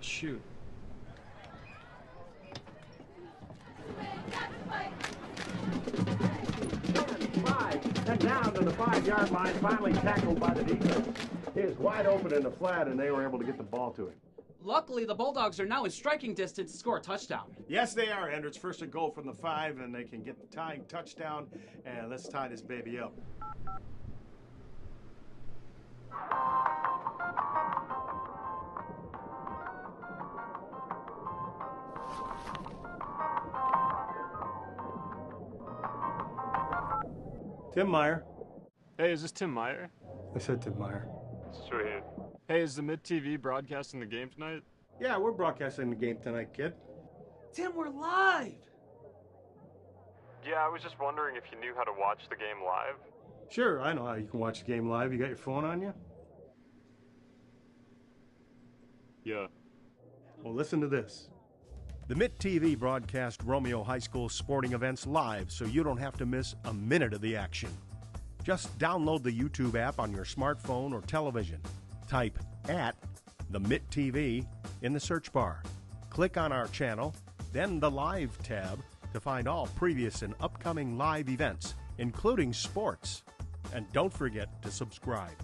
shoot. And down to the 5-yard line, finally tackled by the defense. He was wide open in the flat, and they were able to get the ball to him. Luckily, the Bulldogs are now in striking distance to score a touchdown. Yes, they are, Andrew. It's first and goal from the 5, and they can get the tying touchdown. And let's tie this baby up. Tim Meyer. Hey, is this Tim Meyer? I said Tim Meyer. Sweet. Hey, is the mitttv broadcasting the game tonight? Yeah, we're broadcasting the game tonight, kid. Tim, we're live! Yeah, I was just wondering if you knew how to watch the game live. Sure, I know how you can watch the game live. You got your phone on you? Yeah. Well, listen to this. The Mitt TV broadcast Romeo High School sporting events live so you don't have to miss a minute of the action. Just download the YouTube app on your smartphone or television. Type @ the Mitt TV in the search bar. Click on our channel, then the Live tab to find all previous and upcoming live events, including sports. And don't forget to subscribe.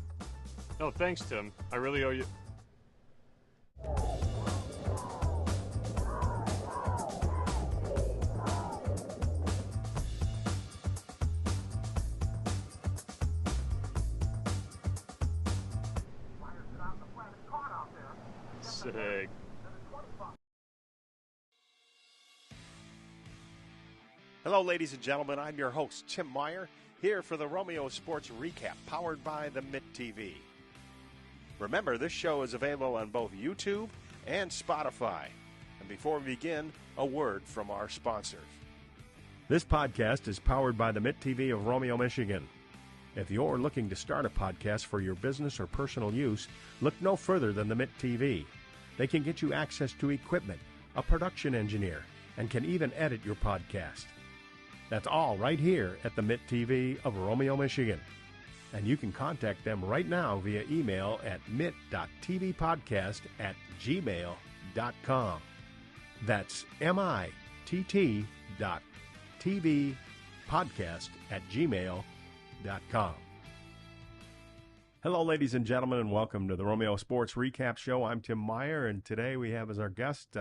No, thanks, Tim. I really owe you. Sick. Hello, ladies and gentlemen. I'm your host, Tim Meyer, here for the Romeo Sports Recap, powered by the Mitt TV. Remember, this show is available on both YouTube and Spotify. And before we begin, a word from our sponsors. This podcast is powered by the Mitt TV of Romeo, Michigan. If you're looking to start a podcast for your business or personal use, look no further than the Mitt TV. They can get you access to equipment, a production engineer, and can even edit your podcast. That's all right here at the Mitt TV of Romeo, Michigan. And you can contact them right now via email at mitt.tvpodcast@gmail.com. That's mitt.tvpodcast@gmail.com. Hello, ladies and gentlemen, and welcome to the Romeo Sports Recap Show. I'm Tim Meyer, and today we have as our guest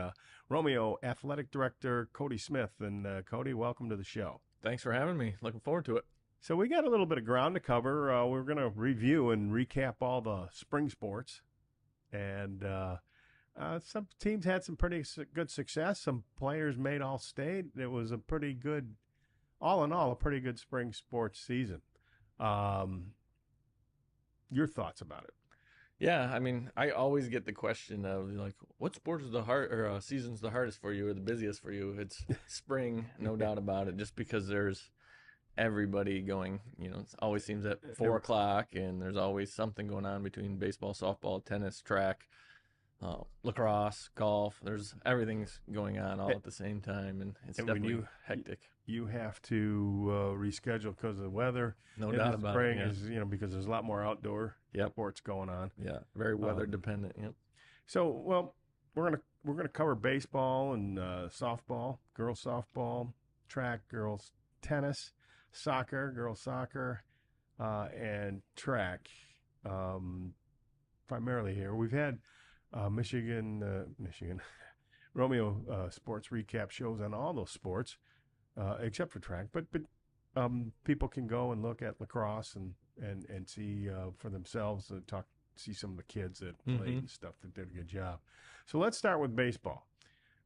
Romeo Athletic Director Cody Smith. And Cody, welcome to the show. Thanks for having me. Looking forward to it. So we got a little bit of ground to cover. We're going to review and recap all the spring sports. And some teams had some pretty good success. Some players made All-State. It was a pretty good, all in all, a pretty good spring sports season. Your thoughts about it? Yeah, I mean, I always get the question of like, what sport is the season's the hardest for you or the busiest for you? It's spring, no doubt about it. Just because there's everybody going, it always seems at 4:00, and there's always something going on between baseball, softball, tennis, track, lacrosse, golf. There's everything's going on all at the same time, and it's definitely hectic. You have to reschedule because of the weather. No doubt about spring it. Is because there's a lot more outdoor sports going on. Yeah, very weather dependent. Yep. So, well, we're gonna cover baseball and softball, girls softball, track, girls tennis, soccer, girls soccer, and track. Primarily here, we've had Michigan Romeo sports recap shows on all those sports. Except for track, but people can go and look at lacrosse and see for themselves and see some of the kids that played and stuff that did a good job. So let's start with baseball.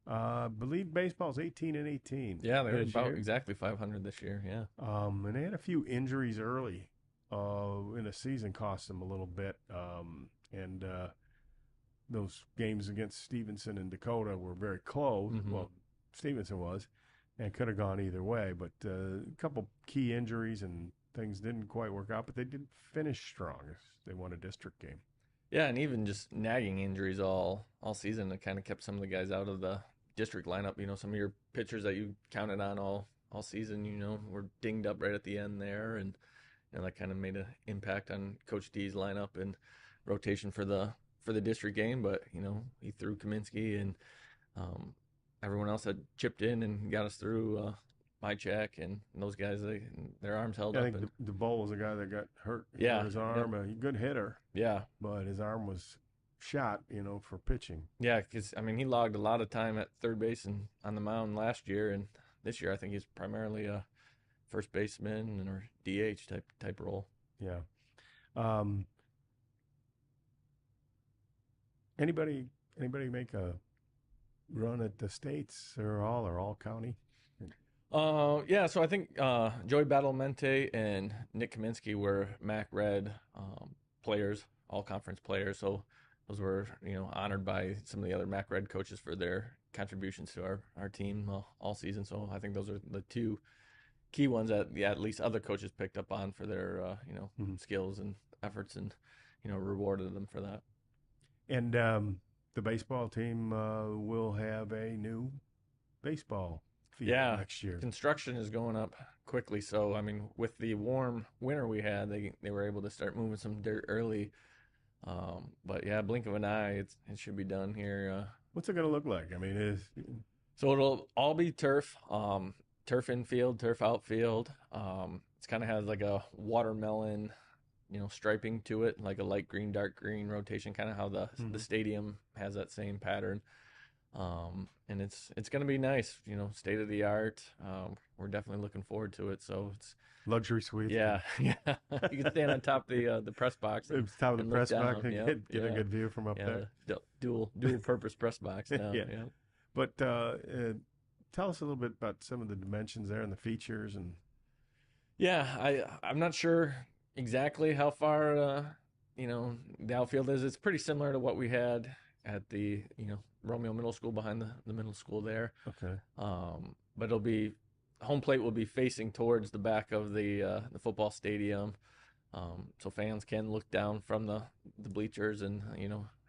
I believe baseball's 18-18. Yeah, they're about exactly 500 this year. Yeah, and they had a few injuries early in the season, cost them a little bit, and those games against Stevenson and Dakota were very close. Well, Stevenson was. And could have gone either way, but a couple key injuries and things didn't quite work out, but they did finish strong. They won a district game. Yeah, and even just nagging injuries all season, it kind of kept some of the guys out of the district lineup. Some of your pitchers that you counted on all season, were dinged up right at the end there, and that kind of made an impact on Coach D's lineup and rotation for the for the district game, but he threw Kaminsky and everyone else had chipped in and got us through. My check and those guys, their arms held up. I think DeVoe was a guy that got hurt. Yeah, hurt his arm. A good hitter. Yeah, but his arm was shot, for pitching. Yeah, because he logged a lot of time at third base and on the mound last year, and this year I think he's primarily a first baseman or DH type role. Yeah. Anybody make a run at the states or all county? Yeah, so I think Joey Battlemente and Nick Kaminsky were MAC Red players, all conference players. So those were, honored by some of the other MAC Red coaches for their contributions to our team all season. So I think those are the two key ones that at least other coaches picked up on for their, skills and efforts and, rewarded them for that. And the baseball team will have a new baseball field next year. Construction is going up quickly. So, with the warm winter we had, they were able to start moving some dirt early. But yeah, blink of an eye, it should be done here. What's it going to look like? So it'll all be turf, turf infield, turf outfield. It's kind of has like a watermelon, striping to it, like a light green, dark green rotation, kind of how the stadium has that same pattern. And it's going to be nice, state of the art. We're definitely looking forward to it. So it's luxury suite. Yeah. You can stand on top of the press box. Top of the press box and get a good view from up there. Dual purpose press box now. Yeah. But tell us a little bit about some of the dimensions there and the features and. Yeah, I'm not sure exactly how far the outfield is. It's pretty similar to what we had at the Romeo Middle School behind the middle school there. Okay. But home plate will be facing towards the back of the football stadium, so fans can look down from the bleachers and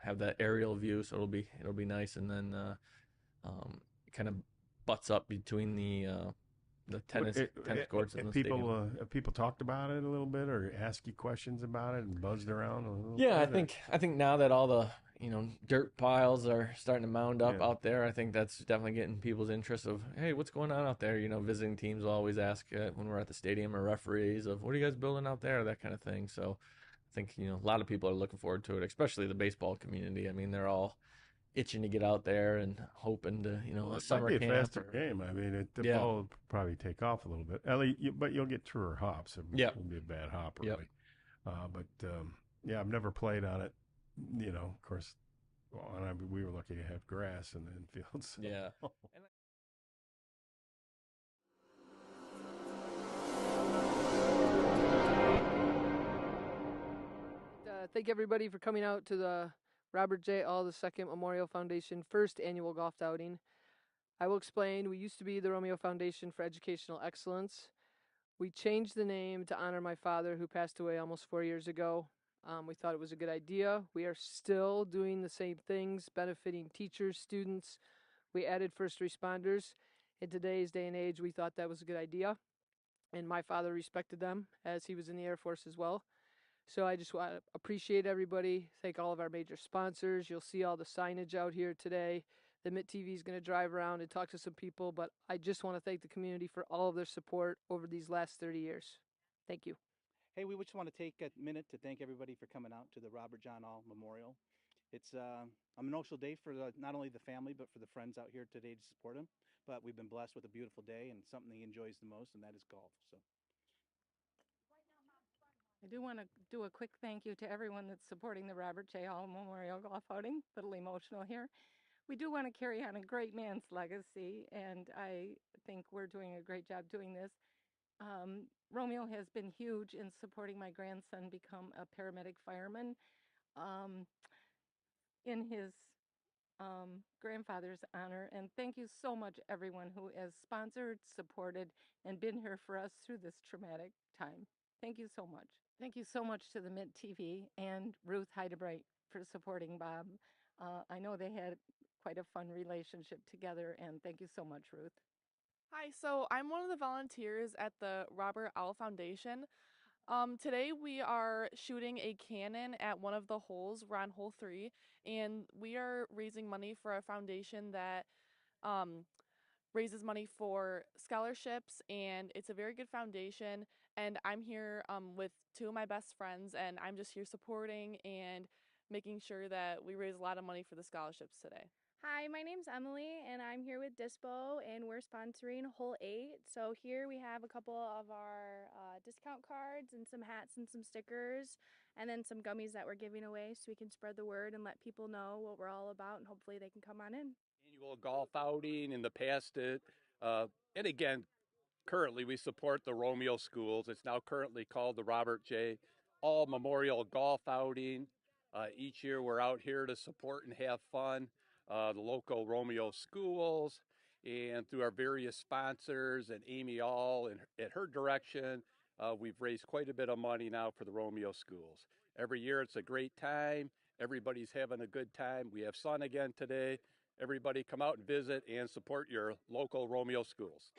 have that aerial view. So it'll be nice, and then kind of butts up between the tennis courts and the stadium. Have people talked about it a little bit, or asked you questions about it and buzzed around a little bit? I think now that all the dirt piles are starting to mound up out there, I think that's definitely getting people's interest of, hey, what's going on out there? Visiting teams will always ask when we're at the stadium, or referees, of what are you guys building out there, that kind of thing. So I think, a lot of people are looking forward to it, especially the baseball community. They're all itching to get out there and hoping to, a summer camp. It might be a faster game. The ball will probably take off a little bit. But you'll get truer hops. It won't be a bad hop, really. I've never played on it. Of course, we were lucky to have grass in the infield. So. Yeah. Thank everybody for coming out to the Robert J. All II Memorial Foundation first annual golf outing. I will explain. We used to be the Romeo Foundation for Educational Excellence. We changed the name to honor my father, who passed away almost 4 years ago. We thought it was a good idea. We are still doing the same things, benefiting teachers, students. We added first responders. In today's day and age, we thought that was a good idea. And my father respected them, as he was in the Air Force as well. So I just want to appreciate everybody, thank all of our major sponsors. You'll see all the signage out here today. The Mitt TV is going to drive around and talk to some people, but I just want to thank the community for all of their support over these last 30 years. Thank you. Hey, we just want to take a minute to thank everybody for coming out to the Robert John All Memorial. It's an emotional day for not only the family, but for the friends out here today to support him. But we've been blessed with a beautiful day and something he enjoys the most, and that is golf. So. I do want to do a quick thank you to everyone that's supporting the Robert J. Hall Memorial Golf Outing. A little emotional here. We do want to carry on a great man's legacy, and I think we're doing a great job doing this. Romeo has been huge in supporting my grandson become a paramedic fireman in his grandfather's honor. And thank you so much, everyone who has sponsored, supported, and been here for us through this traumatic time. Thank you so much. Thank you so much to the Mitt TV and Ruth Heidebright for supporting Bob. I know they had quite a fun relationship together, and thank you so much, Ruth. Hi, so I'm one of the volunteers at the Robert Owl Foundation. Today we are shooting a cannon at one of the holes. We're on hole 3, and we are raising money for a foundation that raises money for scholarships, and it's a very good foundation. And I'm here with 2 of my best friends, and I'm just here supporting and making sure that we raise a lot of money for the scholarships today. Hi, my name's Emily, and I'm here with Dispo, and we're sponsoring hole 8. So here we have a couple of our discount cards and some hats and some stickers, and then some gummies that we're giving away so we can spread the word and let people know what we're all about, and hopefully they can come on in. Annual golf outing in the past, and again, currently we support the Romeo schools. It's now currently called the Robert J. All Memorial Golf Outing. Each year we're out here to support and have fun. The local Romeo schools, and through our various sponsors and Amy All and at her direction, we've raised quite a bit of money now for the Romeo schools. Every year it's a great time. Everybody's having a good time. We have sun again today. Everybody come out and visit and support your local Romeo schools.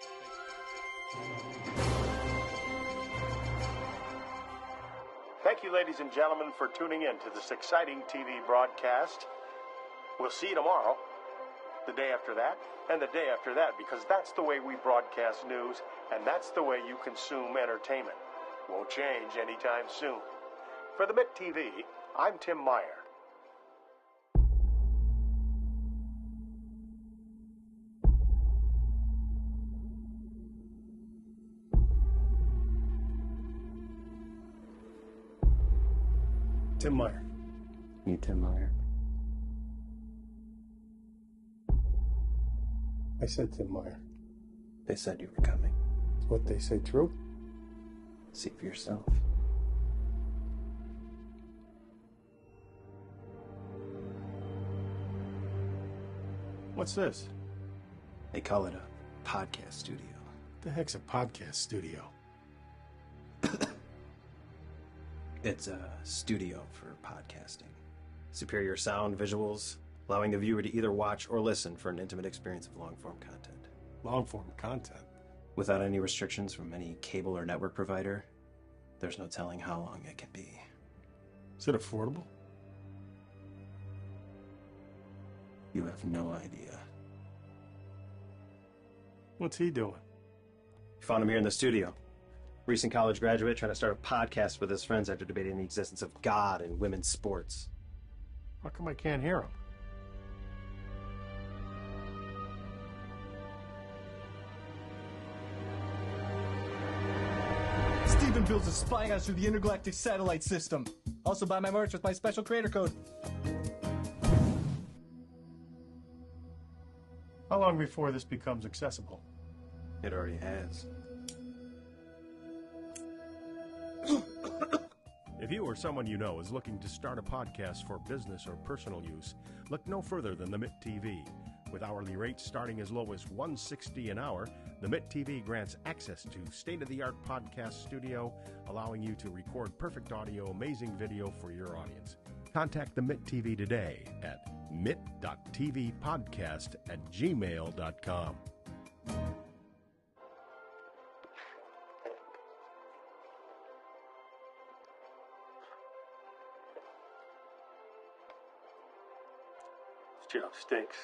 Thank you, ladies and gentlemen, for tuning in to this exciting TV broadcast. We'll see you tomorrow, the day after that, and the day after that, because that's the way we broadcast news, and that's the way you consume entertainment. Won't change anytime soon. For the Mitt TV, I'm Tim Meyer. Tim Meyer. You, Tim Meyer. I said Tim Meyer. They said you were coming. What they say true? See for yourself. What's this? They call it a podcast studio. The heck's a podcast studio? It's a studio for podcasting. Superior sound, visuals, allowing the viewer to either watch or listen for an intimate experience of long-form content. Long-form content? Without any restrictions from any cable or network provider, there's no telling how long it can be. Is it affordable? You have no idea. What's he doing? We found him here in the studio. Recent college graduate trying to start a podcast with his friends after debating the existence of God in women's sports. How come I can't hear him? Stephenville's is spying us through the intergalactic satellite system. Also buy my merch with my special creator code. How long before this becomes accessible? It already has. If you or someone you know is looking to start a podcast for business or personal use, look no further than the Mitt TV. With hourly rates starting as low as $1.60 an hour, the Mitt TV grants access to state-of-the-art podcast studio, allowing you to record perfect audio, amazing video for your audience. Contact the Mitt TV today at mitt.tvpodcast@gmail.com. This job stinks.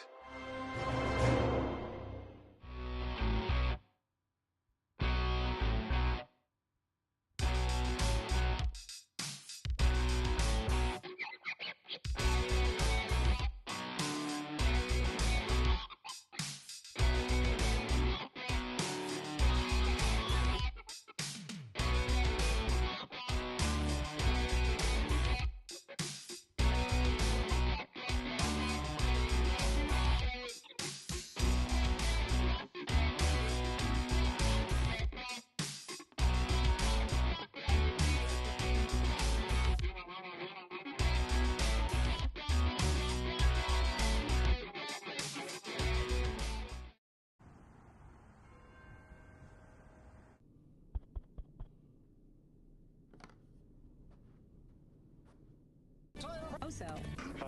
So.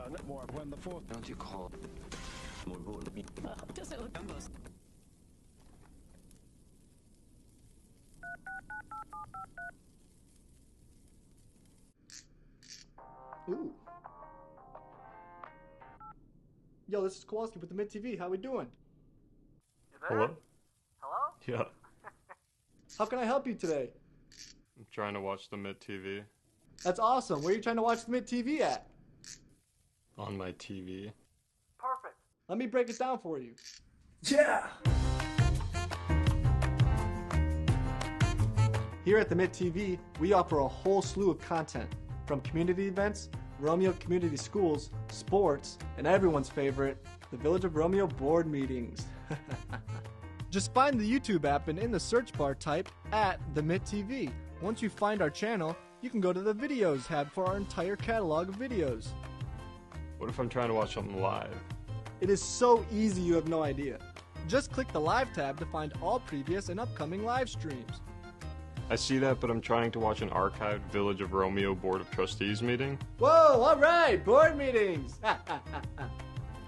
Not more when the fourth. Don't you call more important? Does it look almost? Ooh. Yo, this is Kowalski with the Mitt TV. How we doing? Hello? Hello? Yeah. How can I help you today? I'm trying to watch the Mitt TV That's awesome. Where are you trying to watch the Mitt TV at? on my TV. Perfect. Let me break it down for you. Yeah! Here at the Mitt TV, we offer a whole slew of content, from community events, Romeo Community Schools, sports, and everyone's favorite, the Village of Romeo board meetings. Just find the YouTube app and in the search bar type at the Mitt TV. Once you find our channel, you can go to the videos tab for our entire catalog of videos. What if I'm trying to watch something live? It is so easy you have no idea. Just click the live tab to find all previous and upcoming live streams. I see that, but I'm trying to watch an archived Village of Romeo Board of Trustees meeting. Whoa, alright, board meetings!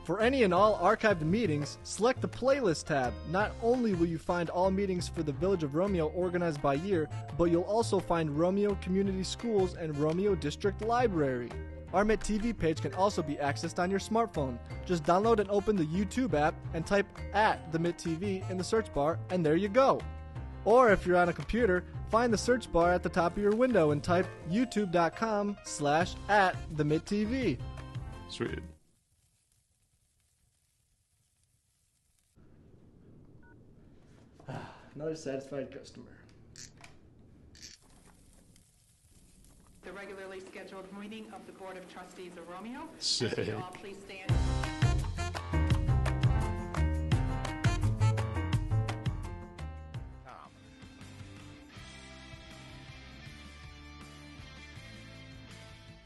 For any and all archived meetings, select the playlist tab. Not only will you find all meetings for the Village of Romeo organized by year, but you'll also find Romeo Community Schools and Romeo District Library. Our Mitt TV page can also be accessed on your smartphone. Just download and open the YouTube app and type at the Mitt TV in the search bar, and there you go. Or if you're on a computer, find the search bar at the top of your window and type youtube.com/@themitttv. Sweet. Another satisfied customer. The regularly scheduled meeting of the Board of Trustees of Romeo. Sick. Would you all please stand?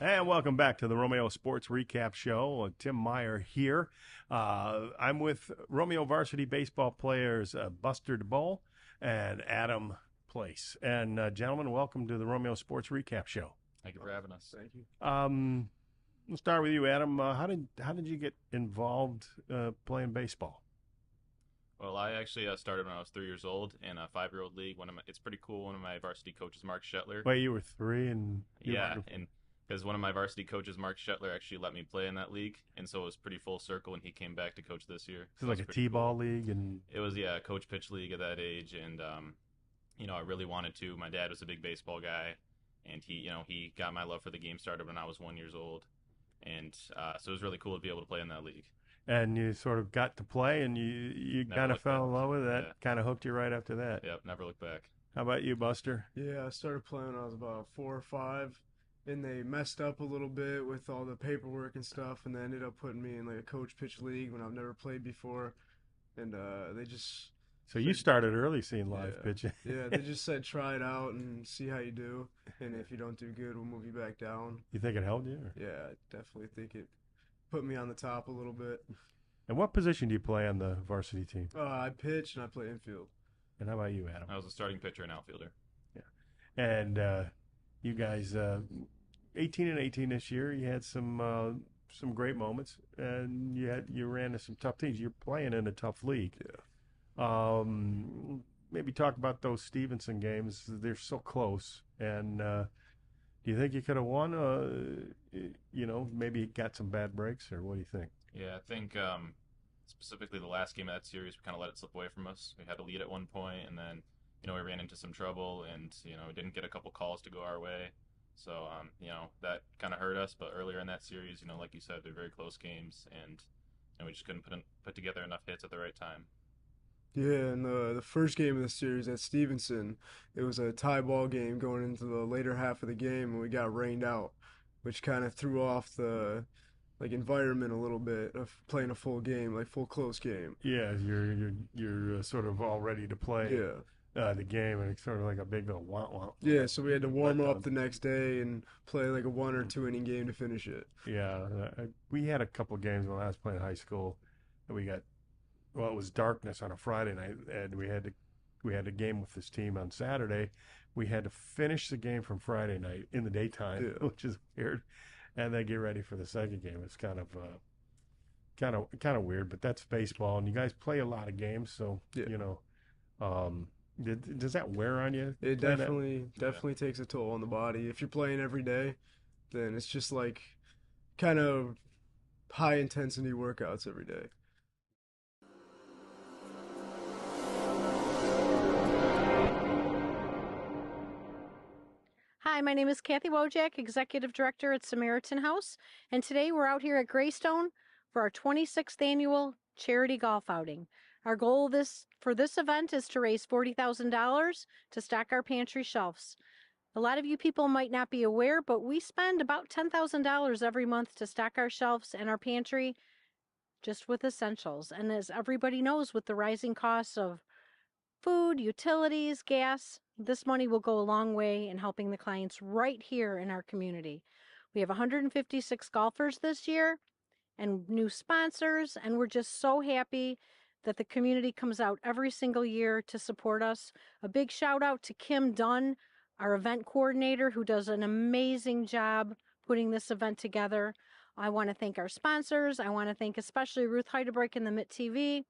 And welcome back to the Romeo Sports Recap Show. Tim Meyer here. I'm with Romeo varsity baseball players Buster DeBoll and Adam Place. And gentlemen, welcome to the Romeo Sports Recap Show. Thank you for having us. Thank you. We'll start with you, Adam. How did you get involved playing baseball? Well, I actually started when I was 3 years old in a 5-year-old league. It's pretty cool. One of my varsity coaches, Mark Shetler. Wait, you were 3 and and because one of my varsity coaches, Mark Shetler, actually let me play in that league, and so it was pretty full circle when he came back to coach this year. Is it like a T-ball league? And it was, a coach pitch league at that age, and I really wanted to. My dad was a big baseball guy, and he got my love for the game started when I was 1 year old, and so it was really cool to be able to play in that league. And you sort of got to play, and you kind of fell in love with it. Yeah. Kind of hooked you right after that. Yep, never looked back. How about you, Buster? Yeah, I started playing when I was about 4 or 5, and they messed up a little bit with all the paperwork and stuff, and they ended up putting me in like a coach pitch league when I've never played before, and they just. So you started early seeing live pitching. Yeah, they just said try it out and see how you do, and if you don't do good, we'll move you back down. You think it helped you? Or? Yeah, I definitely think it put me on the top a little bit. And what position do you play on the varsity team? I pitch and I play infield. And how about you, Adam? I was a starting pitcher and outfielder. Yeah. And you guys, 18-18 this year, you had some great moments, and you ran into some tough teams. You're playing in a tough league. Yeah. Maybe talk about those Stevenson games. They're so close. And do you think you could have won? Maybe got some bad breaks, or what do you think? Yeah, I think specifically the last game of that series, we kind of let it slip away from us. We had a lead at one point, and then, we ran into some trouble, and, we didn't get a couple calls to go our way. So, that kind of hurt us. But earlier in that series, like you said, they're very close games, and we just couldn't put together enough hits at the right time. Yeah, and the first game of the series at Stevenson, it was a tie ball game going into the later half of the game, and we got rained out, which kind of threw off the environment a little bit of playing a full game, full close game. Yeah, you're sort of all ready to play. Yeah. The game, and it's sort of like a big little wah-wah. Yeah, so we had to warm up the next day and play like a 1 or 2 inning game to finish it. Yeah, we had a couple games when I was playing high school, and it was darkness on a Friday night, and we had a game with this team on Saturday. We had to finish the game from Friday night in the daytime, which is weird, and then get ready for the second game. It's kind of weird, but that's baseball, and you guys play a lot of games, so does that wear on you? It definitely takes a toll on the body. If you're playing every day, then it's just like kind of high intensity workouts every day. Hi, my name is Kathy Wojak, Executive Director at Samaritan House, and today we're out here at Greystone for our 26th annual charity golf outing. Our goal for this event is to raise $40,000 to stock our pantry shelves. A lot of you people might not be aware, but we spend about $10,000 every month to stock our shelves and our pantry just with essentials. And as everybody knows, with the rising costs of food, utilities, gas, this money will go a long way in helping the clients right here in our community. We have 156 golfers this year and new sponsors, and we're just so happy that the community comes out every single year to support us. A big shout out to Kim Dunn, our event coordinator, who does an amazing job putting this event together. I want to thank our sponsors. I want to thank especially Ruth Heidebrink and the mitttv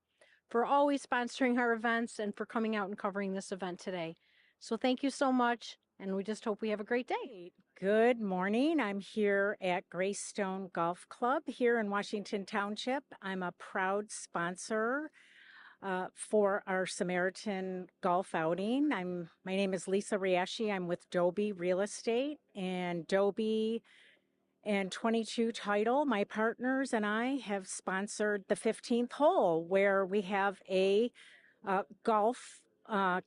for always sponsoring our events and for coming out and covering this event today. So thank you so much, and we just hope we have a great day. Good morning. I'm here at Greystone Golf Club here in Washington Township. I'm a proud sponsor for our Samaritan Golf outing. My name is Lisa Riashi. I'm with Dobie Real Estate, and Dobie and 22 Title, my partners and I have sponsored the 15th hole, where we have a golf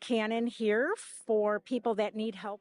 cannon here for people that need help.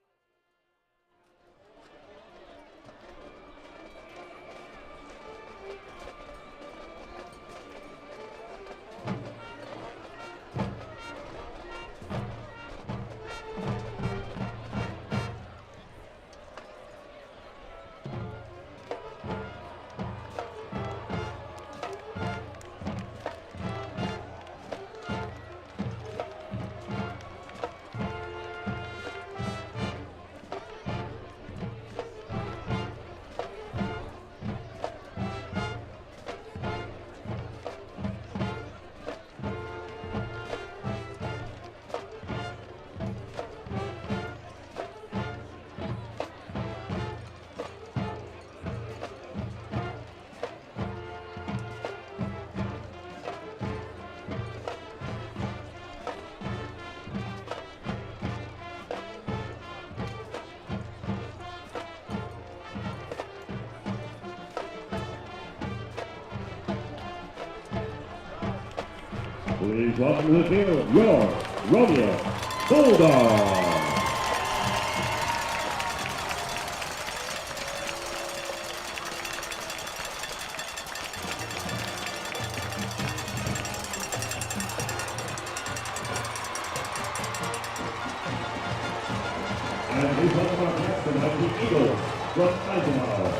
Please welcome to the field your Romeo Bulldogs. And please welcome our captain of the Eagles from Eisenhower.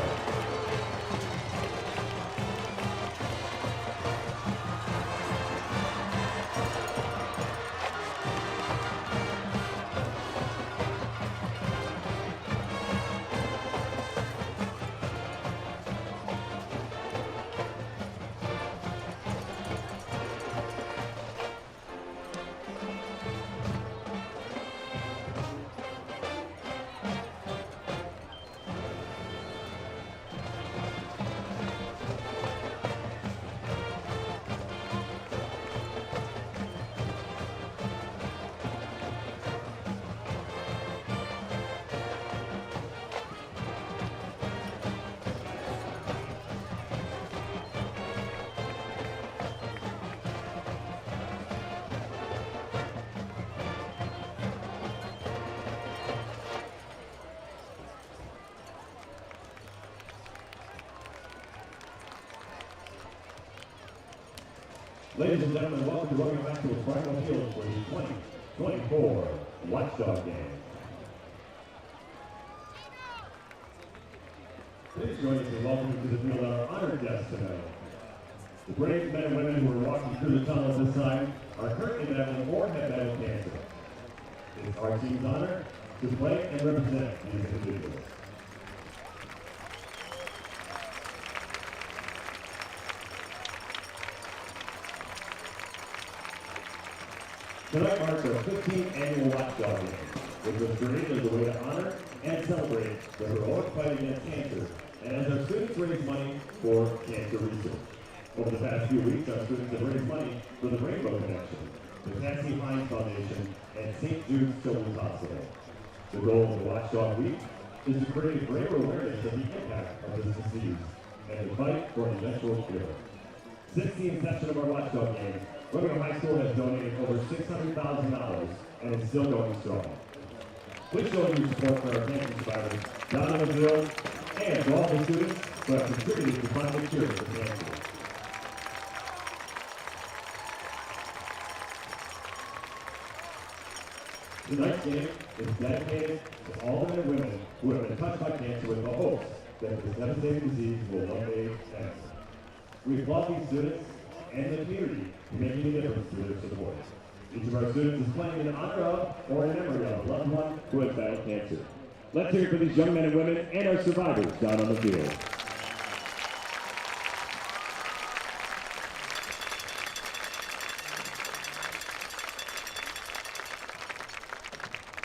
Ladies and gentlemen, welcome to welcome back to the final field for the 2024 Watchdog game. Please join us in welcoming to the field our honored guests tonight. The brave men and women who are walking through the tunnels this time are currently battling forehead metal cancer. It is our team's honor to play and represent these individuals. Tonight marks our 15th annual Watchdog game, which was created as a way to honor and celebrate the heroic fight against cancer, and as our students raise money past few weeks, our students have raised money for the Rainbow Connection, the Patsy Hines Foundation, and St. Jude's Children's Hospital. The goal of the Watchdog Week is to create greater awareness of the impact of this disease and to fight for an eventual cure. Since the inception of our Watchdog game, Romeo High School has donated over $600,000 and is still going strong. Please show your support for our cancer survivors, down on the field, and for all the students who have contributed to finding a cure for cancer. Tonight's game is dedicated to all men and women who have been touched by cancer with the hopes that this devastating disease will one day end. We applaud these students and the community for making a difference through their support. Each of our students is playing in honor of or in memory of a loved one who has battled cancer. Let's hear it for these young men and women and our survivors down on the field.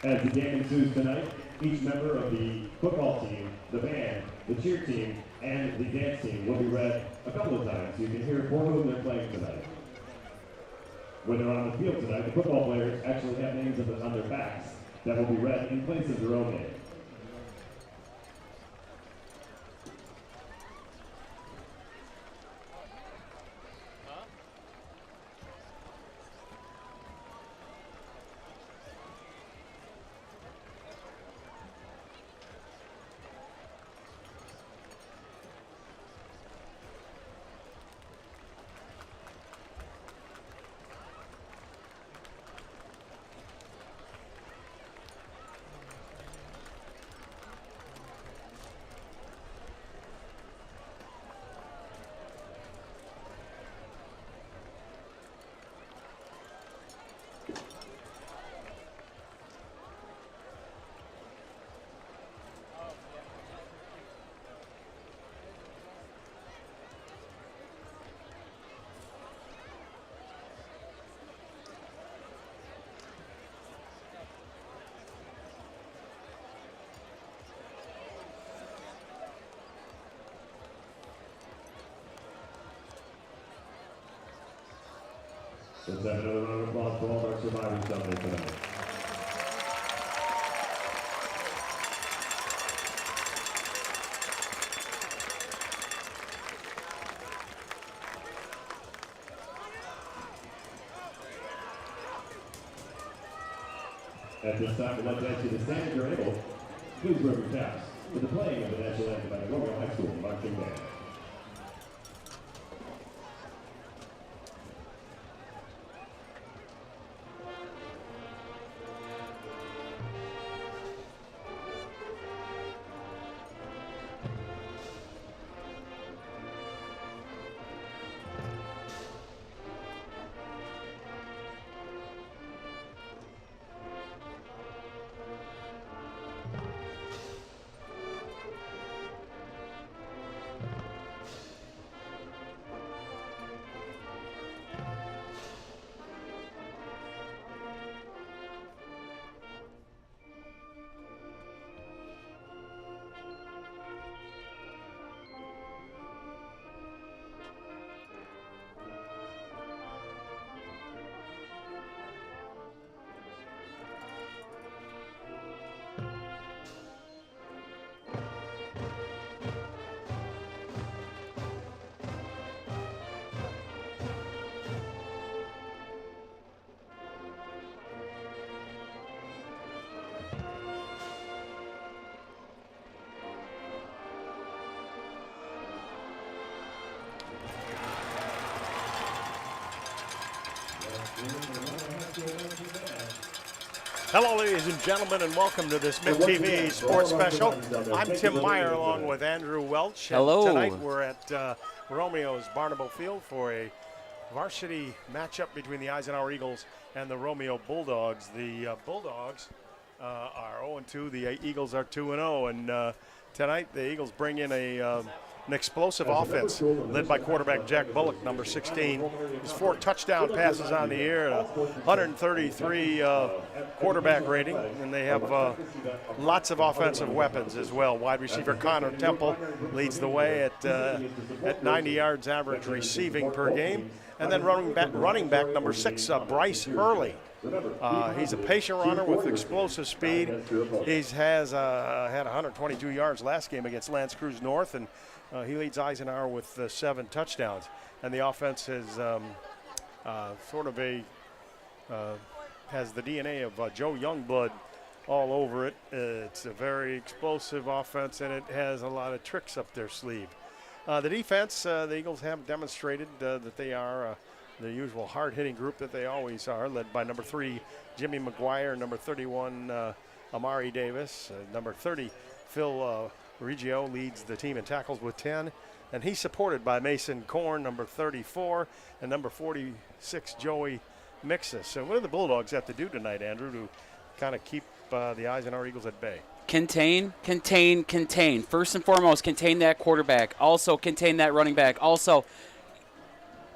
As the game ensues tonight, each member of the football team, the band, the cheer team, and the dance team will be read a couple of times so you can hear for whom they're playing tonight. When they're on the field tonight, the football players actually have names on their backs that will be read in place of their own name. Let's have another round of applause for all of our survivors down there tonight. At this time, we'd like to ask you to stand if you're able. Please wear your caps for the playing of the national anthem by the Romeo High School marching band. Hello, ladies and gentlemen, and welcome to this Mitt TV Sports Special. I'm Tim Meyer along with Andrew Welch. Hello. Tonight we're at Romeo's Barnable Field for a varsity matchup between the Eisenhower Eagles and the Romeo Bulldogs. The Bulldogs are 0-2. The Eagles are 2-0. And tonight the Eagles bring in a an explosive offense led by quarterback Jack Bullock, number 16. His 4 touchdown passes on the year, a 133 quarterback rating, and they have lots of offensive weapons as well. Wide receiver Connor Temple leads the way at 90 yards average receiving per game. And then running back number 6, Bryce Hurley. He's a patient runner with explosive speed. He has had 122 yards last game against L'Anse Creuse North, and he leads Eisenhower with 7 touchdowns. And the offense has has the DNA of Joe Youngblood all over it. It's a very explosive offense, and it has a lot of tricks up their sleeve. The defense, the Eagles have demonstrated that they are the usual hard-hitting group that they always are, led by number 3, Jimmy McGuire, number 31, Amari Davis, number 30, Phil Reggio leads the team in tackles with 10, and he's supported by Mason Korn, number 34, and number 46, Joey Mixus. So what do the Bulldogs have to do tonight, Andrew, to kind of keep the Eisenhower Eagles at bay? Contain. First and foremost, contain that quarterback. Also, contain that running back. Also,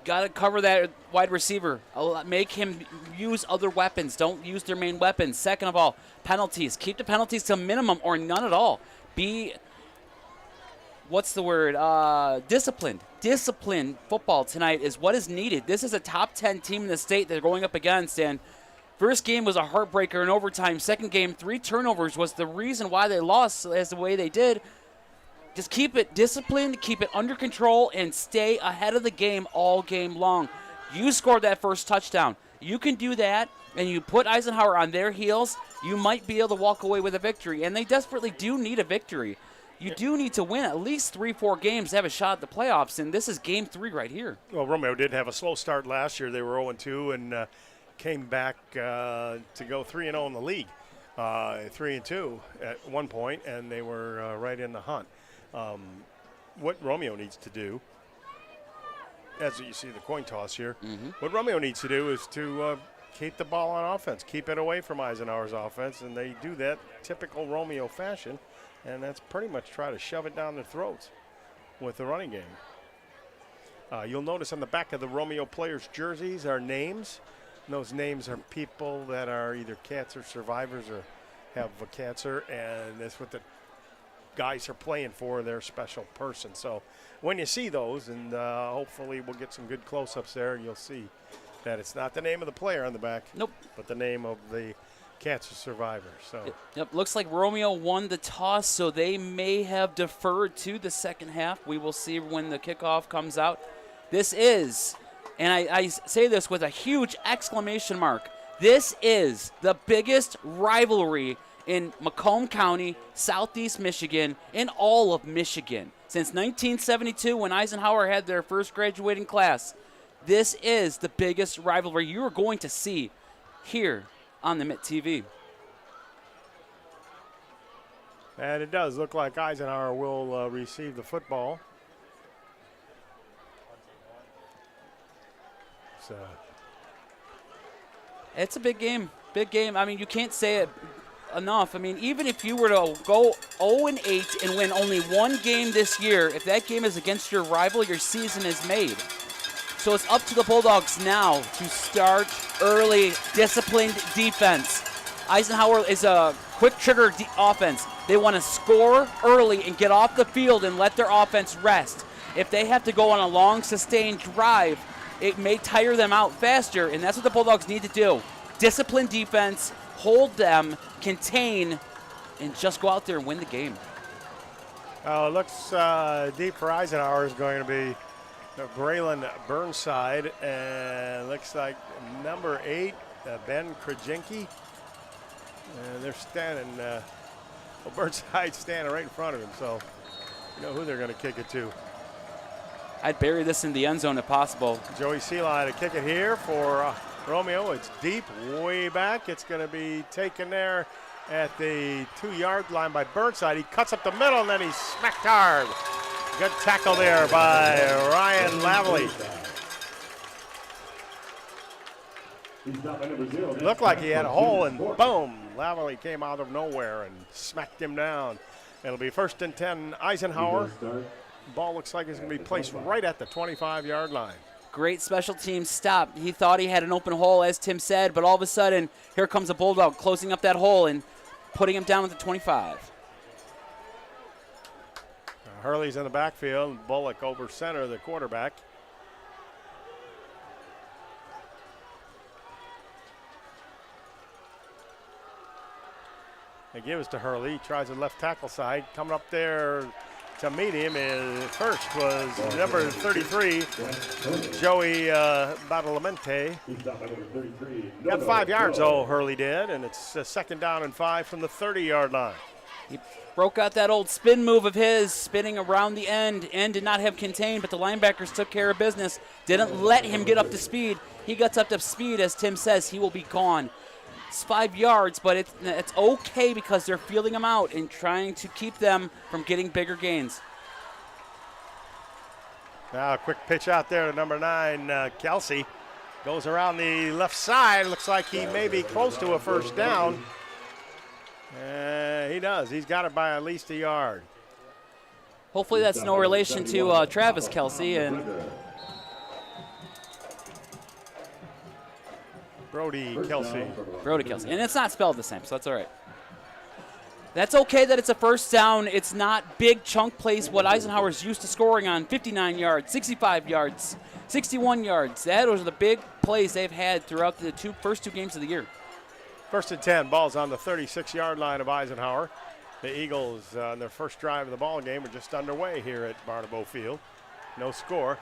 got to cover that wide receiver. Make him use other weapons. Don't use their main weapons. Second of all, penalties. Keep the penalties to a minimum or none at all. Be, disciplined. Disciplined football tonight is what is needed. This is a top 10 team in the state they're going up against, and first game was a heartbreaker in overtime. Second game, 3 turnovers was the reason why they lost as the way they did. Just keep it disciplined, keep it under control, and stay ahead of the game all game long. You scored that first touchdown. You can do that, and you put Eisenhower on their heels, you might be able to walk away with a victory. And they desperately do need a victory. You do need to win at least 3-4 games to have a shot at the playoffs, and this is game 3 right here. Well, Romeo did have a slow start last year. They were 0-2 and came back to go 3-0 in the league, 3-2 at one point, and they were right in the hunt. What Romeo needs to do, as you see the coin toss here, what Romeo needs to do is to keep the ball on offense, keep it away from Eisenhower's offense, and they do that typical Romeo fashion, and that's pretty much try to shove it down their throats with the running game. You'll notice on the back of the Romeo players' jerseys are names. And those names are people that are either cancer survivors or have cancer, and that's what the guys are playing for, their special person. So when you see those, and hopefully we'll get some good close-ups there, you'll see that it's not the name of the player on the back, but the name of the cancer survivor. So Yep, looks like Romeo won the toss, so they may have deferred to the second half. We will see when the kickoff comes out. This is, and I say this with a huge exclamation mark, this is the biggest rivalry in Macomb County, Southeast Michigan, in all of Michigan. Since 1972, when Eisenhower had their first graduating class, this is the biggest rivalry you are going to see here on the Mitt TV. And it does look like Eisenhower will receive the football. So it's a big game. Big game. I mean, you can't say it enough. I mean, even if you were to go 0-8 and win only one game this year, if that game is against your rival, your season is made. So it's up to the Bulldogs now to start early, disciplined defense. Eisenhower is a quick trigger offense. They want to score early and get off the field and let their offense rest. If they have to go on a long, sustained drive, it may tire them out faster, and that's what the Bulldogs need to do. Disciplined defense, hold them, contain, and just go out there and win the game. It looks deep for Eisenhower is going to be Braylon Burnside, and looks like number 8, Ben Krajinski. And they're standing, Burnside's standing right in front of him, so you know who they're going to kick it to. I'd bury this in the end zone if possible. Joey Seeline to kick it here for Romeo. It's deep, way back. It's going to be taken there at the 2-yard line by Burnside. He cuts up the middle, and then he's smacked hard. Good tackle there by Ryan Lavely. Looked like he had a hole, and boom, Lavely came out of nowhere and smacked him down. It'll be 1st and 10 Eisenhower Ball looks like it's going to be placed right at the 25-yard line. Great special teams stop. He thought he had an open hole, as Tim said, but all of a sudden, here comes a Bulldog closing up that hole and putting him down at the 25. Hurley's in the backfield. Bullock over center, the quarterback. They give it to Hurley. He tries the left tackle side. Coming up there to meet him first was number 33, Joey Badalamenti. Got 5 yards, though, Hurley did, and it's a 2nd down and 5 from the 30-yard line. He broke out that old spin move of his, spinning around the end, and did not have contained, but the linebackers took care of business. Didn't let him get up to speed. He gets up to speed, as Tim says, he will be gone. It's 5 yards, but it's okay because they're feeling him out and trying to keep them from getting bigger gains. Now a quick pitch out there to number 9, Kelsey. Goes around the left side. Looks like he may be close to a 1st down. He does. He's got it by at least a yard. Hopefully that's no relation to Travis Kelsey. And Brody Kelsey. Brody Kelsey. And it's not spelled the same, so that's all right. That's okay that it's a 1st down. It's not big chunk plays what Eisenhower's used to scoring on. 59 yards, 65 yards, 61 yards. Those are the big plays they've had throughout the first two games of the year. 1st and 10, ball's on the 36-yard line of Eisenhower. The Eagles on their first drive of the ball game are just underway here at Barnabo Field. No score.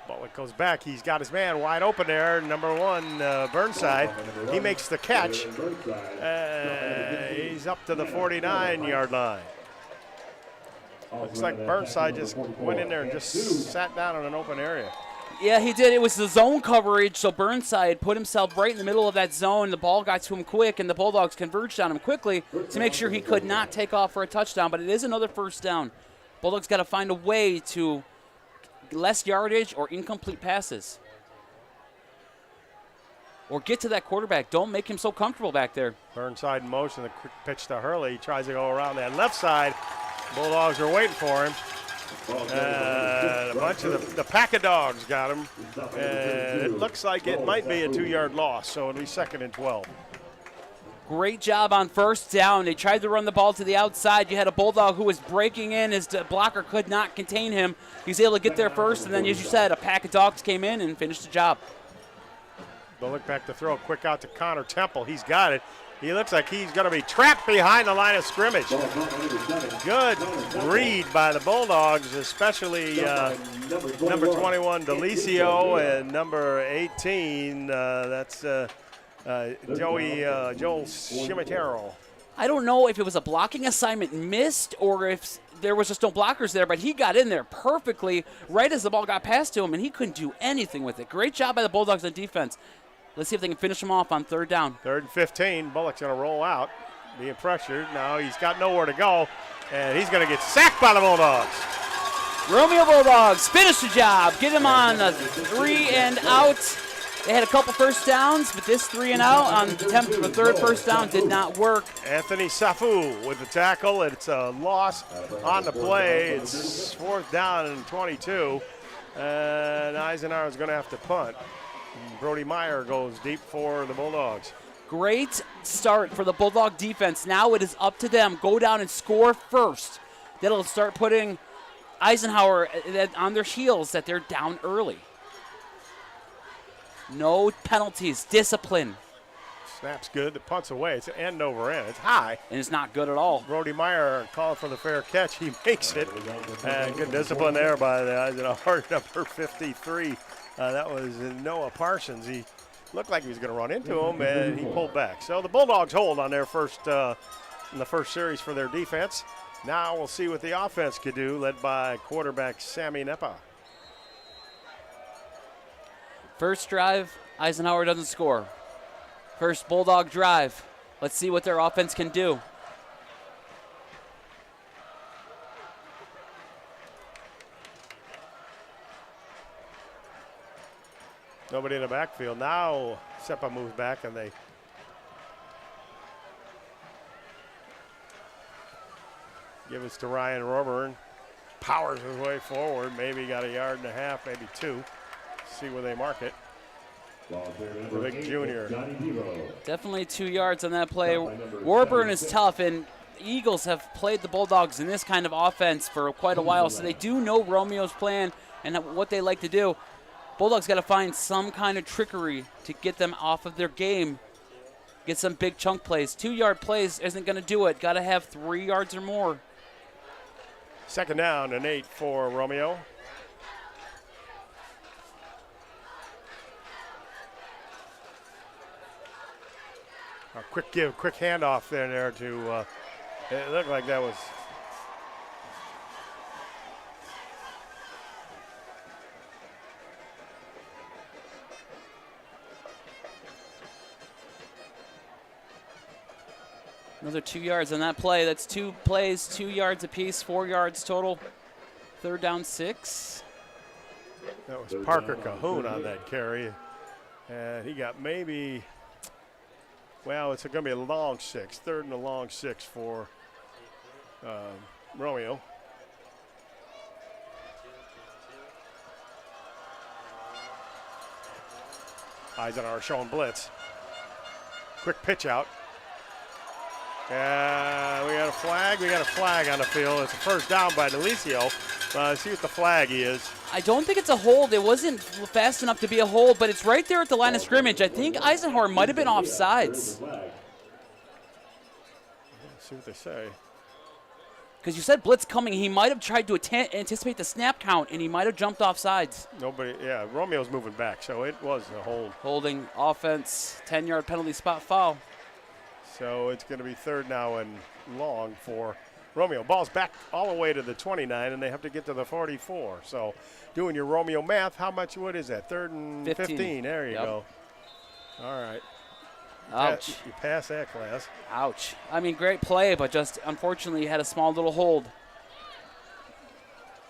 Bullock goes back. He's got his man wide open there. Number 1, Burnside. He makes the catch. He's up to the 49-yard line. Looks like Burnside just went in there and just sat down in an open area. Yeah, he did. It was the zone coverage, so Burnside put himself right in the middle of that zone. The ball got to him quick, and the Bulldogs converged on him quickly to make sure he could not take off for a touchdown, but it is another 1st down. Bulldogs got to find a way to less yardage or incomplete passes. Or get to that quarterback. Don't make him so comfortable back there. Burnside in motion, the quick pitch to Hurley. He tries to go around that left side. Bulldogs are waiting for him. A bunch of the pack of dogs got him. And it looks like it might be a 2-yard loss, so it'll be 2nd and 12. Great job on 1st down. They tried to run the ball to the outside. You had a Bulldog who was breaking in. His blocker could not contain him. He was able to get there first, and then, as you said, a pack of dogs came in and finished the job. Bullock back to throw. Quick out to Connor Temple. He's got it. He looks like he's going to be trapped behind the line of scrimmage. Good read by the Bulldogs, especially number 21, Delicio, and number 18, that's Joel Scimitero. I don't know if it was a blocking assignment missed or if there was just no blockers there, but he got in there perfectly right as the ball got past to him, and he couldn't do anything with it. Great job by the Bulldogs on defense. Let's see if they can finish him off on 3rd down. 3rd and 15. Bullock's going to roll out, being pressured. Now he's got nowhere to go, and he's going to get sacked by the Bulldogs. Romeo Bulldogs finish the job. Get him on a 3 and out. They had a couple 1st downs, but this 3 and out on attempt of a 3rd 1st down did not work. Anthony Safu with the tackle. It's a loss on the play. It's 4th down and 22, and Eisenhower's going to have to punt. Brody Meyer goes deep for the Bulldogs. Great start for the Bulldog defense. Now it is up to them. Go down and score first. That'll start putting Eisenhower on their heels that they're down early. No penalties. Discipline. Snap's good. The punt's away. It's end over end. It's high. And it's not good at all. Brody Meyer called for the fair catch. He makes it. And good discipline there by the Eisenhower number 53. That was Noah Parsons. He looked like he was going to run into him, and he pulled back. So the Bulldogs hold on their in the first series for their defense. Now we'll see what the offense could do, led by quarterback Sammy Nepa. First drive, Eisenhower doesn't score. First Bulldog drive. Let's see what their offense can do. Nobody in the backfield. Now Seppa moves back, and they give us to Ryan Roburn. powers his way forward. Maybe got a yard and a half, maybe 2. See where they mark it. The big junior. Definitely 2 yards on that play. Warburton is tough, and the Eagles have played the Bulldogs in this kind of offense for quite a while, so they do know Romeo's plan and what they like to do. Bulldogs got to find some kind of trickery to get them off of their game. Get some big chunk plays. 2-yard plays isn't going to do it. Got to have 3 yards or more. 2nd down and 8 for Romeo. A quick handoff there to, it looked like that was. Another 2 yards on that play. That's 2 plays, 2 yards apiece, 4 yards total. 3rd down, 6. That was Parker Cahoon on that carry. And he got maybe, well, it's going to be a long 6. 3rd and a long 6 for Romeo. Eisenhower showing blitz. Quick pitch out. We got a flag. We got a flag on the field. It's a 1st down by Delisio. See what the flag is. I don't think it's a hold. It wasn't fast enough to be a hold, but it's right there at the line of scrimmage. I think Eisenhower might have been offsides. Let's see what they say. Because you said blitz coming. He might have tried to anticipate the snap count, and he might have jumped off sides. Nobody, yeah, Romeo's moving back, so it was a hold. Holding offense, 10-yard penalty spot foul. So it's going to be 3rd now and long for Romeo. Ball's back all the way to the 29, and they have to get to the 44. So doing your Romeo math, how much, what is that, 3rd and 15? There you go. All right. Ouch. You pass that class. Ouch. I mean, great play, but just unfortunately had a small little hold.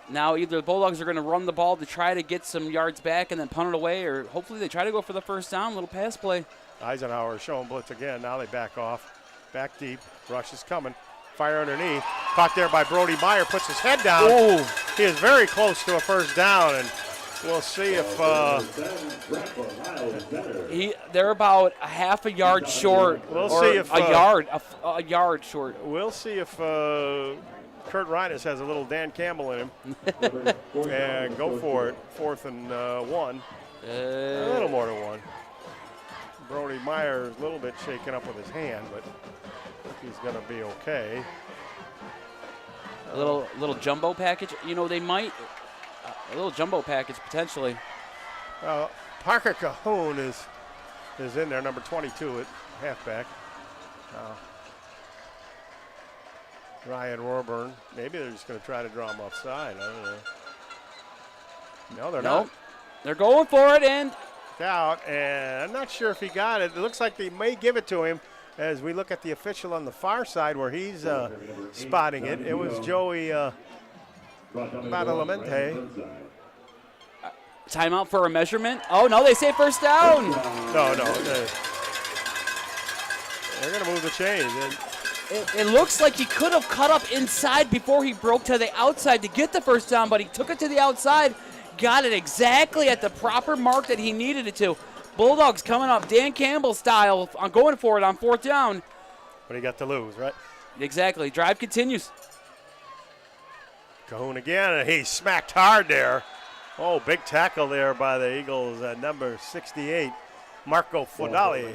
Now either the Bulldogs are going to run the ball to try to get some yards back and then punt it away, or hopefully they try to go for the 1st down, little pass play. Eisenhower showing blitz again. Now they back off. Back deep. Rush is coming. Fire underneath. Caught there by Brody Meyer. Puts his head down. Ooh. He is very close to a 1st down, and we'll see if they're about a half a yard short. We'll see if a yard short. We'll see if Kurt Reines has a little Dan Campbell in him. And go for it. 4th and 1. A little more than 1. Brody Meyer is a little bit shaken up with his hand, but I think he's going to be okay. A little jumbo package. You know, they might a little jumbo package potentially. Parker Cahoon is in there, number 22 at halfback. Ryan Warburton. Maybe they're just going to try to draw him offside. I don't know. No, they're not. They're going for it, and out, and I'm not sure if he got it. It looks like they may give it to him as we look at the official on the far side where he's spotting it. It was Joey Badalamenti. Timeout for a measurement. Oh, no, they say 1st down. No. They're going to move the chains. It looks like he could have cut up inside before he broke to the outside to get the 1st down, but he took it to the outside. Got it exactly at the proper mark that he needed it to. Bulldogs coming up, Dan Campbell style, on going for it on 4th down. But he got to lose, right? Exactly. Drive continues. Cahoon again, and he smacked hard there. Oh, big tackle there by the Eagles at number 68, Marco Fodali.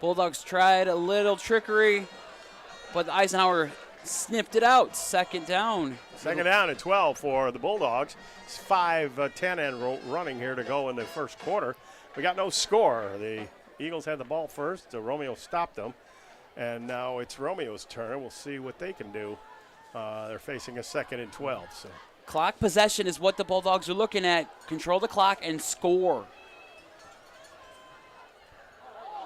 Bulldogs tried a little trickery, but Eisenhower sniffed it out. 2nd down. 2nd down and 12 for the Bulldogs. It's 5:10 and running here to go in the 1st quarter. We got no score. The Eagles had the ball first. Romeo stopped them. And now it's Romeo's turn. We'll see what they can do. They're facing a 2nd and 12. So. Clock possession is what the Bulldogs are looking at. Control the clock and score.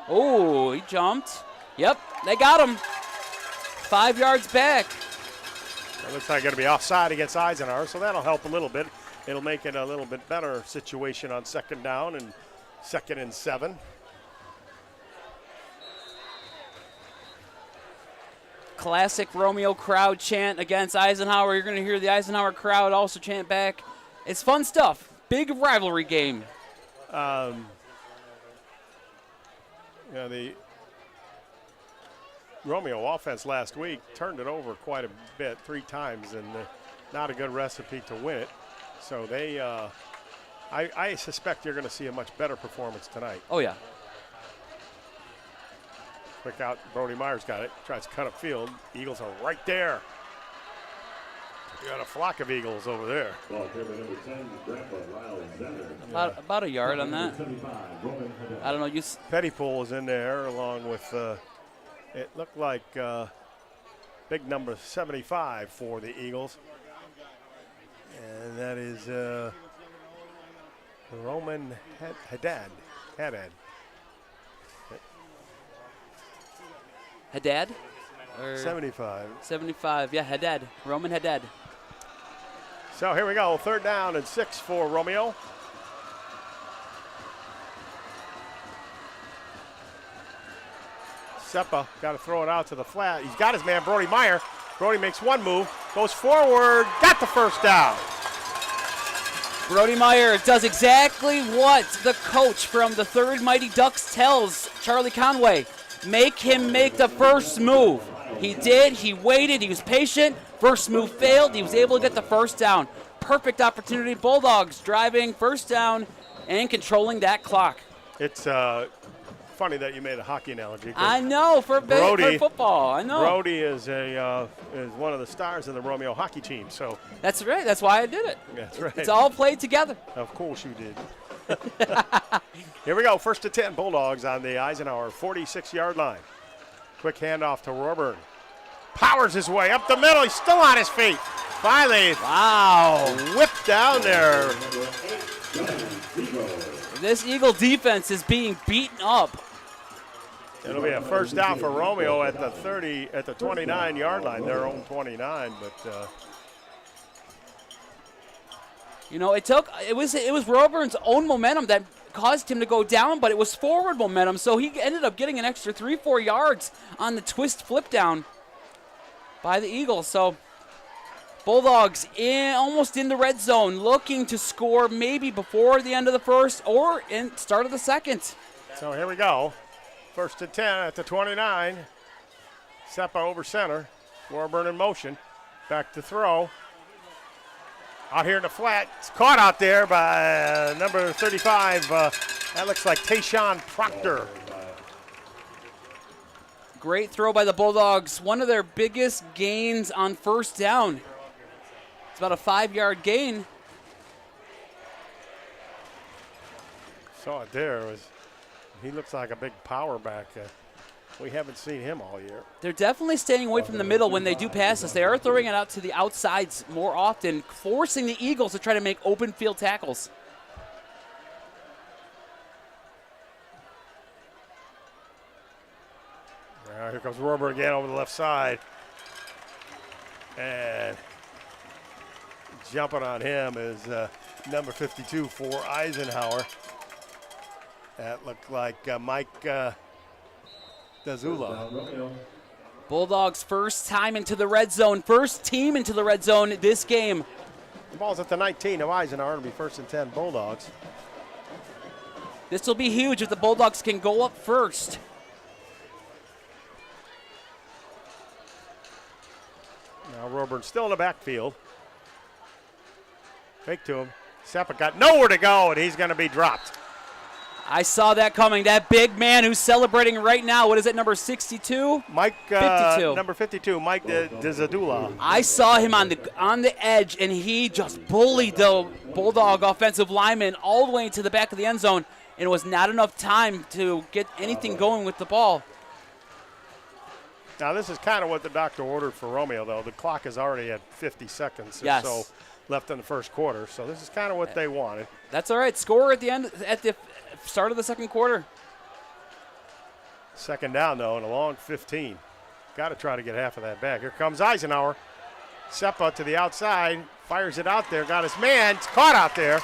Oh, he jumped. Yep, they got him. 5 yards back. It looks like going to be offside against Eisenhower, so that'll help a little bit. It'll make it a little bit better situation on 2nd down and 2nd and 7. classic Romeo crowd chant against Eisenhower. You're going to hear the Eisenhower crowd also chant back. It's fun stuff. Big rivalry game. The Romeo offense last week turned it over quite a bit, 3 times, and not a good recipe to win it. So they, I suspect you're going to see a much better performance tonight. Oh, yeah. Quick out, Brody Myers got it, tries to cut up field. Eagles are right there. You got a flock of Eagles over there. About a yard on that. I don't know. Pettypool is in there along with, it looked like big number 75 for the Eagles. And that is Roman Haddad. Haddad? 75. 75, yeah, Haddad. Roman Haddad. So here we go, 3rd down and 6 for Romeo. Seppa got to throw it out to the flat. He's got his man, Brody Meyer. Brody makes one move, goes forward, got the 1st down. Brody Meyer does exactly what the coach from the 3rd Mighty Ducks tells Charlie Conway. Make him make the first move. He did. He waited. He was patient. First move failed. He was able to get the 1st down. Perfect opportunity. Bulldogs driving 1st down and controlling that clock. It's funny that you made a hockey analogy. I know for football. I know. Brody is one of the stars of the Romeo hockey team. So that's right. That's why I did it. That's right. It's all played together. Of course you did. Here we go. 1st and 10 Bulldogs on the Eisenhower 46-yard line. Quick handoff to Roburn. Powers his way up the middle. He's still on his feet. Finally, wow, whipped down there. This Eagle defense is being beaten up. It'll be a 1st down for Romeo at the 29-yard line, their own 29. But you know, it was Roburn's own momentum that caused him to go down, but it was forward momentum, so he ended up getting an extra 3-4 yards on the twist flip down by the Eagles. So Bulldogs almost in the red zone, looking to score maybe before the end of the 1st or in start of the 2nd. So here we go. 1st and 10 at the 29. Seppa over center. Warburn in motion. Back to throw. Out here in the flat. It's caught out there by number 35. That looks like Tayshawn Proctor. Great throw by the Bulldogs. One of their biggest gains on 1st down. It's about a 5-yard gain. Saw it there. He looks like a big power back. We haven't seen him all year. They're definitely staying away from the middle when they do passes. They are throwing it out to the outsides more often, forcing the Eagles to try to make open field tackles. Here comes Rober again over the left side. And jumping on him is number 52 for Eisenhower. That looked like Mike Dazula. Bulldogs first time into the red zone, first team into the red zone this game. The ball's at the 19 of Eisenhower. It'll be 1st and 10 Bulldogs. This will be huge if the Bulldogs can go up first. Now Roburn still in the backfield. Fake to him. Seppa got nowhere to go, and he's going to be dropped. I saw that coming. That big man who's celebrating right now. What is it, number 62? Mike, 52. Number 52, Mike Dizadula. I saw him on the edge, and he just bullied the Bulldog offensive lineman all the way into the back of the end zone, and it was not enough time to get anything going with the ball. Now, this is kind of what the doctor ordered for Romeo, though. The clock is already at 50 seconds or Yes. so left in the first quarter, so this is kind of what they wanted. That's all right. Score at the end, at the start of the second quarter. Second down, though, and a long 15. Got to try to get half of that back. Here comes Eisenhower. Seppa to the outside, fires it out there, got his man. It's caught out there.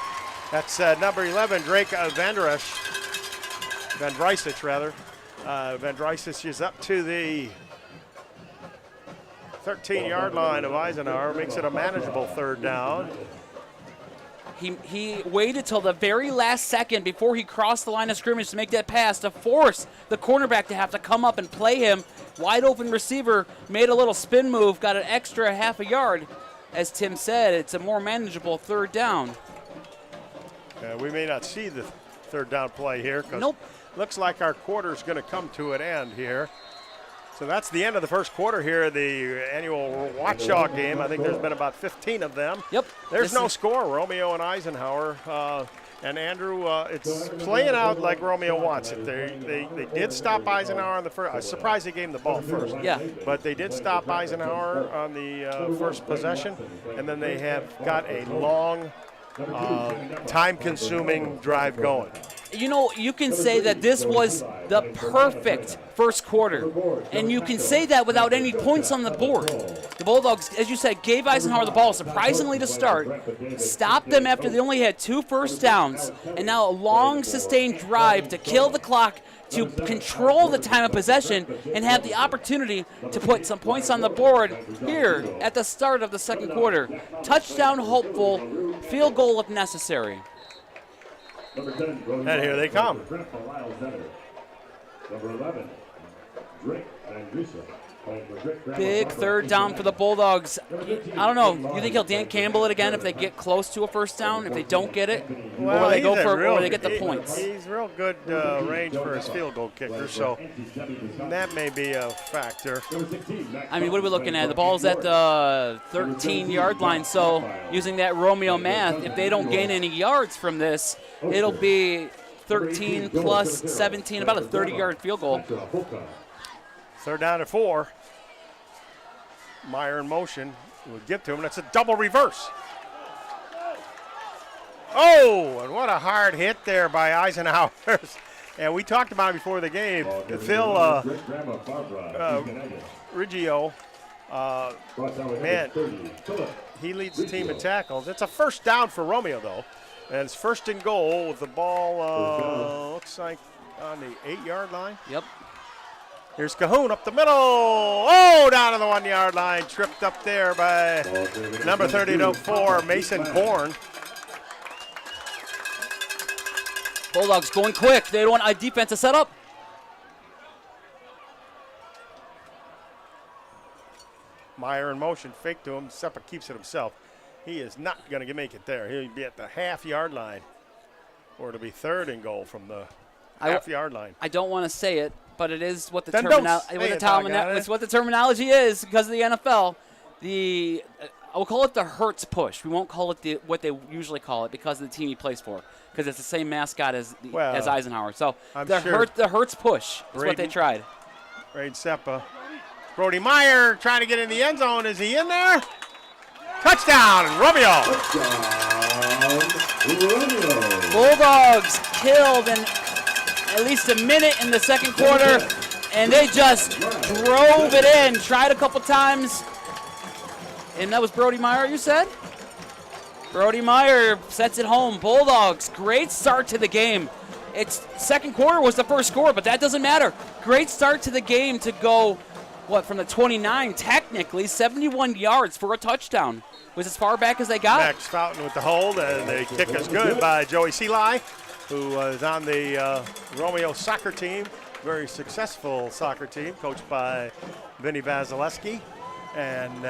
That's number 11, Drake Van Drysich, rather. Van Drysich is up to the 13-yard line of Eisenhower makes it a manageable third down. He waited till the very last second before he crossed the line of scrimmage to make that pass to force the cornerback to have to come up and play him. Wide open receiver, made a little spin move, got an extra half a yard. As Tim said, it's a more manageable third down. We may not see the third down play here because nope. Looks like our quarter's going to come to an end here. So that's the end of the first quarter here, the annual Watchdog game. I think there's been about 15 of them. Yep. There's no score, Romeo and Eisenhower. And Andrew, it's playing out like Romeo wants it. They did stop Eisenhower on the first. I was surprised they gave him the ball first. Yeah. But they did stop Eisenhower on the first possession, and then they have got a long, time-consuming drive going. You know, you can say that this was the perfect first quarter, and you can say that without any points on the board. The Bulldogs, as you said, gave Eisenhower the ball surprisingly to start, stopped them after they only had 2 first downs, and now a long sustained drive to kill the clock, to control the time of possession, and have the opportunity to put some points on the board here at the start of the second quarter. Touchdown hopeful, field goal if necessary. And here they come. Big third down for the Bulldogs. I don't know. You think he'll Dan Campbell it again if they get close to a first down? If they don't get it, well, or they go for it, or they get the points? He's real good range for his field goal kicker, so that may be a factor. I mean, what are we looking at? The ball's at the 13-yard line, so using that Romeo math, if they don't gain any yards from this, it'll be 13 plus 17, about a 30-yard field goal. Third down and 4. Meyer in motion. We'll get to him. That's a double reverse. Oh, and what a hard hit there by Eisenhower. And we talked about it before the game. Phil Riggio, man, he leads the team in tackles. It's a first down for Romeo, though. And it's first and goal with the ball, looks like on the 8-yard line. Yep. Here's Cahoon up the middle. Oh, down to the 1-yard line. Tripped up there by number 34, Mason Korn. Bulldogs going quick. They don't want a defense to set up. Meyer in motion. Fake to him. Seppa keeps it himself. He is not going to make it there. He'll be at the half-yard line. Or it'll be third and goal from the half-yard line. I don't want to say it, but it is what the terminology is because of the NFL. I'll call it the Hertz push. We won't call it what they usually call it because of the team he plays for, because it's the same mascot as Eisenhower. So the Hertz push is what they tried. Braden Seppa. Brody Meyer trying to get in the end zone. Is he in there? Touchdown, Romeo. Bulldogs killed in at least a minute in the second quarter, and they just drove it in. Tried a couple times, and that was Brody Meyer, you said? Brody Meyer sets it home. Bulldogs, great start to the game. It's second quarter was the first score, but that doesn't matter. Great start to the game to go, from the 29, technically 71 yards for a touchdown. Was as far back as they got. Max Fountain with the hold, and the kick is good by Joey Seeley, who is on the Romeo soccer team, very successful soccer team, coached by Vinny Vasilevsky. And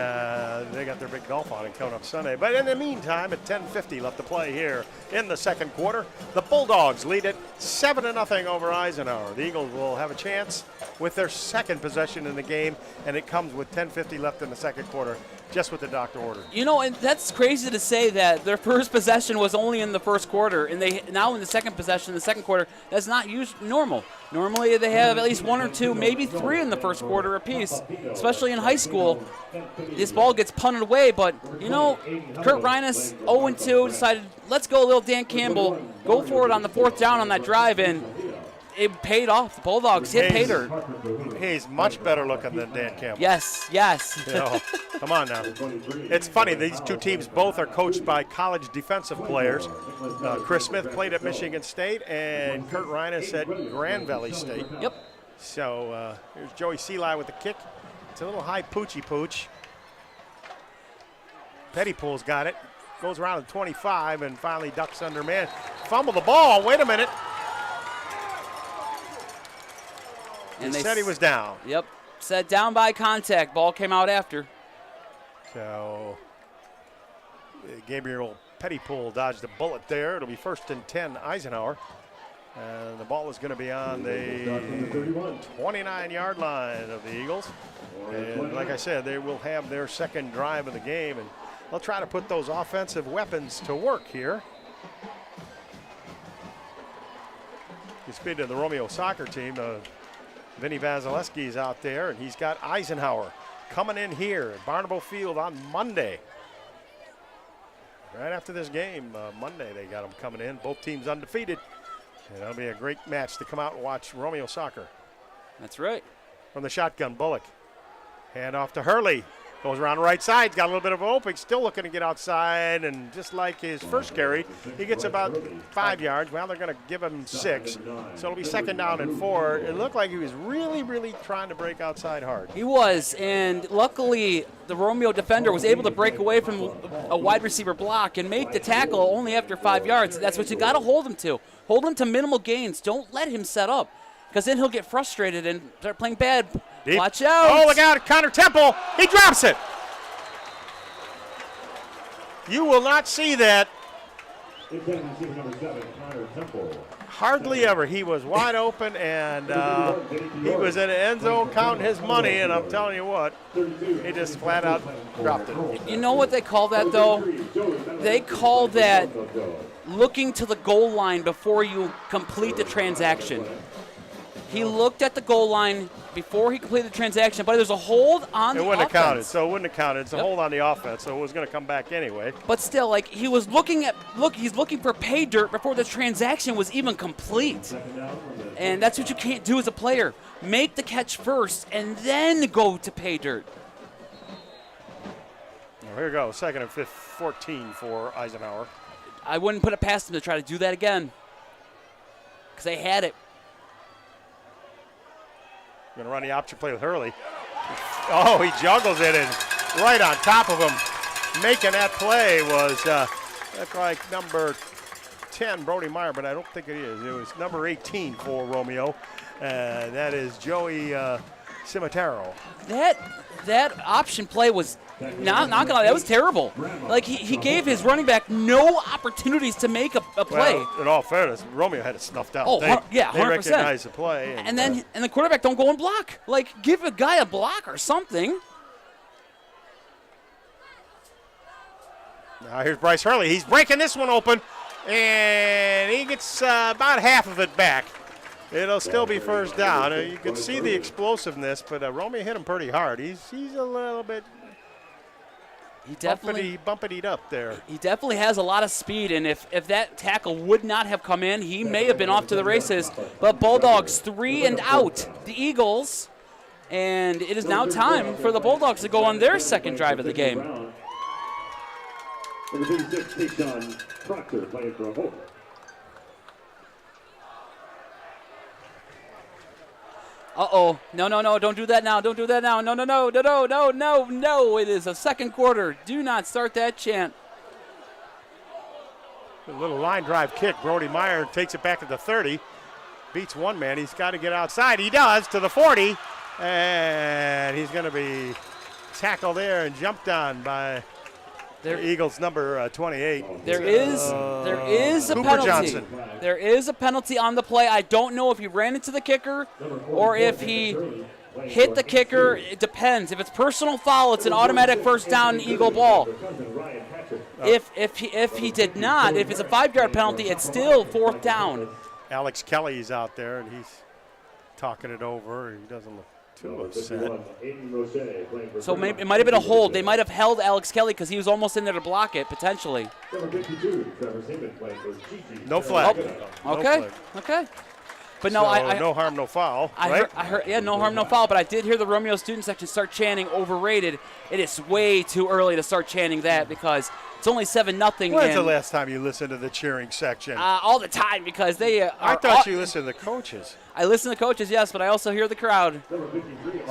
they got their big golf outing coming up Sunday. But in the meantime, at 10:50 left to play here in the second quarter, the Bulldogs lead it 7-0 over Eisenhower. The Eagles will have a chance with their second possession in the game, and it comes with 10:50 left in the second quarter, just what the doctor ordered. You know, and that's crazy to say that their first possession was only in the first quarter, and they now in the second possession in the second quarter. That's not normal. Normally they have at least 1 or 2, maybe 3 in the first quarter apiece, especially in high school. This ball gets punted away, but, you know, Kurt Reines, 0-2, decided, let's go a little Dan Campbell, go for it on the 4th down on that drive, and it paid off. The Bulldogs hit pay dirt. He's much better looking than Dan Campbell. Yes. You know, come on now. It's funny, these two teams both are coached by college defensive players. Chris Smith played at Michigan State, and Kurt Reines at Grand Valley State. Yep. So here's Joey Seeley with the kick. It's a little high poochy pooch. Pettypool's got it. Goes around the 25 and finally ducks under man. Fumble the ball. Wait a minute. And they said he was down. Yep. Said down by contact. Ball came out after. So Gabriel Pettypool dodged a bullet there. It'll be 1st and 10 Eisenhower. And the ball is going to be on the 29-yard line of the Eagles. And like I said, they will have their second drive of the game, and they'll try to put those offensive weapons to work here. You speak to the Romeo soccer team. Vinny Vasilevsky's out there, and he's got Eisenhower coming in here at Barnabo Field on Monday. Right after this game, Monday, they got them coming in. Both teams undefeated. And that'll be a great match to come out and watch Romeo soccer. That's right. From the shotgun, Bullock. Hand off to Hurley. Goes around the right side. Got a little bit of an opening. Still looking to get outside. And just like his first carry, he gets about 5 yards. Well, they're going to give him 6. So it'll be 2nd down and 4. It looked like he was really, really trying to break outside hard. He was. And luckily, the Romeo defender was able to break away from a wide receiver block and make the tackle only after 5 yards. That's what you got to hold him to. Hold him to minimal gains. Don't let him set up, because then he'll get frustrated and start playing bad. Deep. Watch out. Oh, look out. Connor Temple. He drops it. You will not see that. Hardly ever. He was wide open, and he was in the end zone counting his money, and I'm telling you what, he just flat out dropped it. You know what they call that, though? They call that looking to the goal line before you complete the transaction. He looked at the goal line before he completed the transaction, but there's a hold on the offense. It wouldn't have counted, so it wouldn't have counted. It's a hold on the offense, so it was going to come back anyway. But still, like, he was he's looking for pay dirt before the transaction was even complete. And that's what you can't do as a player. Make the catch first and then go to pay dirt. Well, here we go, 2nd and 14 for Eisenhower. I wouldn't put it past them to try to do that again, because they had it. Going to run the option play with Hurley. Oh, he juggles it, and right on top of him. Making that play was, that's like number 10, Brody Meyer, but I don't think it is. It was number 18 for Romeo, and that is Joey Cimitaro. That option play was, not gonna lie, that was terrible. Like, he gave his running back no opportunities to make a play. Well, in all fairness, Romeo had it snuffed out. Oh, they 100%. recognized the play. And then the quarterback don't go and block. Like, give a guy a block or something. Now here's Bryce Hurley. He's breaking this one open, and he gets about half of it back. It'll still be 1st down. You can see the explosiveness, but Romeo hit him pretty hard. He's a little bit bumpity up there. He definitely has a lot of speed, and if that tackle would not have come in, he may have been off to the races. But Bulldogs 3 and out, the Eagles, and it is now time for the Bulldogs to go on their 2nd drive of the game. Number 36, Tayshawn Proctor, playing for a Hope. Uh-oh. No, don't do that now. Don't do that now. No. It is a 2nd quarter. Do not start that chant. A little line drive kick. Brody Meyer takes it back to the 30. Beats one man. He's got to get outside. He does, to the 40. And he's going to be tackled there and jumped on by the Eagles number 28. There is a Cooper penalty. Johnson. There is a penalty on the play. I don't know if he ran into the kicker or if he hit the kicker. It depends. If it's personal foul, it's an automatic 1st down Eagle ball. If he did not, if it's a 5-yard penalty, it's still 4th down. Alex Kelly's out there, and he's talking it over. He doesn't look too upset. So it might have been a hold. They might have held Alex Kelly because he was almost in there to block it, potentially. No flag. Oh, okay. But no, so no harm, no foul. Right? I heard, yeah, no harm, no foul. But I did hear the Romeo student section start chanting "overrated." It is way too early to start chanting that because it's only 7-0. When's the last time you listened to the cheering section? All the time because they. I thought you listened to the coaches. I listen to coaches, yes, but I also hear the crowd.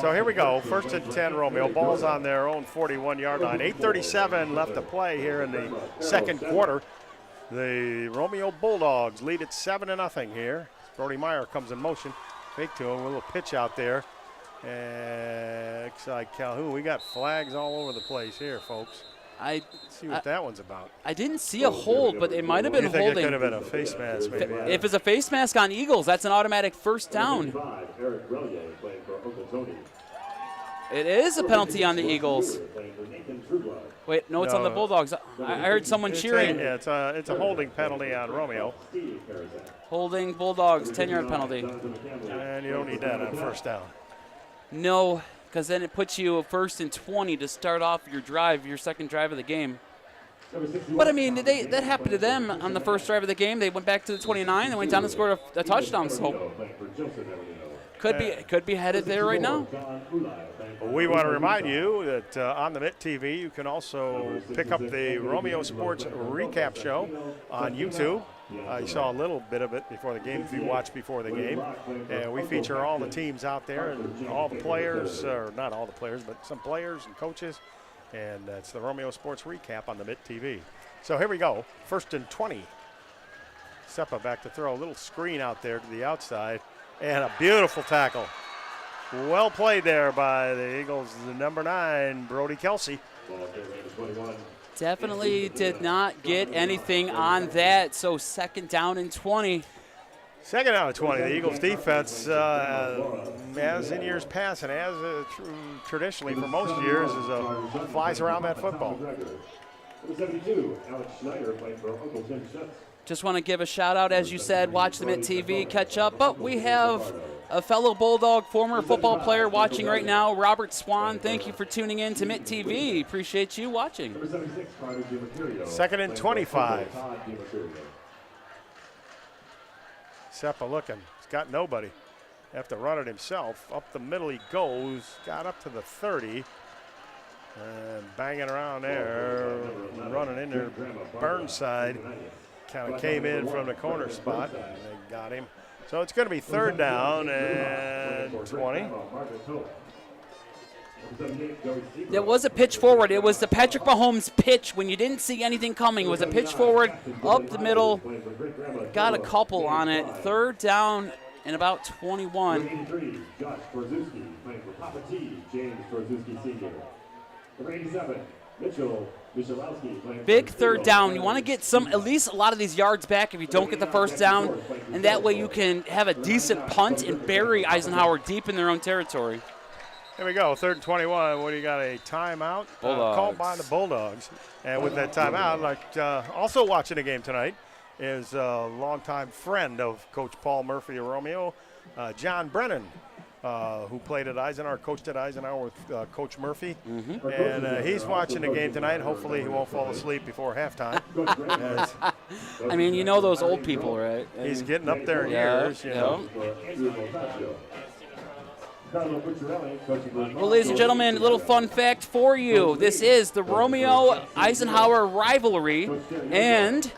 So here we go. 1st and 10, Romeo. Ball's on their own 41-yard line. 8:37 left to play here in the second quarter. The Romeo Bulldogs lead at 7-0 here. Brody Meyer comes in motion. Fake to him, a little pitch out there. And looks like Calhoun. We got flags all over the place here, folks. Let's see what that one's about. I didn't see a hold, but it might have been you think holding. It could have been a face mask, maybe. If it's a face mask on Eagles, that's an automatic first down. It is a penalty on the Eagles. Wait, no, it's on the Bulldogs. I heard someone cheering. It's a holding penalty on Romeo. Holding Bulldogs, 10-yard penalty. And you don't need that on first down. No, because then it puts you 1st and 20 to start off your drive, your second drive of the game. But, I mean, that happened to them on the first drive of the game. They went back to the 29. They went down and scored a touchdown. So could be headed there right now. We want to remind you that on the Mitt TV, you can also pick up the Romeo Sports Recap Show on YouTube. You saw a little bit of it before the game if you watched before the game. And we feature all the teams out there and all the players, or not all the players, but some players and coaches. And that's the Romeo Sports Recap on the Mitt TV. So here we go, 1st and 20. Seppa back to throw, a little screen out there to the outside, and a beautiful tackle. Well played there by the Eagles, the number 9, Brody Kelsey. Definitely did not get anything on that, so 2nd down and 20. 2nd down and 20. The Eagles defense, as in years past and as traditionally for most years, flies around that football. Just want to give a shout out, as you said, watch the Mitt TV, catch up. But we have a fellow Bulldog, former football player watching right now, Robert Swan. Thank you for tuning in to Mitt TV. Appreciate you watching. 2nd and 25. Seppa looking. He's got nobody. Have to run it himself. Up the middle he goes. Got up to the 30. And banging around there. Running in there. Burnside kind of came in from the corner spot. And they got him. So it's going to be 3rd down and 20. There was a pitch forward. It was the Patrick Mahomes pitch when you didn't see anything coming. It was a pitch forward, up the middle. Got a couple on it. 3rd down and about 21. Josh Korzewski playing for Papa T, James Korzewski Sr. Number 87, Mitchell Michalowski playing. Big 3rd down. You want to get at least a lot of these yards back if you don't get the first down, and that way you can have a decent punt and bury Eisenhower deep in their own territory. Here we go, 3rd and 21. What do you got? A timeout called by the Bulldogs. And with that timeout, also watching the game tonight is a longtime friend of Coach Paul Murphy of Romeo, John Brennan, who played at Eisenhower, coached at Eisenhower with Coach Murphy. And he's watching the game tonight. Hopefully he won't fall asleep before halftime. I mean, you know those old people, right? He's getting up there in years, you know. Well, ladies and gentlemen, a little fun fact for you. This is the Romeo-Eisenhower rivalry, and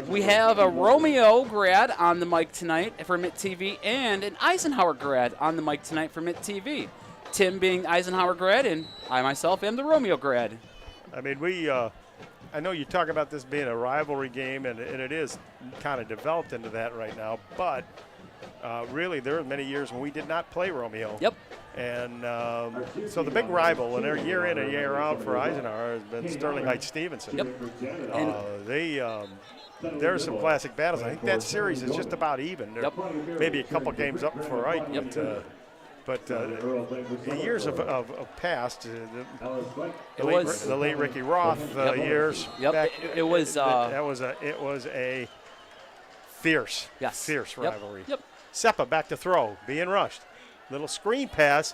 we have a Romeo grad on the mic tonight for Mitt TV and an Eisenhower grad on the mic tonight for Mitt TV. Tim being Eisenhower grad, and I myself am the Romeo grad. I mean, I know you talk about this being a rivalry game, and it is kind of developed into that right now, but really, there were many years when we did not play Romeo. Yep. And so the big rival, and they're year in and year out for Eisenhower, has been Sterling Heights Stevenson. Yep. There's some classic battles. I think that series is just about even. They're maybe a couple games up for Ike. Yep. But the years of past, the late Ricky Roth years. Yep. It was a fierce rivalry. Yep. Seppa back to throw, being rushed. Little screen pass,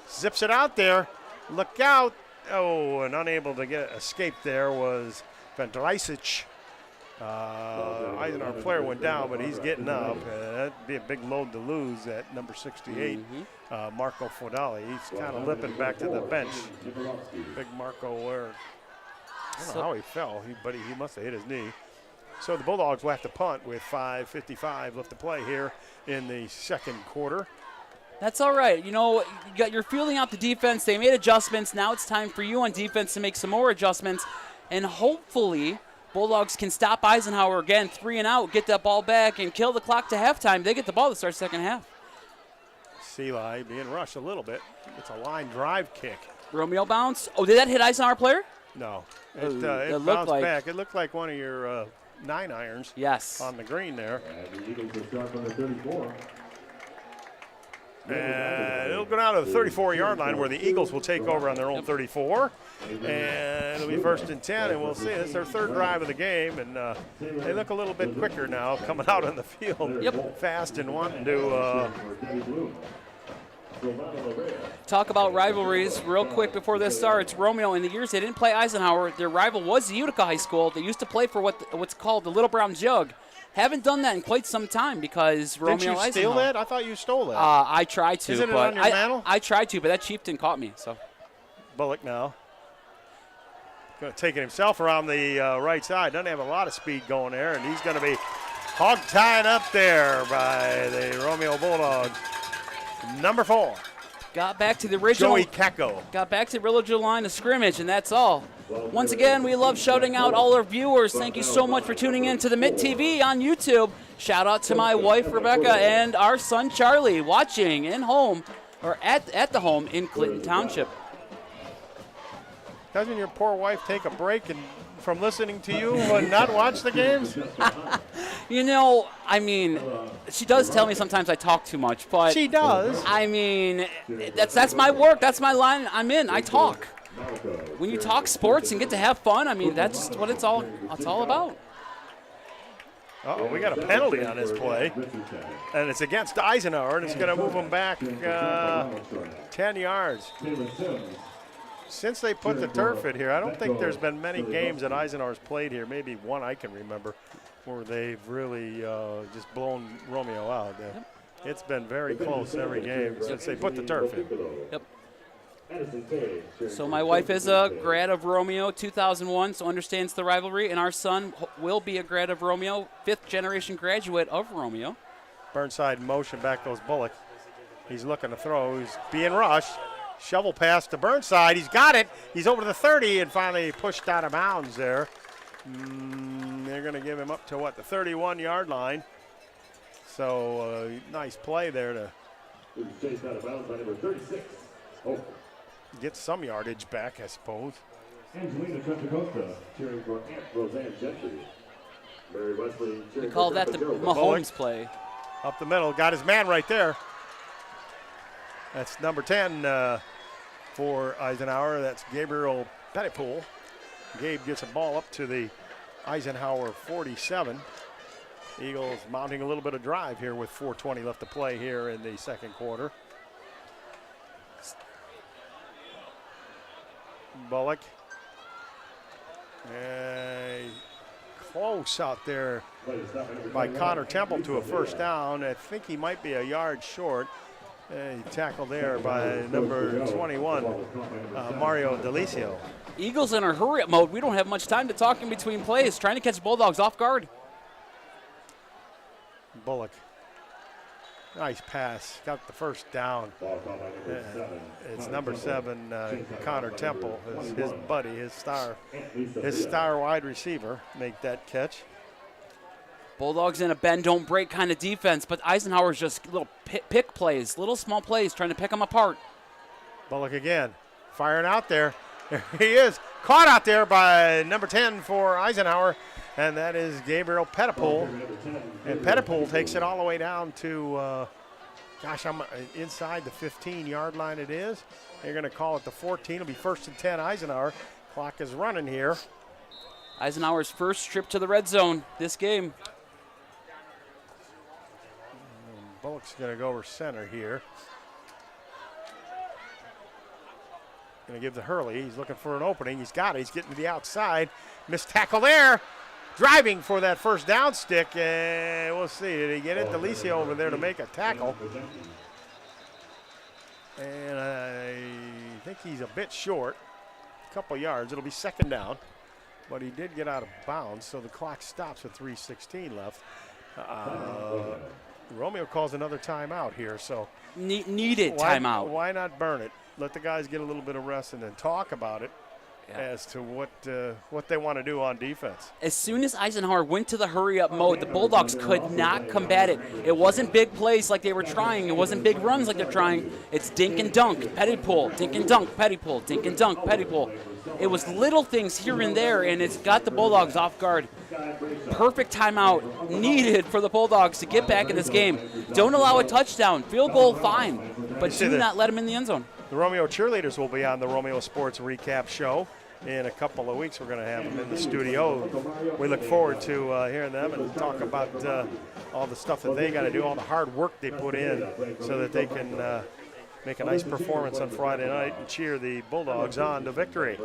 zips it out there. Look out! Oh, and unable to get escape there was Vendrasic. Eisenhower player went down, but he's getting up. That'd be a big load to lose at number 68, Marco Fodali. He's kind of limping back to the bench. Big Marco where I don't know how he fell, but he must have hit his knee. So the Bulldogs will have to punt with 5:55 left to play here in the second quarter. That's all right. You know, you're feeling out the defense. They made adjustments. Now it's time for you on defense to make some more adjustments. And hopefully Bulldogs can stop Eisenhower again, 3 and out, get that ball back, and kill the clock to halftime. They get the ball to start second half. Seeley being rushed a little bit. It's a line drive kick. Romeo bounce. Oh, did that hit Eisenhower player? No. It bounced back. It looked like one of your 9-irons. Yes. On the green there. And the Eagles will start from the 34. And it'll go down to the 34-yard line where the Eagles will take over on their own 34. And it'll be 1st and 10, and we'll see. It's their third drive of the game, and they look a little bit quicker now coming out on the field. Yep. Fast and wanting to talk about rivalries real quick before this starts. Romeo, in the years they didn't play Eisenhower, their rival was Utica High School. They used to play for what's called the Little Brown Jug. Haven't done that in quite some time because Romeo Didn't you Eisenhower. steal that? I thought you stole that. I tried to. Isn't it but on your mantle? I tried to, but that chieftain caught me. So Bullock now. Going to take it himself around the right side. Doesn't have a lot of speed going there, and he's going to be hog-tied up there by the Romeo Bulldogs. Number 4. got back to the original. Joey Kecko. Got back to the original line of scrimmage, and that's all. Once again, we love shouting out all our viewers. Thank you so much for tuning in to the Mitt TV on YouTube. Shout out to my wife, Rebecca, and our son, Charlie, watching in home, or at the home in Clinton Township. Doesn't your poor wife take a break from listening to you and not watch the games? You know, I mean, she does tell me sometimes I talk too much, but she does. I mean, that's my work. That's my line I'm in. I talk. When you talk sports and get to have fun, I mean, that's what it's all about. Uh-oh, we got a penalty on this play, and it's against Eisenhower, and it's going to move them back 10 yards. Since they put the turf in here, I don't think there's been many games that Eisenhower's played here, maybe one I can remember, where they've really just blown Romeo out. It's been very close every game since they put the turf in. Yep. So my wife is a grad of Romeo 2001, so understands the rivalry, and our son will be a grad of Romeo, 5th generation graduate of Romeo. Burnside in motion, back goes Bullock. He's looking to throw, he's being rushed. Shovel pass to Burnside, he's got it. He's over to the 30 and finally pushed out of bounds there. They're going to give him up to, what, the 31-yard line. So nice play there to chased out of bounds by number 36. Oh. Get some yardage back, I suppose. Angelina Trentacosta cheering for Aunt Roseanne Gentry. Mary Wesley cheering We call for that the Grandpa Joe. Mahomes play. Up the middle, got his man right there. That's number 10 for Eisenhower. That's Gabriel Pettipool. Gabe gets a ball up to the Eisenhower 47. Eagles mounting a little bit of drive here with 4:20 left to play here in the second quarter. Bullock. Close out there by Connor Temple to a first down. I think he might be a yard short. Tackled there by number 21, Mario Delicio. Eagles in our hurry-up mode. We don't have much time to talk in between plays, trying to catch Bulldogs off guard. Bullock. Nice pass. Got the first down. It's number 7, Connor Temple, his buddy, his star wide receiver, make that catch. Bulldogs in a bend, don't break kind of defense, but Eisenhower's just little pick plays, little small plays, trying to pick them apart. Bullock again, firing out there. There he is, caught out there by number 10 for Eisenhower, and that is Gabriel Pettipool. And Pettipool takes it all the way down to, I'm inside the 15-yard line it is. They're going to call it the 14. It'll be 1st and 10 Eisenhower. Clock is running here. Eisenhower's first trip to the red zone this game. Bullock's going to go over center here. Going to give to Hurley. He's looking for an opening. He's got it. He's getting to the outside. Missed tackle there driving for that first down stick, and we'll see. Did he get it? Delicio over there to make a tackle. And I think he's a bit short, a couple yards. It'll be second down, but he did get out of bounds, so the clock stops with 3:16 left. Romeo calls another timeout here, so needed timeout. Why not burn it? Let the guys get a little bit of rest and then talk about it as to what they want to do on defense. As soon as Eisenhower went to the hurry-up mode, the Bulldogs could not combat it. It wasn't big plays like they were trying. It wasn't big runs like they're trying. It's dink and dunk, petty pull, dink and dunk, petty pull, dink and dunk, petty pull. It was little things here and there, and it's got the Bulldogs off guard. Perfect timeout needed for the Bulldogs to get back in this game. Don't allow a touchdown. Field goal, fine, but do not let them in the end zone. The Romeo cheerleaders will be on the Romeo Sports Recap Show. In a couple of weeks, we're going to have them in the studio. We look forward to hearing them and talk about all the stuff that they got to do, all the hard work they put in so that they can make a nice performance on Friday night and cheer the Bulldogs on to victory.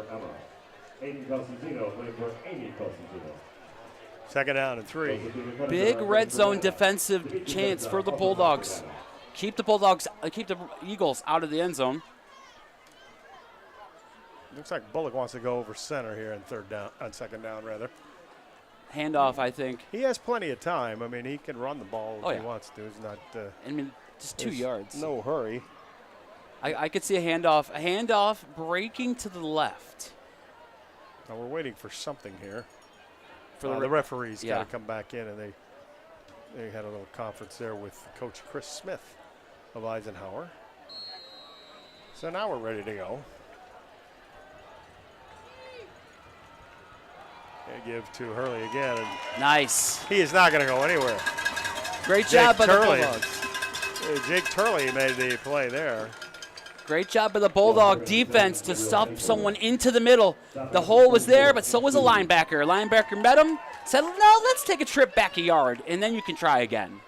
Second down and 3. Big red zone defensive chance for the Bulldogs. Keep the Eagles out of the end zone. Looks like Bullock wants to go over center here on second down rather. Handoff, I think. He has plenty of time. I mean, he can run the ball if he wants to. It's not. I mean, just 2 yards. No hurry. I could see a handoff. A handoff breaking to the left. Now we're waiting for something here. For the referees got to come back in, and they had a little conference there with Coach Chris Smith of Eisenhower. So now we're ready to go. They give to Hurley again. And nice. He is not going to go anywhere. Great job by the Bulldogs. Jake Turley made the play there. Great job by the Bulldog defense to stuff someone into the middle. The hole was there, but so was a linebacker. Linebacker met him, said, no, let's take a trip back a yard, and then you can try again.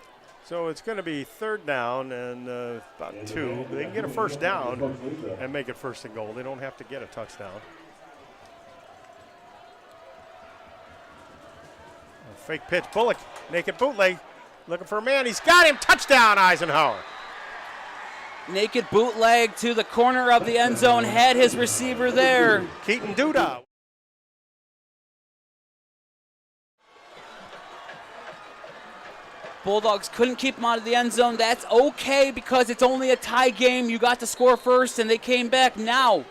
So it's going to be third down and about 2. They can get a first down and make it first and goal. They don't have to get a touchdown. A fake pitch, Bullock, naked bootleg, looking for a man. He's got him. Touchdown, Eisenhower. Naked bootleg to the corner of the end zone, had his receiver there. Keaton Duda. Bulldogs couldn't keep him out of the end zone. That's okay because it's only a tie game. You got to score first, and they came back. Now,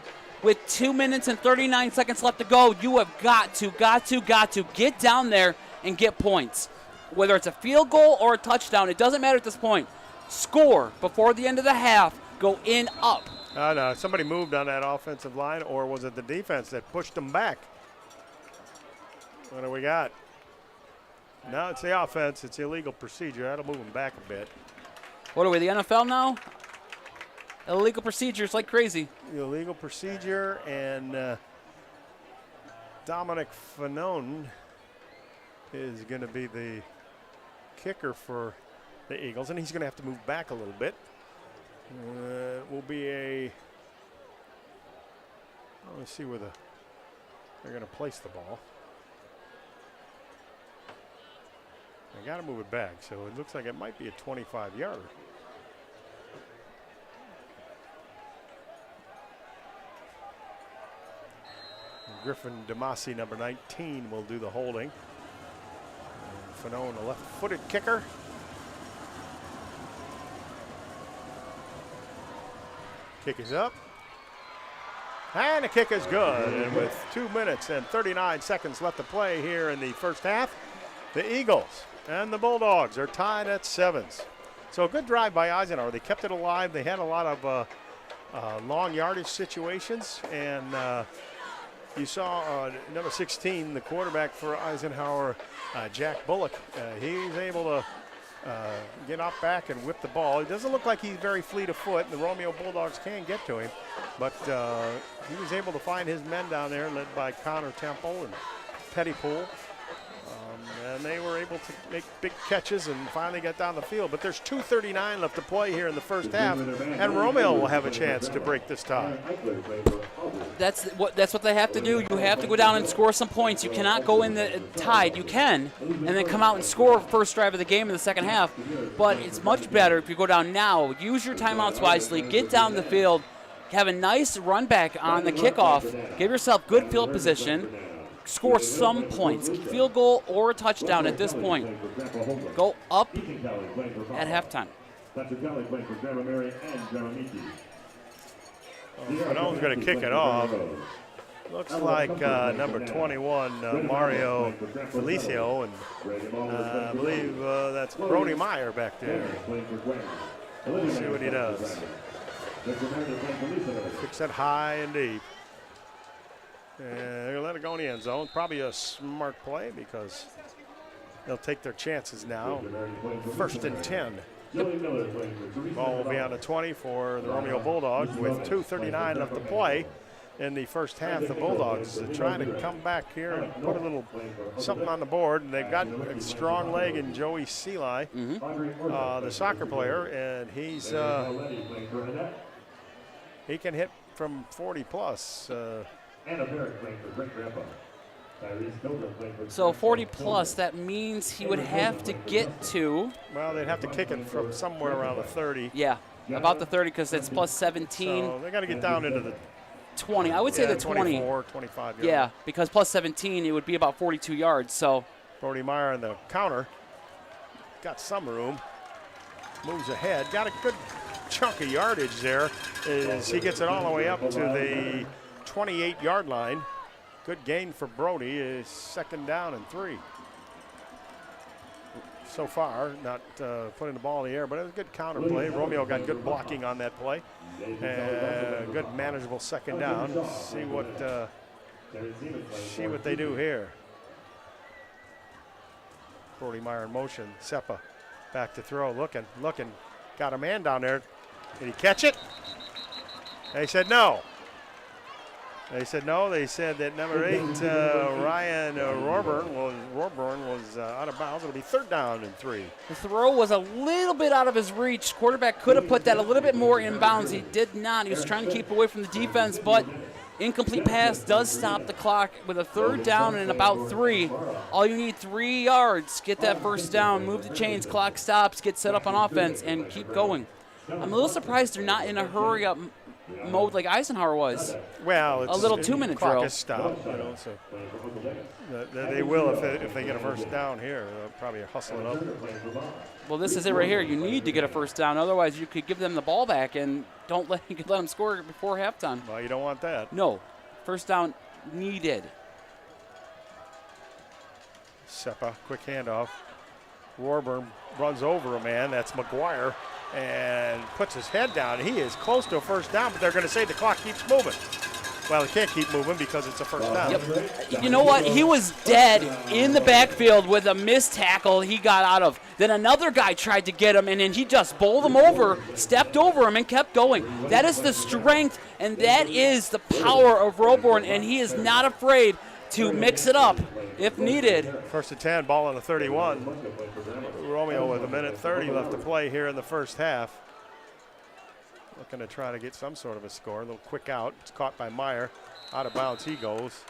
with 2 minutes and 39 seconds left to go, you have got to get down there and get points. Whether it's a field goal or a touchdown, it doesn't matter at this point. Score before the end of the half, go in up. No, somebody moved on that offensive line, or was it the defense that pushed them back? What do we got? No, it's the offense. It's illegal procedure. That'll move them back a bit. What are we, the NFL now? Illegal procedures like crazy. Illegal procedure, and Dominic Fanone is going to be the kicker for the Eagles, and he's going to have to move back a little bit. Will be a. Let's see where they're going to place the ball. They got to move it back, so it looks like it might be a 25-yarder. Griffin Demasi, number 19, will do the holding. And Fanone, a left-footed kicker. Kick is up. And the kick is good. And with 2 minutes and 39 seconds left to play here in the first half, the Eagles and the Bulldogs are tied at 7s. So a good drive by Eisenhower. They kept it alive. They had a lot of long yardage situations. And you saw number 16, the quarterback for Eisenhower, Jack Bullock. He's able to get up back and whip the ball. It doesn't look like he's very fleet of foot. The Romeo Bulldogs can get to him, but he was able to find his men down there, led by Connor Temple and Pettypool. And they were able to make big catches and finally got down the field. But there's 2:39 left to play here in the first half, and Romeo will have a chance to break this tie. That's what they have to do. You have to go down and score some points. You cannot go in the tied. You can, and then come out and score first drive of the game in the second half. But it's much better if you go down now. Use your timeouts wisely. Get down the field. Have a nice run back on the kickoff. Give yourself good field position. Score some points. Field goal or a touchdown at this point. Go up at halftime. Fanone's going to kick it off. Looks like number 21, Mario Felicio, and I believe that's Brody Meyer back there. Let's see what he does. Kicks it high and deep. And they're going to let it go in the end zone. Probably a smart play because they'll take their chances now. 1st and 10. Ball will be on the 20 for the Romeo Bulldogs with 2:39 left to play in the first half. The Bulldogs are trying to come back here and put a little something on the board. And they've got a strong leg in Joey Seeley, the soccer player, and he can hit from 40 plus. So 40 plus, that means he would have to get to. Well, they'd have to kick it from somewhere around the 30. Yeah, about the 30 because it's plus 17. So they got to get down into the 20. I would say the 20. 24, 25 yards. Yeah, because plus 17, it would be about 42 yards. So Brody Meyer on the counter. Got some room. Moves ahead. Got a good chunk of yardage there as he gets it all the way up to the 28-yard line. Good gain for Brody. Is 2nd down and 3. So far, not putting the ball in the air, but it was a good counter play. Romeo got good blocking on that play. Good manageable 2nd down. See what they do here. Brody Meyer in motion. Seppa back to throw. Looking. Got a man down there. Did he catch it? They said no. They said no. They said that number 8, Ryan Warburn was out of bounds. It'll be 3rd down and 3. The throw was a little bit out of his reach. Quarterback could have put that a little bit more in bounds. He did not. He was trying to keep away from the defense, but incomplete pass does stop the clock with a 3rd down and about 3. All you need 3 yards. Get that 1st down, move the chains, clock stops, get set up on offense, and keep going. I'm a little surprised they're not in a hurry-up mode like Eisenhower was. Well, it's a little 2-minute drill. Clock is stopped, so they will if they get a 1st down here. They'll probably hustle it up. Well, this is it right here. You need to get a 1st down. Otherwise, you could give them the ball back and you could let them score before halftime. Well, you don't want that. No. 1st down needed. Seppa, quick handoff. Warburn runs over a man. That's McGuire. And puts his head down. He is close to a 1st down, but they're going to say the clock keeps moving. Well, it can't keep moving because it's a 1st down. Yep. You know what? He was dead in the backfield with a missed tackle he got out of. Then another guy tried to get him, and then he just bowled him over, stepped over him, and kept going. That is the strength, and that is the power of Roborn, and he is not afraid to mix it up if needed. 1st and 10, ball on the 31. Romeo with 1:30 left to play here in the first half. Looking to try to get some sort of a score. A little quick out. It's caught by Meyer. Out of bounds he goes.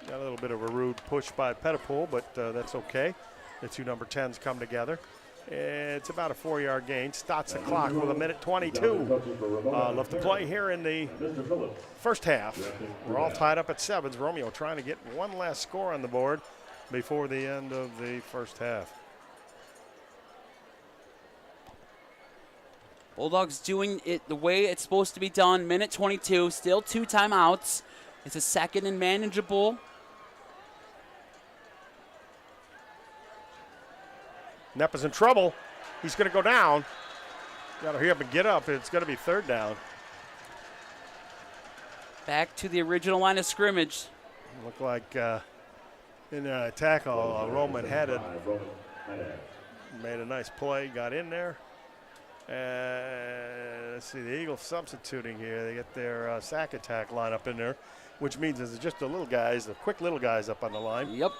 Got a little bit of a rude push by Pettipool, but that's okay. The 2 number 10s come together. It's about a 4-yard gain. Starts the clock with 1:22 left to play here in the first half. We're all tied up at 7s. Romeo trying to get one last score on the board before the end of the first half. Bulldogs doing it the way it's supposed to be done. 1:22, still 2 timeouts. It's a 2nd and manageable. Neppa's in trouble. He's going to go down. Got to hurry up and get up. It's going to be 3rd down. Back to the original line of scrimmage. Looked like in the tackle, Roman had it. Made a nice play, got in there. Let's see, the Eagles substituting here. They get their sack attack lineup in there, which means there's just the little guys, the quick little guys up on the line. Yep.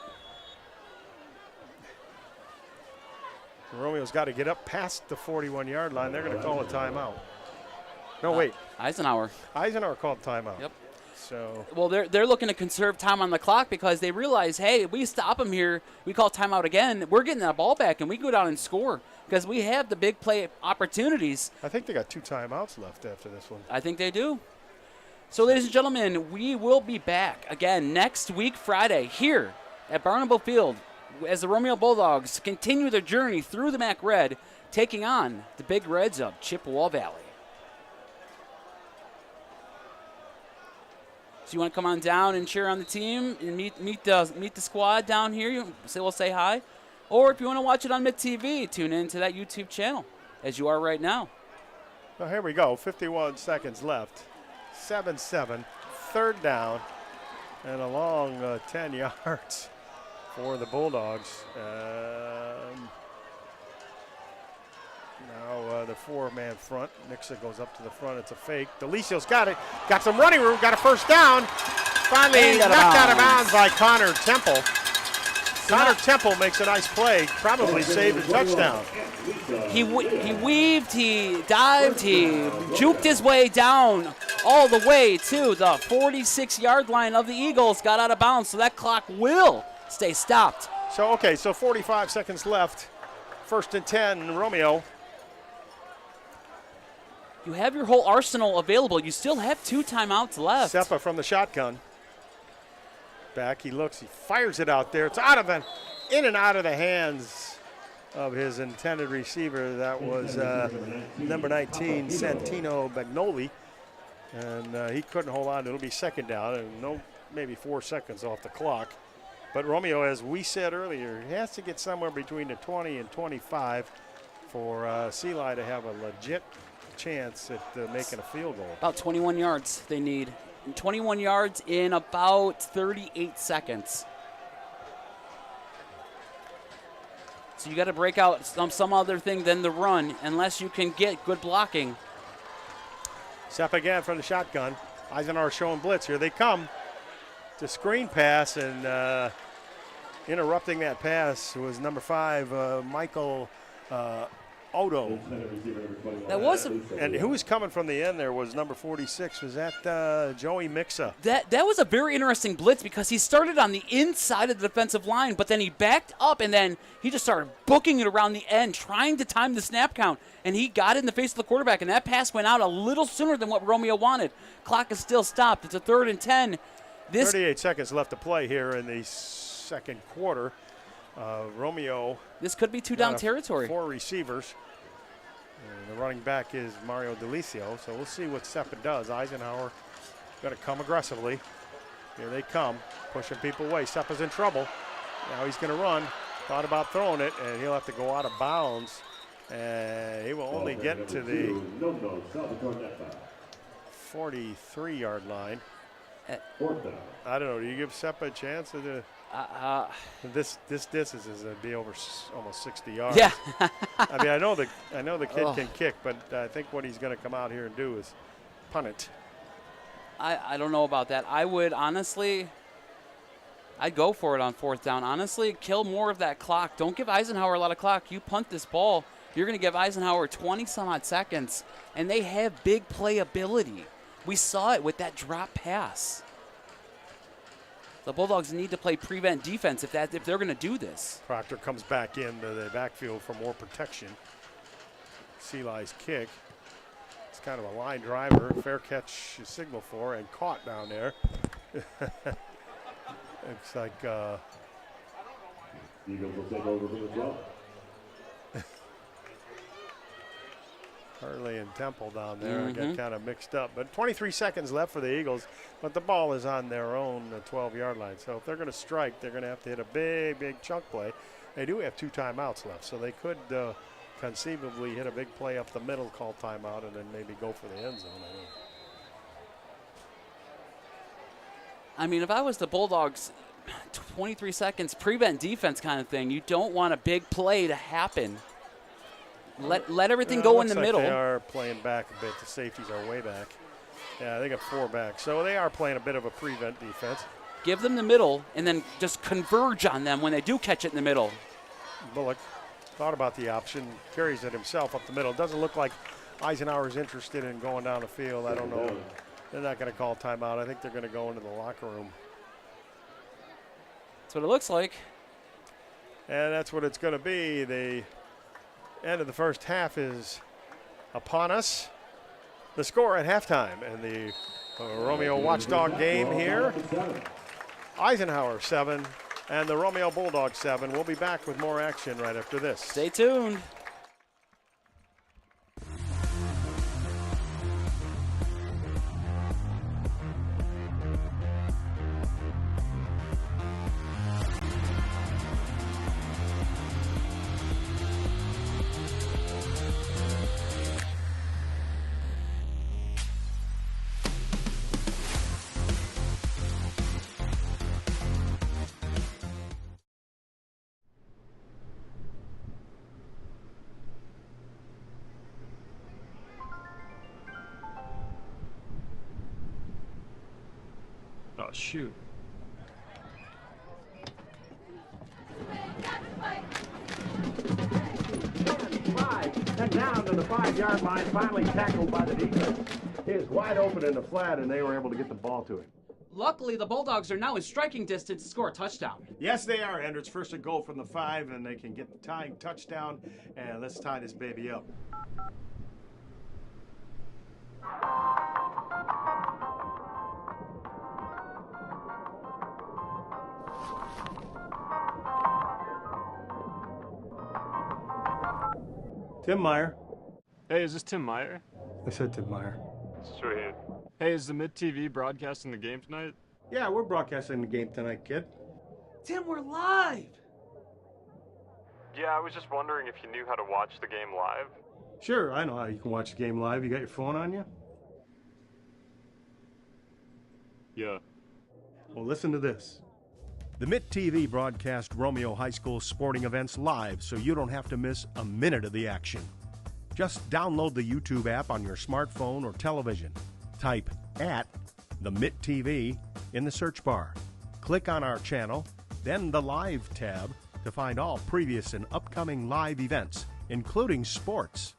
Romeo's got to get up past the 41-yard line. They're going to call a timeout. No, wait. Eisenhower. Eisenhower called timeout. Yep. So. Well, they're looking to conserve time on the clock because they realize, hey, if we stop them here, we call timeout again, we're getting that ball back and we can go down and score because we have the big play opportunities. I think they got 2 timeouts left after this one. I think they do. So, ladies and gentlemen, we will be back again next week, Friday, here at Barnable Field as the Romeo Bulldogs continue their journey through the MAC Red, taking on the Big Reds of Chippewa Valley. So you want to come on down and cheer on the team and meet the squad down here? We'll say hi. Or if you want to watch it on Mitt TV, tune in to that YouTube channel, as you are right now. Well, here we go. 51 seconds left. 7-7, 3rd down, and a long 10 yards for the Bulldogs. Now the 4-man front. Nixa goes up to the front. It's a fake. Delicio's got it. Got some running room. Got a first down. Finally knocked out of bounds by Connor Temple. Connor Temple makes a nice play. Probably saved a touchdown. He weaved, he dived, he juked his way down all the way to the 46-yard line of the Eagles. Got out of bounds, so that clock will stay stopped. So 45 seconds left. 1st and 10, Romeo. You have your whole arsenal available. You still have 2 timeouts left. Seppa from the shotgun. Back, he looks, he fires it out there. It's in and out of the hands of his intended receiver. That was number 19, Santino Bagnoli. And he couldn't hold on. It'll be 2nd down and maybe 4 seconds off the clock. But Romeo, as we said earlier, he has to get somewhere between the 20 and 25 for Seali to have a legit chance at making a field goal. About 21 yards they need. 21 yards in about 38 seconds. So you got to break out some other thing than the run unless you can get good blocking. Sepp again from the shotgun. Eisenhower showing blitz. Here they come. It's a screen pass, and interrupting that pass was number 5, Michael Odo. That was and who was coming from the end there was number 46. Was that Joey Mixa? That was a very interesting blitz because he started on the inside of the defensive line, but then he backed up and then he just started booking it around the end, trying to time the snap count, and he got in the face of the quarterback, and that pass went out a little sooner than what Romeo wanted. Clock is still stopped. It's a 3rd and 10. 38 seconds left to play here in the 2nd quarter. Romeo. This could be 2-down territory. 4 receivers. And the running back is Mario Delicio. So we'll see what Seppa does. Eisenhower going to come aggressively. Here they come, pushing people away. Seppa's in trouble. Now he's going to run. Thought about throwing it, and he'll have to go out of bounds. And he will only get to the 43-yard line. I don't know. Do you give Seppa a chance? This distance is going to be over almost 60 yards. Yeah. I mean, I know the kid can kick, but I think what he's going to come out here and do is punt it. I don't know about that. I would honestly, I'd go for it on 4th down. Honestly, kill more of that clock. Don't give Eisenhower a lot of clock. You punt this ball, you're going to give Eisenhower 20-some-odd seconds, and they have big playability. We saw it with that drop pass. The Bulldogs need to play prevent defense if they're going to do this. Proctor comes back into the backfield for more protection. Seali's kick. It's kind of a line driver. Fair catch signal for and caught down there. Looks like Eagles will take over from the 12. Hurley and Temple down there get kind of mixed up. But 23 seconds left for the Eagles, but the ball is on their own 12-yard line. So if they're going to strike, they're going to have to hit a big chunk play. They do have 2 timeouts left, so they could conceivably hit a big play up the middle, call timeout, and then maybe go for the end zone. I mean, if I was the Bulldogs, 23 seconds, prevent defense kind of thing, you don't want a big play to happen. Let everything go in the middle. They are playing back a bit. The safeties are way back. Yeah, they got 4 back. So they are playing a bit of a prevent defense. Give them the middle and then just converge on them when they do catch it in the middle. Bullock thought about the option, carries it himself up the middle. Doesn't look like Eisenhower's interested in going down the field. I don't know. They're not going to call timeout. I think they're going to go into the locker room. That's what it looks like. And that's what it's going to be. The end of the first half is upon us. The score at halftime and the Romeo Watchdog game here. Eisenhower 7 and the Romeo Bulldogs 7. We'll be back with more action right after this. Stay tuned. Oh, shoot. And down to the 5-yard line, finally tackled by the defense. He is wide open in the flat, and they were able to get the ball to him. Luckily, the Bulldogs are now in striking distance to score a touchdown. Yes, they are, Hendricks. First and goal from the 5, and they can get the tying touchdown. And let's tie this baby up. Tim Meyer. Hey, is this Tim Meyer? I said Tim Meyer. Sweet. Hey, is the MITT broadcasting the game tonight? Yeah, we're broadcasting the game tonight, kid. Tim, we're live! Yeah, I was just wondering if you knew how to watch the game live. Sure, I know how you can watch the game live. You got your phone on you? Yeah. Well, listen to this. The Mitt TV broadcast Romeo High School sporting events live so you don't have to miss a minute of the action. Just download the YouTube app on your smartphone or television. Type @ the Mitt TV in the search bar. Click on our channel, then the Live tab to find all previous and upcoming live events, including sports.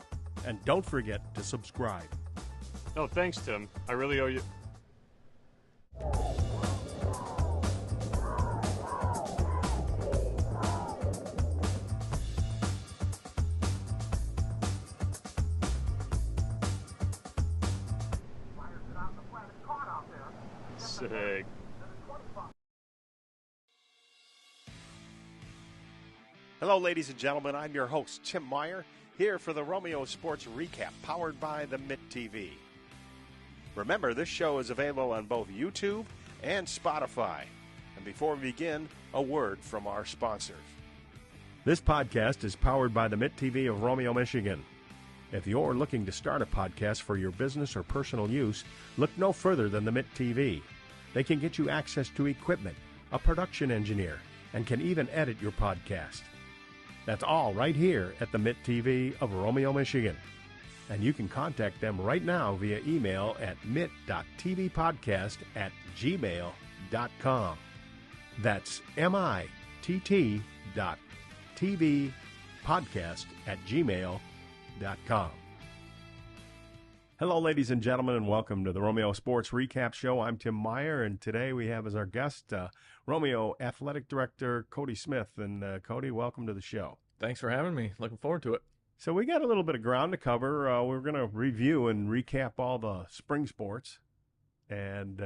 And don't forget to subscribe. Oh, thanks, Tim. I really owe you. Sick. Hello, ladies and gentlemen. I'm your host, Tim Meyer, here for the Romeo Sports Recap, powered by the Mitt TV. Remember, this show is available on both YouTube and Spotify. And before we begin, a word from our sponsors. This podcast is powered by the Mitt TV of Romeo, Michigan. If you're looking to start a podcast for your business or personal use, look no further than the Mitt TV. They can get you access to equipment, a production engineer, and can even edit your podcast. That's all right here at the Mitt TV of Romeo, Michigan. And you can contact them right now via email at mitt.tvpodcast@gmail.com. That's mitt.tvpodcast@gmail.com. Hello, ladies and gentlemen, and welcome to the Romeo Sports Recap Show. I'm Tim Meyer, and today we have as our guest Romeo Athletic Director Cody Smith. And Cody, welcome to the show. Thanks for having me. Looking forward to it. So we got a little bit of ground to cover. We're going to review and recap all the spring sports. And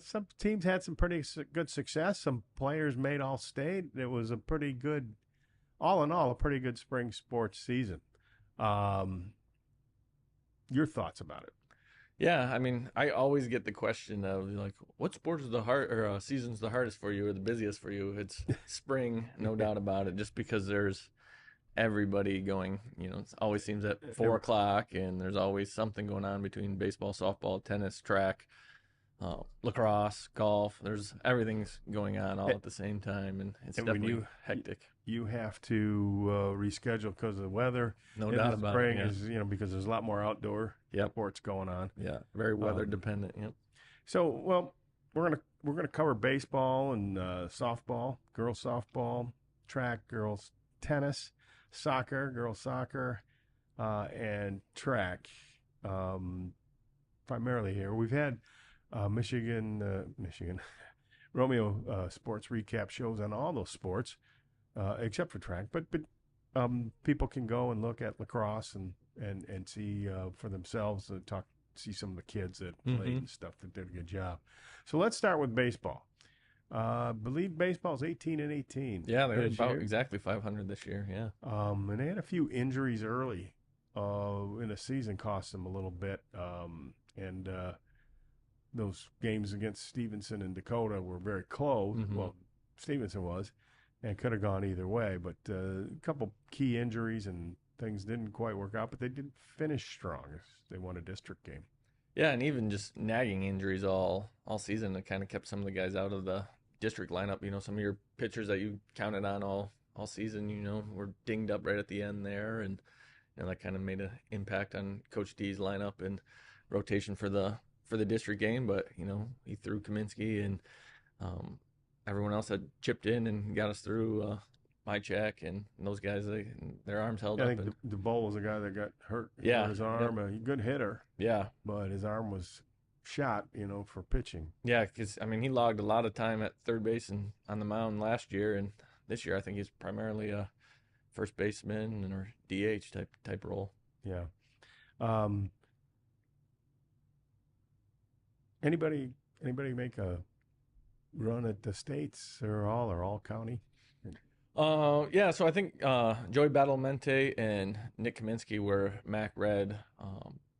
some teams had some pretty good success. Some players made All-State. It was a pretty good, all in all, a pretty good spring sports season. Your thoughts about it? Yeah, I mean, I always get the question of like, what sport is the season's the hardest for you or the busiest for you? It's spring, no doubt about it. Just because there's everybody going, it always seems at 4:00, and there's always something going on between baseball, softball, tennis, track, lacrosse, golf. There's everything's going on all at the same time, and it's definitely hectic. You have to reschedule because of the weather. No doubt about it. Spring is, because there's a lot more outdoor sports going on. Yeah, very weather dependent. Yep. So, well, we're gonna cover baseball and softball, girls softball, track, girls tennis. soccer, girls soccer, and track, primarily here. We've had Michigan Romeo sports recap shows on all those sports, except for track. But people can go and look at lacrosse and see for themselves, see some of the kids that played and stuff that did a good job. So let's start with baseball. I believe baseball's 18-18. Yeah, they're this about year. exactly 500 this year. Yeah. And they had a few injuries early in the season, cost them a little bit. And those games against Stevenson and Dakota were very close. Well, Stevenson was, and could have gone either way. But a couple key injuries and things didn't quite work out, but they did finish strong. They won a district game. Yeah, and even just nagging injuries all season that kind of kept some of the guys out of the district lineup. You know, some of your pitchers that you counted on all season, you know, were dinged up right at the end there, and that kind of made an impact on Coach D's lineup and rotation for the district game. But you know, he threw Kaminsky, and everyone else had chipped in and got us through. My check and those guys, their arms held up. I think DeBoll was a guy that got hurt. Yeah, his arm. A good hitter. Yeah, but his arm was shot, for pitching. Yeah, because I mean he logged a lot of time at third base and on the mound last year, and this year I think he's primarily a first baseman or DH type role. Yeah. Anybody make a run at the states or all county? Yeah, so I think Joey Battlemente and Nick Kaminsky were MAC Red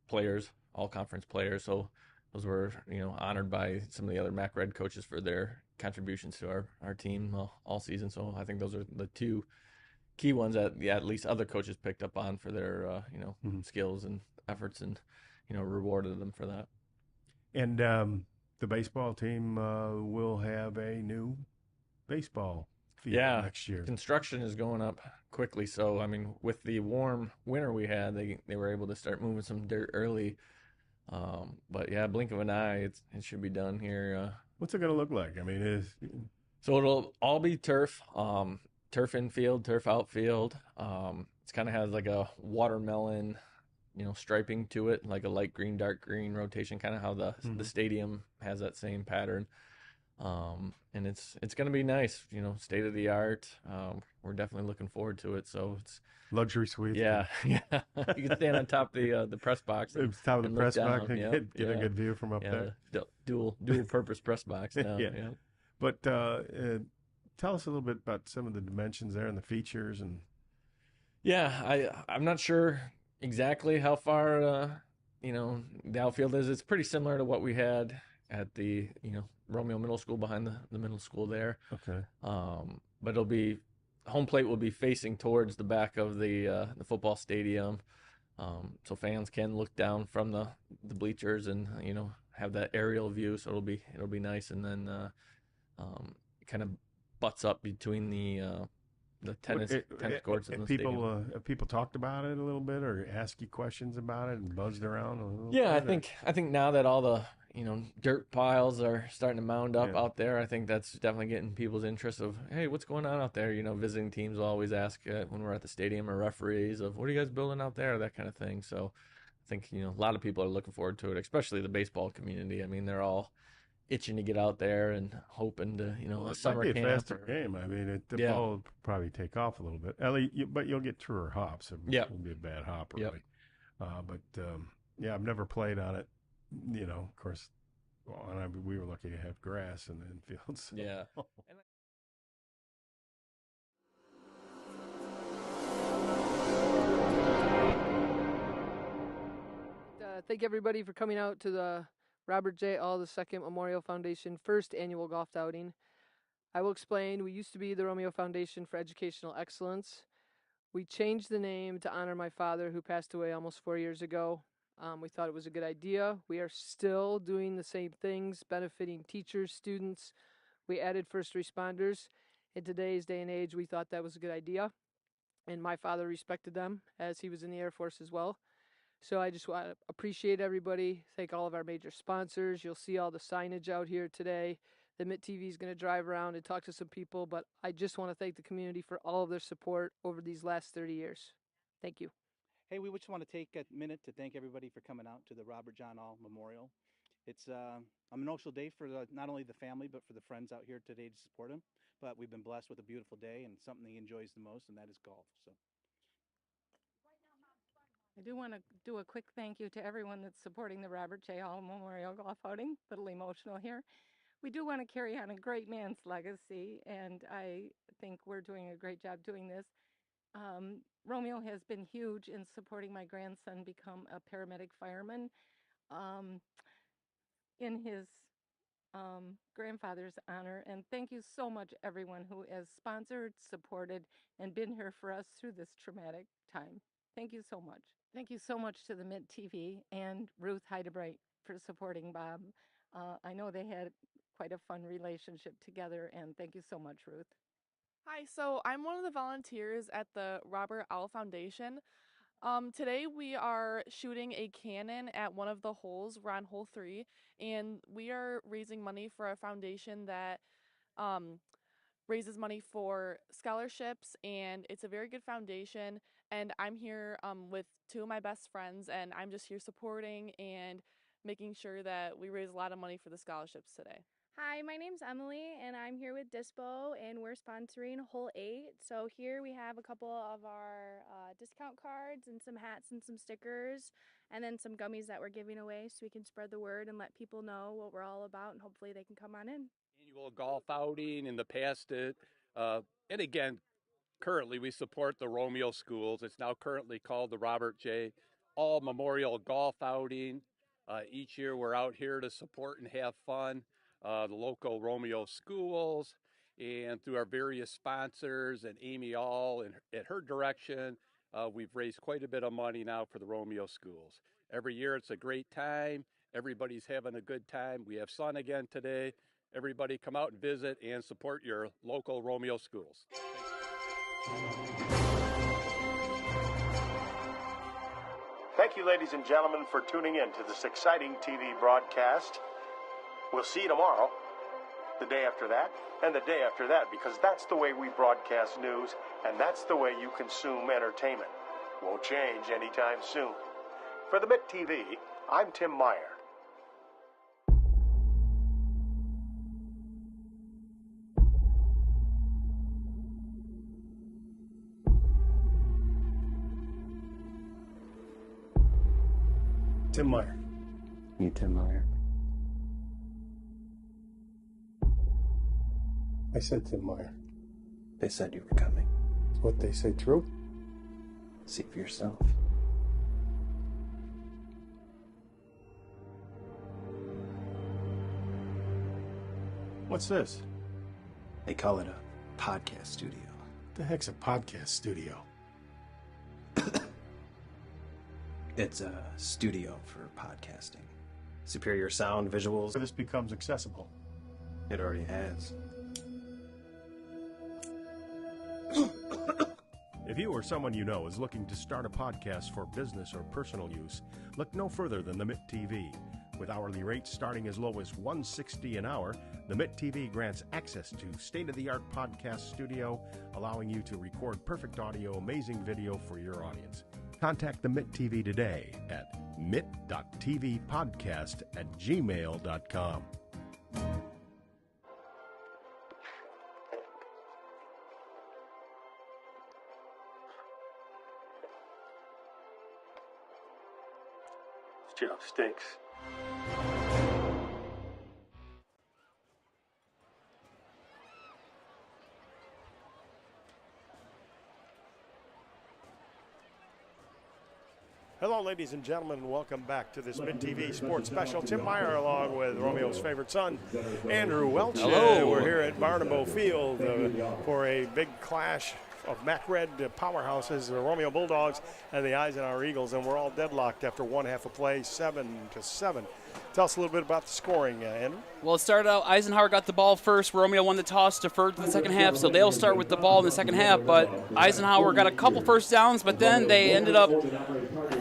players, all conference players. So those were, honored by some of the other MAC Red coaches for their contributions to our team all season. So I think those are the two key ones that at least other coaches picked up on for their skills and efforts, and rewarded them for that. And the baseball team will have a new baseball field next year. Construction is going up quickly. So, I mean, with the warm winter we had, they were able to start moving some dirt early. But yeah, blink of an eye, it should be done here. What's it going to look like? I mean, so it'll all be turf, turf infield, turf outfield. It's kind of has like a watermelon, striping to it, like a light green, dark green rotation, kind of how the stadium has that same pattern. And it's going to be nice, state of the art. We're definitely looking forward to it. So it's luxury suite. Yeah. You can stand on top of the press box. Top of the press box and Yep, get a good view from up there. Dual purpose press box now. Yeah. But tell us a little bit about some of the dimensions there and the features and. Yeah, I'm not sure exactly how far the outfield is. It's pretty similar to what we had at the Romeo Middle School, behind the middle school there. Okay. But it'll be, home plate will be facing towards the back of the football stadium, so fans can look down from the bleachers and have that aerial view. So it'll be nice, and then it kind of butts up between the tennis courts and the stadium. Have people talked about it a little bit, or asked you questions about it and buzzed around a little Yeah, bit? I think now that all the dirt piles are starting to mound up out there, I think that's definitely getting people's interest of, hey, what's going on out there? Visiting teams will always ask when we're at the stadium, or referees, of what are you guys building out there, that kind of thing. So I think a lot of people are looking forward to it, especially the baseball community. I mean, they're all itching to get out there and hoping to a summer might be camp. a faster game. I mean, the ball will probably take off a little bit. Ellie, but you'll get truer hops. It won't be a bad hop, really. But I've never played on it. Of course, we were lucky to have grass in the infield. So. Yeah. Thank everybody for coming out to the Robert J. All II Memorial Foundation first annual golf outing. I will explain. We used to be the Romeo Foundation for Educational Excellence. We changed the name to honor my father, who passed away almost 4 years ago. We thought it was a good idea. We are still doing the same things, benefiting teachers, students. We added first responders. In today's day and age, we thought that was a good idea. And my father respected them, as he was in the Air Force as well. So I just want to appreciate everybody, thank all of our major sponsors. You'll see all the signage out here today. that Mitt TV is going to drive around and talk to some people, but I just want to thank the community for all of their support over these last 30 years. Thank you. Hey, we just want to take a minute to thank everybody for coming out to the Robert John All Memorial. It's an emotional day for not only the family, but for the friends out here today to support him. But we've been blessed with a beautiful day and something he enjoys the most, and that is golf. So. I do want to do a quick thank you to everyone that's supporting the Robert J. Hall Memorial Golf Outing. A little emotional here. We do want to carry on a great man's legacy, and I think we're doing a great job doing this. Romeo has been huge in supporting my grandson become a paramedic fireman in his grandfather's honor. And thank you so much, everyone who has sponsored, supported, and been here for us through this traumatic time. Thank you so much. Thank you so much to the Mitt TV and Ruth Heidebright for supporting Bob. I know they had quite a fun relationship together, and thank you so much, Ruth. Hi, so I'm one of the volunteers at the Robert Owl Foundation. Today we are shooting a cannon at one of the holes. We're on hole 3, and we are raising money for a foundation that raises money for scholarships, and it's a very good foundation. And I'm here with 2 of my best friends, and I'm just here supporting and making sure that we raise a lot of money for the scholarships today. Hi, my name's Emily, and I'm here with Dispo, and we're sponsoring hole 8. So here we have a couple of our discount cards and some hats and some stickers, and then some gummies that we're giving away so we can spread the word and let people know what we're all about, and hopefully they can come on in. Annual golf outing in the past, and again, currently we support the Romeo schools. It's now currently called the Robert J. All Memorial Golf Outing. Each year we're out here to support and have fun. The local Romeo schools, and through our various sponsors and Amy All and at her direction, we've raised quite a bit of money now for the Romeo schools. Every year it's a great time. Everybody's having a good time. We have sun again today. Everybody come out and visit and support your local Romeo schools. Thank you, ladies and gentlemen, for tuning in to this exciting TV broadcast. We'll see you tomorrow, the day after that, and the day after that, because that's the way we broadcast news, and that's the way you consume entertainment. Won't change anytime soon. For the Mitt TV, I'm Tim Meyer. Tim Meyer. You, Tim Meyer. I said Tim Meyer. They said you were coming. Is what they say true? See for yourself. What's this? They call it a podcast studio. What the heck's a podcast studio? It's a studio for podcasting. Superior sound, visuals. This becomes accessible. It already has. If you or someone you know is looking to start a podcast for business or personal use, look no further than the Mitt TV. With hourly rates starting as low as $1.60 an hour, the Mitt TV grants access to state-of-the-art podcast studio, allowing you to record perfect audio, amazing video for your audience. Contact the Mitt TV today at mitt.tvpodcast@gmail.com. This job stinks. Hello, ladies and gentlemen, and welcome back to this Mitt TV Sports Special. Tim Meyer, along with Romeo's favorite son, Andrew Welch. Hello. We're here at Barnabo Field for a big clash of MAC Red powerhouses, the Romeo Bulldogs and the Eisenhower Eagles, and we're all deadlocked after one half of play, 7-7. Tell us a little bit about the scoring, Andrew. Well, it started out, Eisenhower got the ball first. Romeo won the toss, deferred to the second half, so they'll start with the ball in the second half. But Eisenhower got a couple first downs, but then they ended up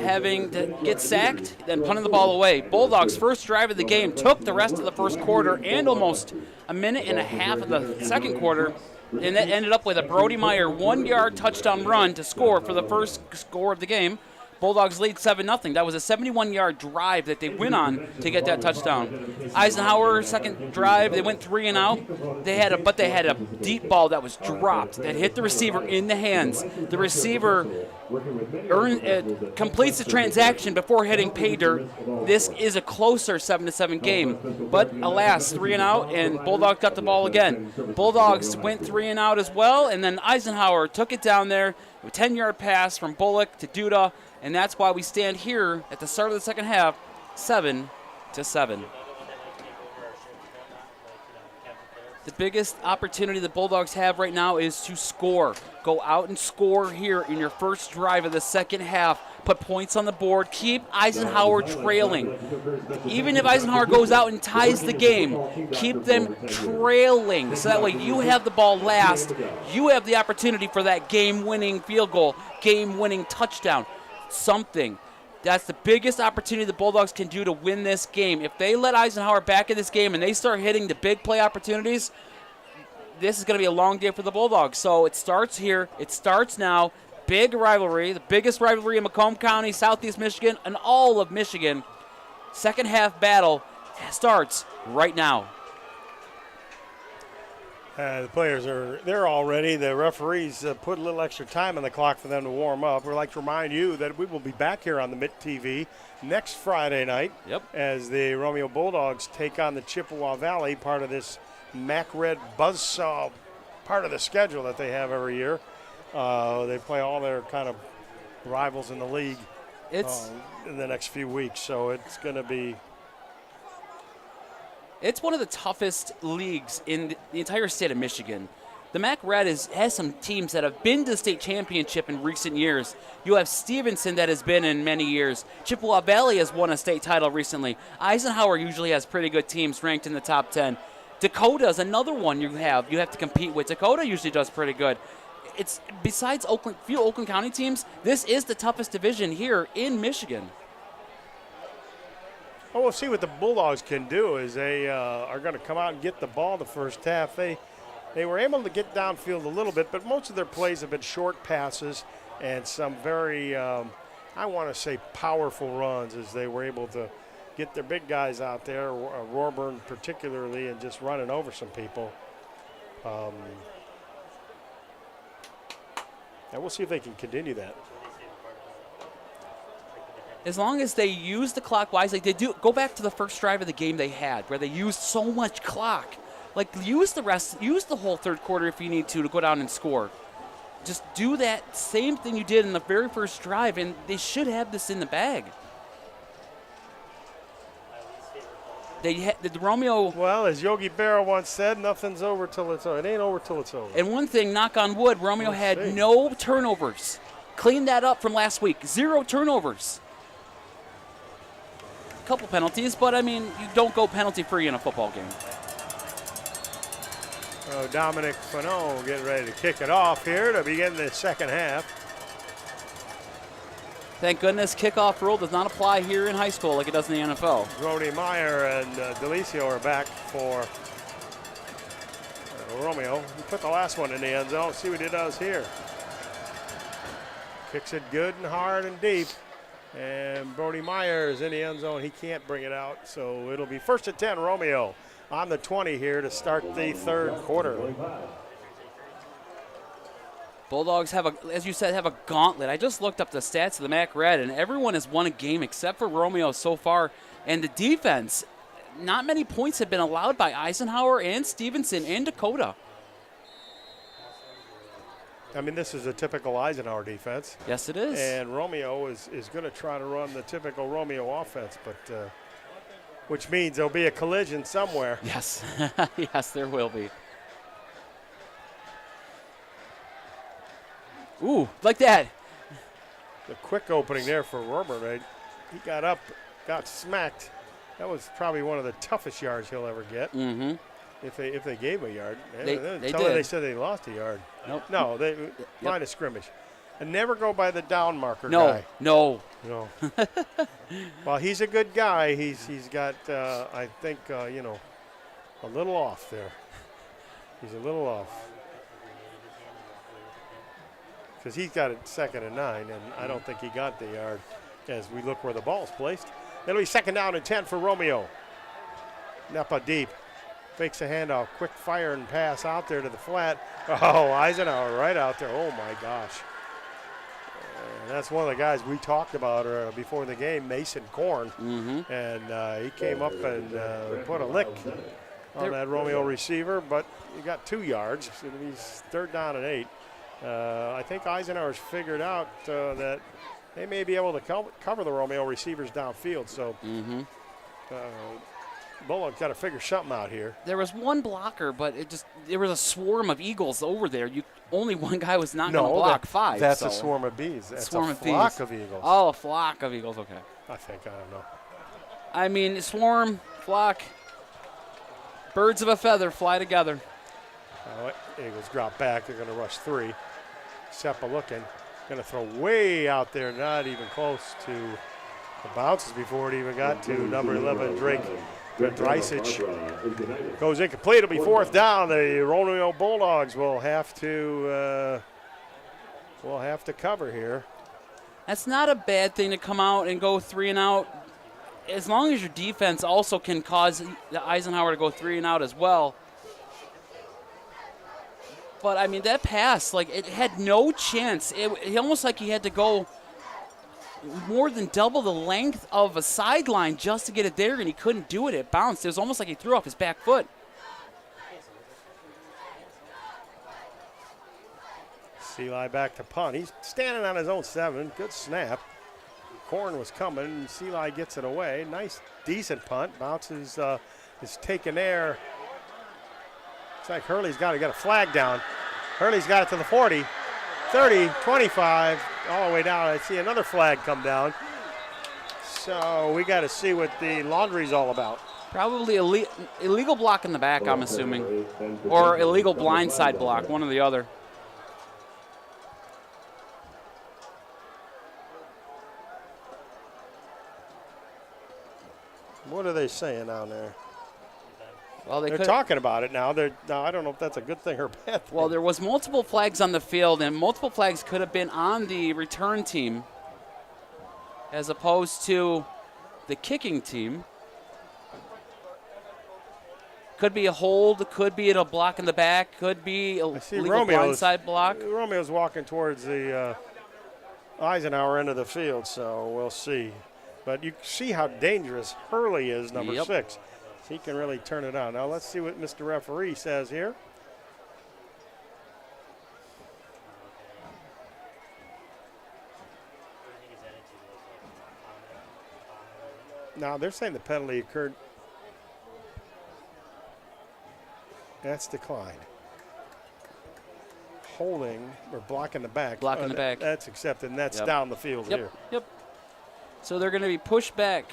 having to get sacked, then punting the ball away. Bulldogs' first drive of the game took the rest of the first quarter and almost a minute and a half of the second quarter, and that ended up with a Brody Meyer 1-yard touchdown run to score for the first score of the game. Bulldogs lead 7-0. That was a 71-yard drive that they went on to get that touchdown. Eisenhower, second drive, they went 3 and out. They had a deep ball that was dropped that hit the receiver in the hands. The receiver completes the transaction before hitting pay dirt. This is a closer 7-7 game, but alas, 3 and out, and Bulldogs got the ball again. Bulldogs went 3 and out as well, and then Eisenhower took it down there. A 10-yard pass from Bullock to Duda, and that's why we stand here at the start of the second half, 7-7. The biggest opportunity the Bulldogs have right now is to score. Go out and score here in your first drive of the second half. Put points on the board. Keep Eisenhower trailing. Even if Eisenhower goes out and ties the game, keep them trailing. So that way you have the ball last. You have the opportunity for that game-winning field goal, game-winning touchdown, something. That's the biggest opportunity the Bulldogs can do to win this game. If they let Eisenhower back in this game and they start hitting the big play opportunities, this is going to be a long day for the Bulldogs. So it starts here. It starts now. Big rivalry, the biggest rivalry in Macomb County, Southeast Michigan, and all of Michigan. Second half battle starts right now. The players are there already. The referees put a little extra time on the clock for them to warm up. We'd like to remind you that we will be back here on the Mitt TV next Friday night as the Romeo Bulldogs take on the Chippewa Valley, part of this Mac Red Buzzsaw part of the schedule that they have every year. They play all their kind of rivals in the league in the next few weeks, so it's going to be... It's one of the toughest leagues in the entire state of Michigan. The Mac Red has some teams that have been to the state championship in recent years. You have Stevenson that has been in many years. Chippewa Valley has won a state title recently. Eisenhower usually has pretty good teams ranked in the top 10. Dakota is another one you have to compete with. Dakota usually does pretty good. It's besides few Oakland County teams, this is the toughest division here in Michigan. Well, we'll see what the Bulldogs can do as they are going to come out and get the ball the first half. They were able to get downfield a little bit, but most of their plays have been short passes and some very, I want to say, powerful runs as they were able to get their big guys out there, Warburn particularly, and just running over some people. And we'll see if they can continue that. As long as they use the clock wisely, they do. Go back to the first drive of the game they had, where they used so much clock. Like, use the whole third quarter if you need to go down and score. Just do that same thing you did in the very first drive, and they should have this in the bag. The Romeo. Well, as Yogi Berra once said, nothing's over till it's over. It ain't over till it's over. And one thing, knock on wood, Romeo had no turnovers. Cleaned that up from last week. 0 turnovers. Couple penalties, but I mean, you don't go penalty free in a football game. Dominic Fanon getting ready to kick it off here to begin the second half. Thank goodness kickoff rule does not apply here in high school like it does in the NFL. Brody Meyer and Delicio are back for Romeo. He put the last one in the end zone. See what he does here. Kicks it good and hard and deep. And Brody Meyer is in the end zone. He can't bring it out, so it'll be 1st and 10 Romeo on the 20 here to start the third quarter. Bulldogs as you said, have a gauntlet. I just looked up the stats of the Mac Red, and everyone has won a game except for Romeo so far. And the defense, not many points have been allowed by Eisenhower and Stevenson and Dakota. I mean, this is a typical Eisenhower defense. Yes, it is. And Romeo is going to try to run the typical Romeo offense, but which means there'll be a collision somewhere. Yes, yes, there will be. Ooh, like that. The quick opening there for Warburn. Right? He got up, got smacked. That was probably one of the toughest yards he'll ever get. Mm-hmm. If they gave him a yard. They did. They said they lost a yard. Nope. No, line of scrimmage. And never go by the down marker No, guy. no. Well, he's a good guy. He's got, I think, a little off there. He's a little off. Because he's got it 2nd and 9, and I don't think he got the yard as we look where the ball's placed. It'll be 2nd down and 10 for Romeo. Nepa deep. Fakes a handoff. Quick fire and pass out there to the flat. Oh, Eisenhower right out there. Oh, my gosh. And that's one of the guys we talked about before the game, Mason Korn. And he came up and put a lick on that Romeo receiver, but he got 2 yards. He's 3rd down and 8. I think Eisenhower's figured out that they may be able to cover the Romeo receivers downfield. So Bullock got to figure something out here. There was one blocker, but there was a swarm of Eagles over there. Only one guy was not going to block 5. That's a swarm of bees. That's a flock of Eagles. Oh, a flock of Eagles. Okay. I don't know. I mean, swarm, flock, birds of a feather fly together. Eagles drop back. They're going to rush 3. Seppa looking. Going to throw way out there, not even close to the bounces before it even got to number 11, Drake Dreisich. Goes incomplete. It'll be 4th down. The Romeo Bulldogs will have to cover here. That's not a bad thing to come out and go 3 and out. As long as your defense also can cause the Eisenhower to go 3 and out as well. But, I mean, that pass, it had no chance. It almost like he had to go more than double the length of a sideline just to get it there, and he couldn't do it. It bounced. It was almost like he threw off his back foot. Seeley back to punt. He's standing on his own 7. Good snap. Korn was coming, and Seeley gets it away. Nice, decent punt. Bounces, is taken air. Looks like Hurley's got to get a flag down. Hurley's got it to the 40, 30, 25, all the way down. I see another flag come down. So we got to see what the laundry's all about. Probably illegal block in the back, I'm assuming. Or illegal blindside block, one or the other. What are they saying down there? Well, they're talking about it now. Now, I don't know if that's a good thing or a bad thing. Well, there was multiple flags on the field, and multiple flags could have been on the return team as opposed to the kicking team. Could be a hold, could be a block in the back, could be a legal blindside block. Romeo's walking towards the Eisenhower end of the field, so we'll see. But you see how dangerous Hurley is, number 6. He can really turn it on. Now let's see what Mr. Referee says here. Now they're saying the penalty occurred. That's declined. Holding or blocking the back. Blocking the back. That's accepted, and that's down the field here. Yep. So they're going to be pushed back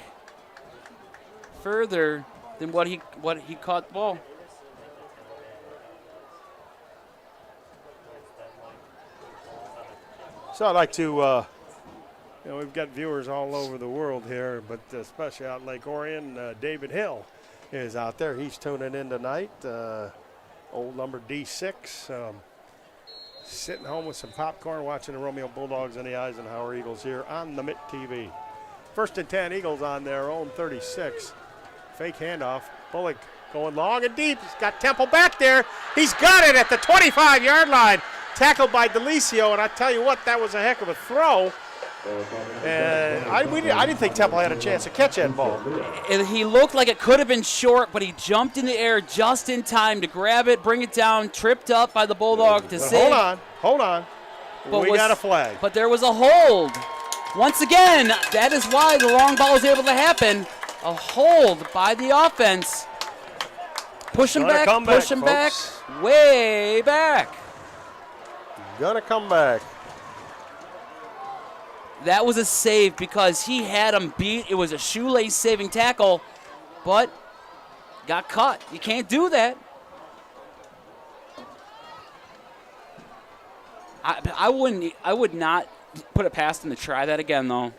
further than what he caught the ball. So I'd like to, we've got viewers all over the world here, but especially out in Lake Orion. David Hill is out there. He's tuning in tonight. Old number D6. Sitting home with some popcorn, watching the Romeo Bulldogs and the Eisenhower Eagles here on the Mitt TV. 1st and 10, Eagles on their own 36. Fake handoff. Bullock going long and deep. He's got Temple back there. He's got it at the 25-yard line. Tackled by DeLisio, and I tell you what, that was a heck of a throw. And I didn't think Temple had a chance to catch that ball. He looked like it could have been short, but he jumped in the air just in time to grab it, bring it down, tripped up by the Bulldog to save. Hold on. We got a flag. But there was a hold. Once again, that is why the long ball was able to happen. A hold by the offense. Push him back, way back. Gonna come back. That was a save because he had him beat. It was a shoelace saving tackle, but got caught. You can't do that. I would not put it past him to try that again, though.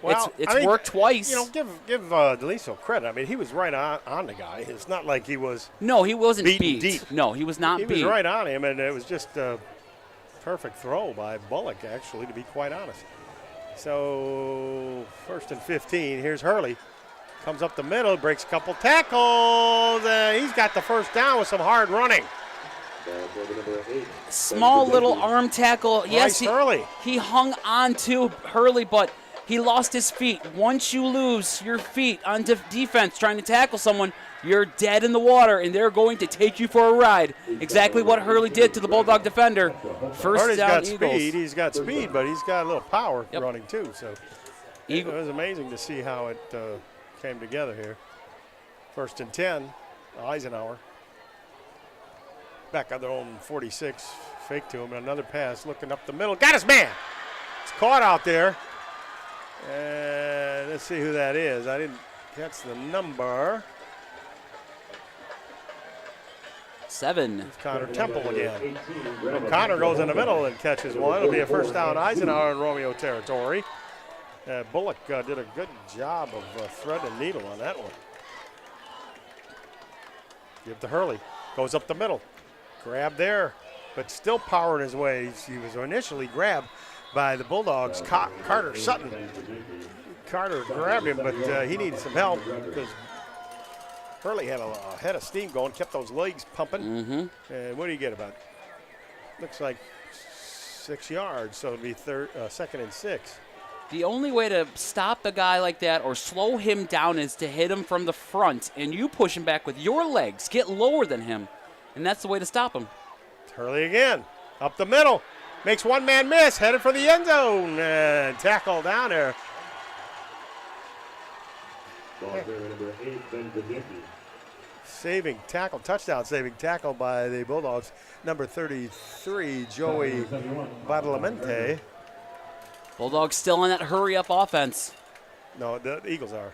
Well, it's worked twice. You know, give DeLiso credit. I mean, he was right on the guy. It's not like he was. No, he wasn't beaten deep. No, he was not He beat. was right on him, and it was just a perfect throw by Bullock, actually, to be quite honest. So 1st and 15. Here's Hurley. Comes up the middle, breaks a couple tackles. He's got the first down with some hard running. Small little arm tackle. Yes, Hurley. He hung on to Hurley, but he lost his feet. Once you lose your feet on defense trying to tackle someone, you're dead in the water, and they're going to take you for a ride. Exactly what Hurley did to the Bulldog defender. First Hurley's down, got Eagles. speed. He's got speed, but he's got a little power running too. So Eagle. it was amazing to see how it came together here. 1st and 10, Eisenhower. Back on their own 46, fake to him, another pass, looking up the middle. Got his man! It's caught out there. And let's see who that is. I didn't catch the number. 7. It's Connor Temple again. So Connor goes in the middle and catches one. It'll be a first down Eisenhower in Romeo territory. Bullock did a good job of thread and needle on that one. Give to Hurley. Goes up the middle. Grab there, but still powering his way. He was initially grabbed by the Bulldogs, Carter Sutton. Carter grabbed him, but he needed some help because Hurley had a head of steam going, kept those legs pumping. And what do you get about? Looks like 6 yards, so it'll be 2nd and 6. The only way to stop a guy like that or slow him down is to hit him from the front, and you push him back with your legs. Get lower than him, and that's the way to stop him. Hurley again, up the middle. Makes one man miss, headed for the end zone. And tackle down there. Touchdown saving tackle by the Bulldogs. Number 33, Joey Badalamenti. Bulldogs still in that hurry-up offense. No, the Eagles are.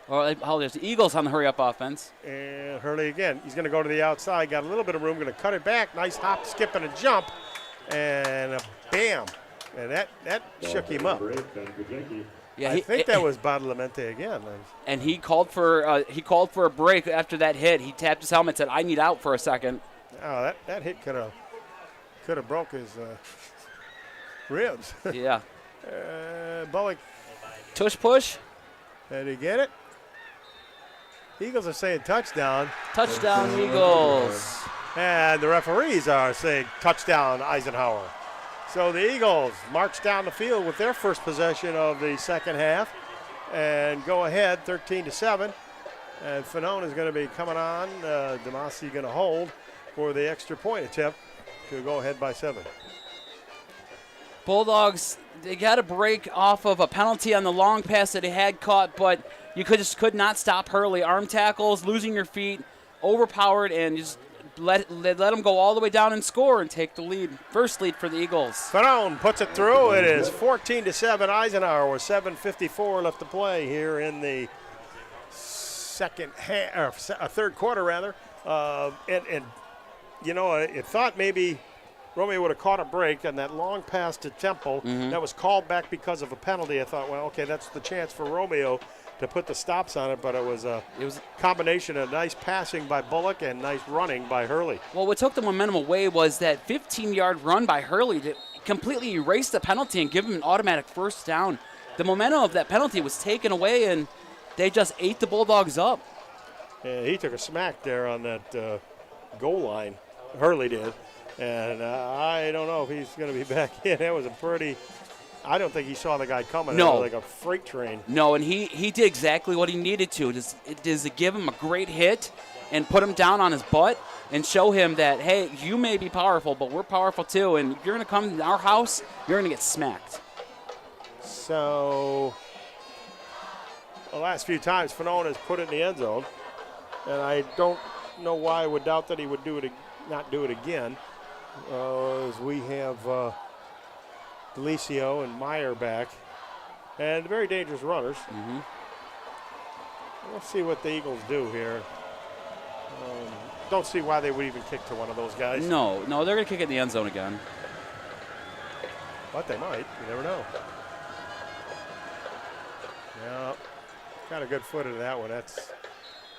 There's the Eagles on the hurry-up offense. And Hurley again. He's going to go to the outside. Got a little bit of room. Going to cut it back. Nice hop, skip, and a jump. And a bam. And that shook him up. Yeah, I think that was Badalamenti again. And he called for a break after that hit. He tapped his helmet and said, "I need out for a second." Oh, that hit could have broke his ribs. Yeah. Bullock. Tush push. Did he get it? Eagles are saying touchdown. Touchdown, Eagles. And the referees are saying touchdown, Eisenhower. So the Eagles march down the field with their first possession of the second half and go ahead 13-7. And Fanone is going to be coming on. Damasi going to hold for the extra point attempt to go ahead by 7. Bulldogs, they got a break off of a penalty on the long pass that he had caught, but you could not stop Hurley. Arm tackles, losing your feet, overpowered, and just let him go all the way down and score and take the lead. First lead for the Eagles. Fanone puts it through. It is 14-7 Eisenhower with 7:54 left to play here in the third quarter rather. And you know, I thought maybe Romeo would have caught a break on that long pass to Temple. That was called back because of a penalty. I thought, well, okay, that's the chance for Romeo to put the stops on it, but it was a combination of nice passing by Bullock and nice running by Hurley. Well, what took the momentum away was that 15-yard run by Hurley that completely erased the penalty and give him an automatic first down. The momentum of that penalty was taken away, and they just ate the Bulldogs up. Yeah, he took a smack there on that goal line. Hurley did. And I don't know if he's going to be back in. That was a pretty – I don't think he saw the guy coming. No. Like a freight train. No, and he did exactly what he needed to. Does it give him a great hit and put him down on his butt and show him that, hey, you may be powerful, but we're powerful too, and if you're going to come to our house, you're going to get smacked. So the last few times Fanone has put it in the end zone, and I don't know why I would doubt that he would not do it again. As we have Delicio and Meyer back, and very dangerous runners. We'll see what the Eagles do here. Don't see why they would even kick to one of those guys. No, they're going to kick it in the end zone again. But they might. You never know. Yeah, got a good foot into that one. That's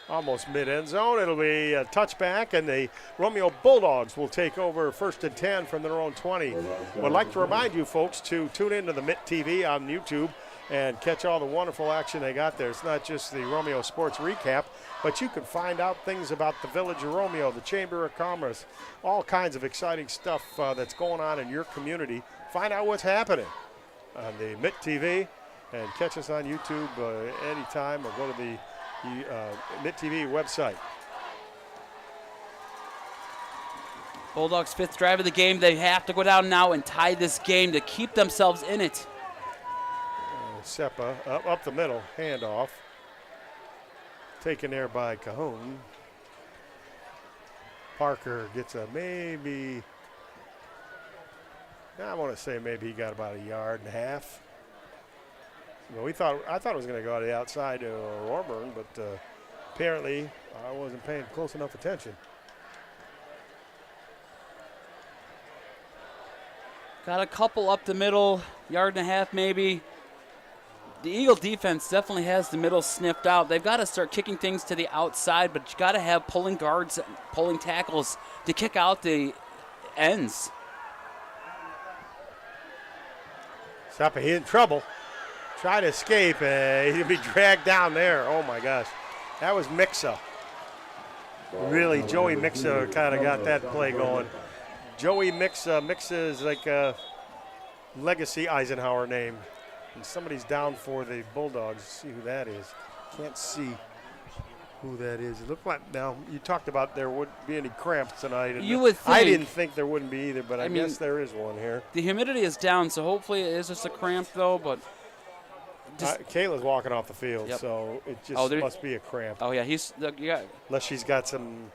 almost mid-end zone. It'll be a touchback, and the Romeo Bulldogs will take over 1st and 10 from their own 20. Would like to remind you folks to tune into the Mitt TV on YouTube and catch all the wonderful action they got there. It's not just the Romeo Sports Recap, but you can find out things about the Village of Romeo, the Chamber of Commerce, all kinds of exciting stuff that's going on in your community. Find out what's happening on the Mitt TV, and catch us on YouTube anytime, or go to the Mitt TV website. Bulldogs' 5th drive of the game. They have to go down now and tie this game to keep themselves in it. Seppa up the middle, handoff. Taken there by Cahoon. Parker gets a maybe, I want to say maybe he got about 1.5 yards. Well, I thought it was going to go to the outside to Warburn, but apparently I wasn't paying close enough attention. Got a couple up the middle, 1.5 yards maybe. The Eagle defense definitely has the middle sniffed out. They've got to start kicking things to the outside, but you got to have pulling guards, pulling tackles to kick out the ends. Seppa, he's in trouble. Try to escape. He'll be dragged down there. Oh, my gosh. That was Mixa. Really, Joey Mixa kind of got that play going. Joey Mixa. Mixa is like a legacy Eisenhower name. And somebody's down for the Bulldogs. See who that is. Can't see who that is. It looked like, now, you talked about there wouldn't be any cramps tonight. And you would think. I didn't think there wouldn't be either, but I guess there is one here. The humidity is down, so hopefully it is just a cramp, though. But Kayla's walking off the field, so it just must be a cramp. Oh, yeah. Unless she's got some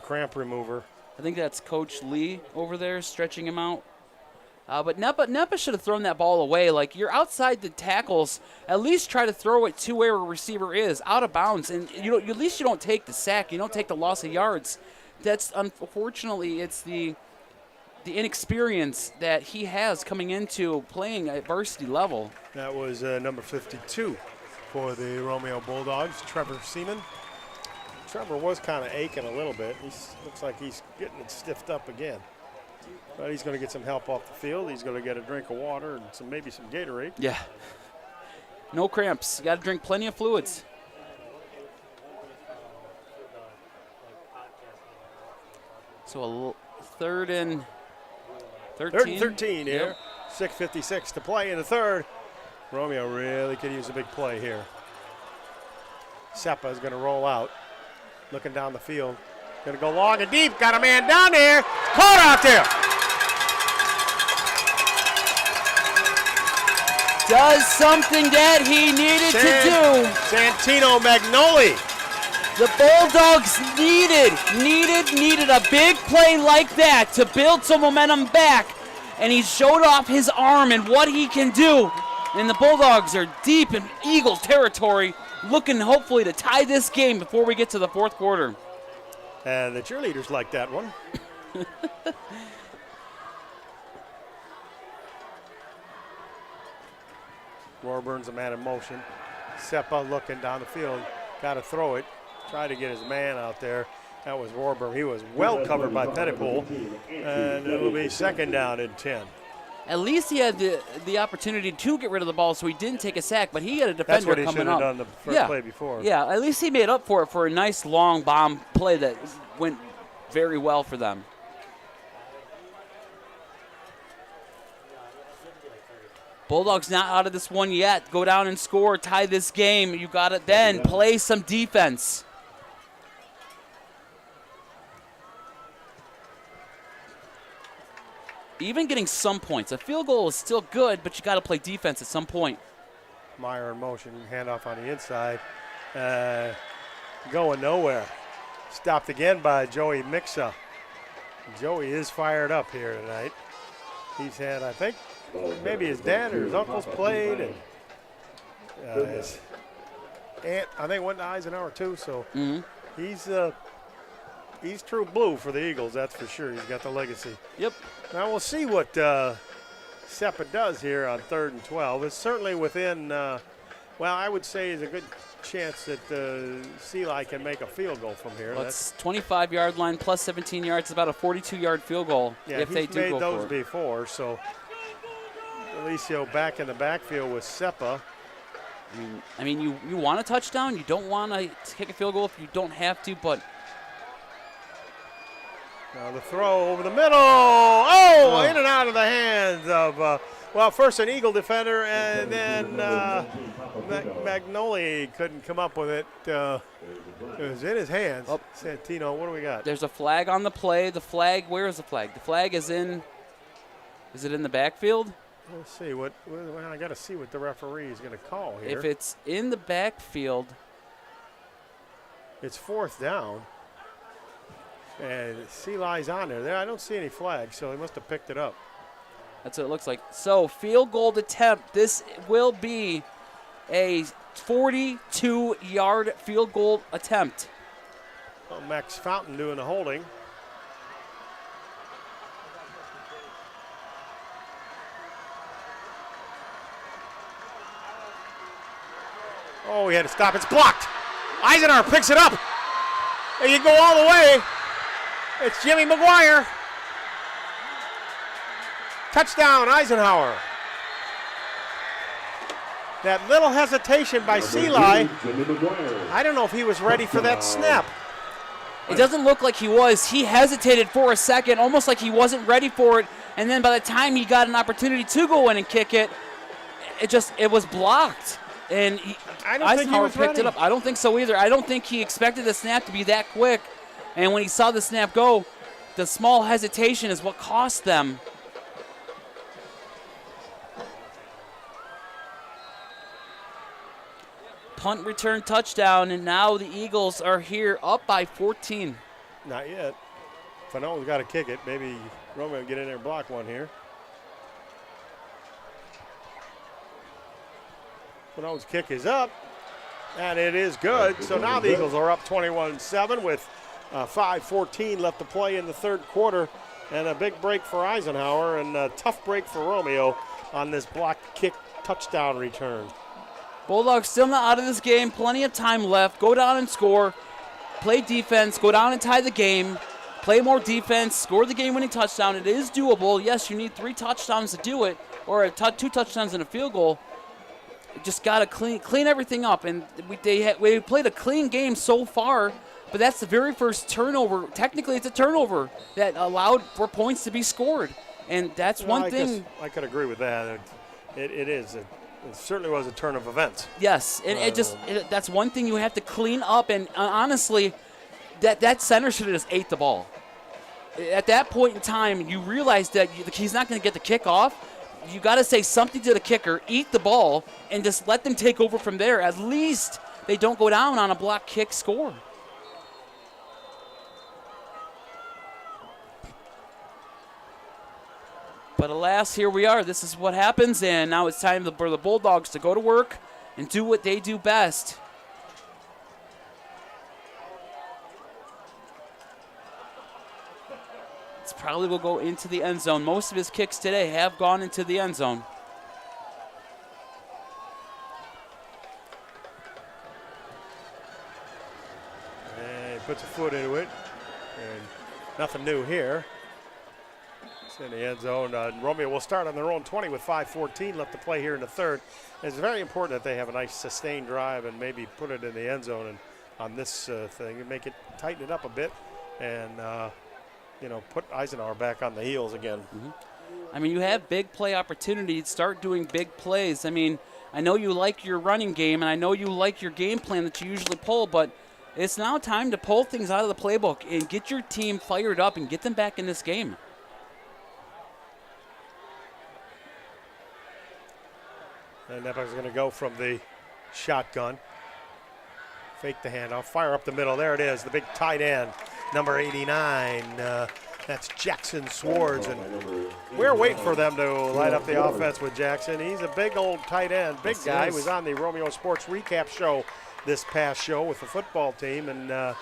cramp remover. I think that's Coach Lee over there stretching him out. But Nepa should have thrown that ball away. Like, you're outside the tackles. At least try to throw it to where a receiver is, out of bounds. And at least you don't take the sack. You don't take the loss of yards. That's, unfortunately, it's the inexperience that he has coming into playing at varsity level. That was number 52 for the Romeo Bulldogs, Trevor Seaman. Trevor was kind of aching a little bit. He looks like he's getting it stiffed up again. But he's going to get some help off the field. He's going to get a drink of water and maybe some Gatorade. Yeah. No cramps. You got to drink plenty of fluids. So a 3rd and 13. 3rd and 13 here. 6:56 to play in the 3rd. Romeo really could use a big play here. Seppa is going to roll out, looking down the field. Going to go long and deep. Got a man down there. Caught out there. Does something that he needed to do. Santino Magnoli. The Bulldogs needed a big play like that to build some momentum back. And he showed off his arm and what he can do. And the Bulldogs are deep in Eagle territory, looking hopefully to tie this game before we get to the 4th quarter. And the cheerleaders like that one. Warburn's a man in motion. Seppa looking down the field. Got to throw it. Try to get his man out there. That was Warburn. He was well covered by Pettipool. And it'll be 2nd down and 10. At least he had the opportunity to get rid of the ball, so he didn't take a sack, but he had a defender coming up. That's what he should have done the first play before. Yeah, at least he made up for it for a nice long bomb play that went very well for them. Bulldogs not out of this one yet. Go down and score, tie this game. You got it then. Play some defense. Even getting some points. A field goal is still good, but you got to play defense at some point. Meyer in motion, handoff on the inside. Going nowhere. Stopped again by Joey Mixa. Joey is fired up here tonight. He's had, I think, maybe his dad or his uncles played, and his aunt, I think, went to Eisenhower too. So he's true blue for the Eagles, that's for sure. He's got the legacy. Yep. Now we'll see what Seppa does here on 3rd and 12. It's certainly within, well, I would say is a good chance that Seali can make a field goal from here. Well, it's 25-yard line plus 17 yards. It's about a 42-yard field goal if they do go for it. He's made those before, so Alicio back in the backfield with Seppa. I mean, you want a touchdown. You don't want to kick a field goal if you don't have to, but. Now the throw over the middle. Oh, in and out of the hands of, well, first an Eagle defender, and then Magnoli couldn't come up with it. It was in his hands. Oh. Santino, what do we got? There's a flag on the play. The flag, where is the flag? The flag is in, is it in the backfield? Let's see. Well, I got to see what the referee is going to call here. If it's in the backfield. It's 4th down. And Seali's on there. I don't see any flags, so he must have picked it up. That's what it looks like. So, field goal attempt. This will be a 42-yard field goal attempt. Well, Max Fountain doing the holding. Oh, he had to stop. It's blocked. Eisenhower picks it up. And you go all the way. It's Jimmy McGuire. Touchdown, Eisenhower. That little hesitation by Seali. I don't know if he was ready for that snap. It doesn't look like he was. He hesitated for a second, almost like he wasn't ready for it. And then by the time he got an opportunity to go in and kick it, it was blocked. And Eisenhower picked it up. I don't think so either. I don't think he expected the snap to be that quick. And when he saw the snap go, the small hesitation is what cost them. Punt return touchdown, and now the Eagles are here up by 14. Not yet. Fano's got to kick it. Maybe Romeo will get in there and block one here. Fano's kick is up, and it is good. So now the Eagles are up 21-7 with 5:14 left to play in the 3rd quarter, and a big break for Eisenhower and a tough break for Romeo on this block kick touchdown return. Bulldogs still not out of this game. Plenty of time left. Go down and score. Play defense. Go down and tie the game. Play more defense. Score the game-winning touchdown. It is doable. Yes, you need 3 touchdowns to do it, or 2 touchdowns and a field goal. You just got to clean everything up. And we played a clean game so far, but that's the very first turnover. Technically, it's a turnover that allowed for points to be scored. And that's one thing. I could agree with that. It is. It certainly was a turn of events. Yes, and that's one thing you have to clean up. And honestly, that center should have just ate the ball. At that point in time, you realize that he's not going to get the kickoff. You got to say something to the kicker, eat the ball, and just let them take over from there. At least they don't go down on a block kick score. But alas, here we are. This is what happens, and now it's time for the Bulldogs to go to work and do what they do best. It's probably will go into the end zone. Most of his kicks today have gone into the end zone. And he puts a foot into it, and nothing new here. It's in the end zone. Romeo will start on their own 20 with 5:14 left to play here in the 3rd. It's very important that they have a nice sustained drive and maybe put it in the end zone and on this thing and make it tighten it up a bit and put Eisenhower back on the heels again. Mm-hmm. I mean, you have big play opportunities. Start doing big plays. I mean, I know you like your running game and I know you like your game plan that you usually pull, but it's now time to pull things out of the playbook and get your team fired up and get them back in this game. And Nepek's going to go from the shotgun. Fake the handoff, fire up the middle. There it is, the big tight end, number 89. That's Jackson Swords. And we're waiting for them to light up the offense with Jackson. He's a big old tight end, big guy. He was on the Romeo Sports Recap show this past show with the football team. And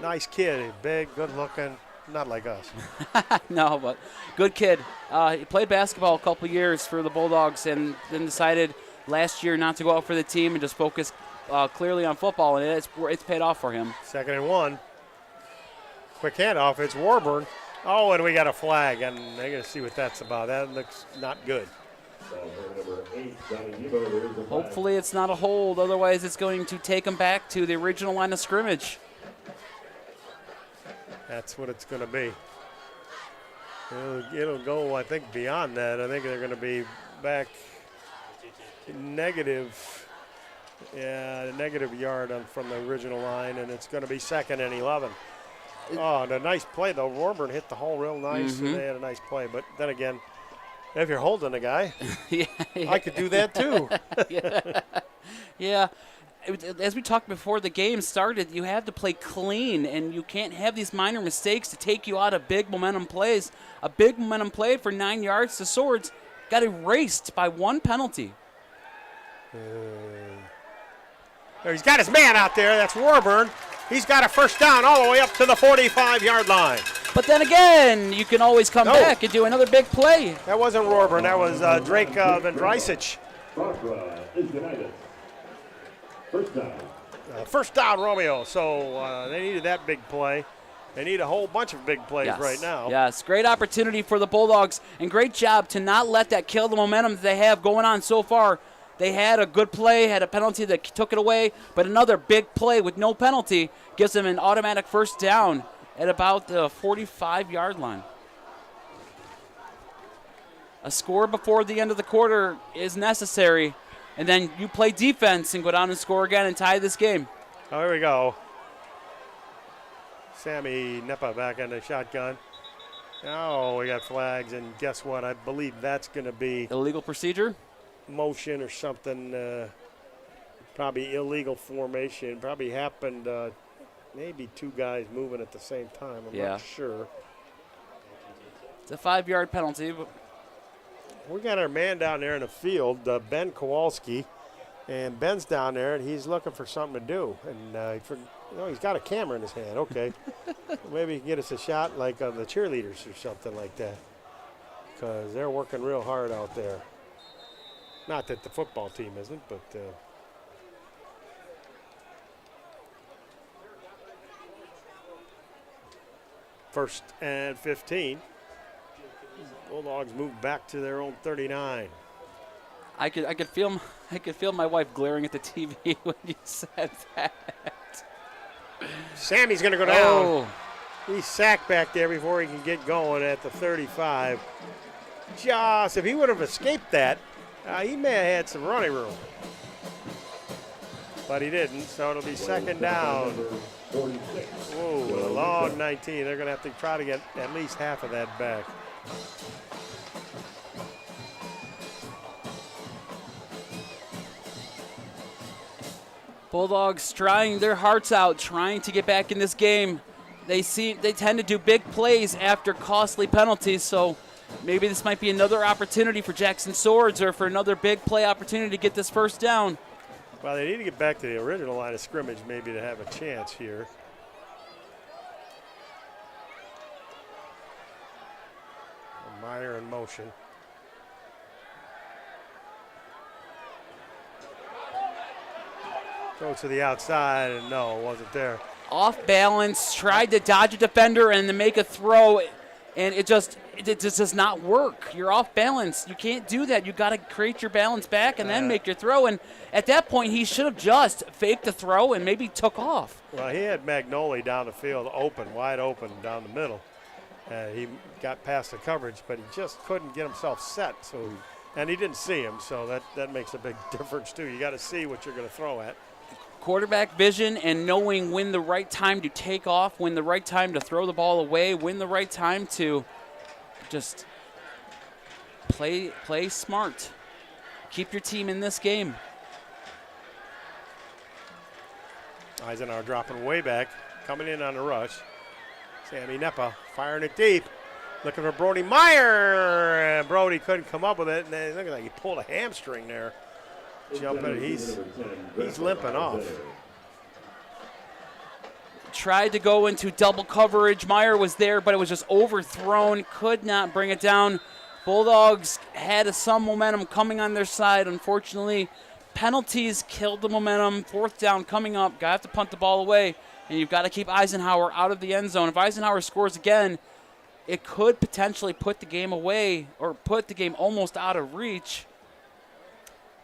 nice kid, big, good looking, not like us. No, but good kid. He played basketball a couple years for the Bulldogs and then decided last year not to go out for the team and just focus clearly on football, and it's paid off for him. 2nd and 1. Quick handoff. It's Warburn. Oh, and we got a flag, and they're going to see what that's about. That looks not good. Hopefully it's not a hold. Otherwise, it's going to take him back to the original line of scrimmage. That's what it's going to be. It'll go, I think, beyond that. I think they're going to be back negative. Yeah, negative yard from the original line, and it's going to be 2nd and 11. Oh, and a nice play, though. Warburn hit the hole real nice, and they had a nice play. But then again, if you're holding a guy, I could do that too. Yeah. As we talked before the game started, you have to play clean, and you can't have these minor mistakes to take you out of big momentum plays. A big momentum play for 9 yards to Swords got erased by one penalty. He's got his man out there. That's Warburn. He's got a first down all the way up to the 45-yard line. But then again, you can always come back and do another big play. That wasn't Warburn. That was Drake Vendricic. First down, Romeo. So they needed that big play. They need a whole bunch of big plays right now. Yes, great opportunity for the Bulldogs, and great job to not let that kill the momentum that they have going on so far. They had a good play, had a penalty that took it away, but another big play with no penalty gives them an automatic first down at about the 45-yard line. A score before the end of the quarter is necessary, and then you play defense and go down and score again and tie this game. Oh, here we go. Sammy Nepa back in the shotgun. Oh, we got flags, and guess what? I believe that's going to be illegal procedure? Motion or something, probably illegal formation. Probably happened, maybe two guys moving at the same time. I'm not sure. It's a 5-yard penalty. But we got our man down there in the field, Ben Kowalski, and Ben's down there, and he's looking for something to do. And he's got a camera in his hand. Okay, maybe he can get us a shot like the cheerleaders or something like that, because they're working real hard out there. Not that the football team isn't, but first and 15. Bulldogs move back to their own 39. I could feel my wife glaring at the TV when you said that. Sammy's going to go down. Oh. He's sacked back there before he can get going at the 35. Just if he would have escaped that, he may have had some running room. But he didn't, so it'll be 2nd down. Whoa, a long 19. They're going to have to try to get at least half of that back. Bulldogs trying their hearts out, trying to get back in this game. They tend to do big plays after costly penalties, so maybe this might be another opportunity for Jackson Swords or for another big play opportunity to get this first down. Well, they need to get back to the original line of scrimmage maybe to have a chance here. Meyer in motion. Go to the outside, and no, it wasn't there. Off balance, tried to dodge a defender and then make a throw, and it just does not work. You're off balance. You can't do that. You got to create your balance back and then make your throw. And at that point, he should have just faked the throw and maybe took off. Well, he had Magnoli down the field, wide open down the middle. He got past the coverage, but he just couldn't get himself set. And he didn't see him, so that makes a big difference too. You got to see what you're going to throw at. Quarterback vision and knowing when the right time to take off, when the right time to throw the ball away, when the right time to just play smart. Keep your team in this game. Eisenhower dropping way back, coming in on the rush. Sammy Nepa firing it deep, looking for Brody Meyer. And Brody couldn't come up with it, and it looked like he pulled a hamstring there. Jumping, he's limping off. tried to go into double coverage. Meyer was there, but it was just overthrown. Could not bring it down. Bulldogs had some momentum coming on their side. Unfortunately, penalties killed the momentum. 4th down coming up. Got to punt the ball away, and you've got to keep Eisenhower out of the end zone. If Eisenhower scores again, it could potentially put the game away or put the game almost out of reach.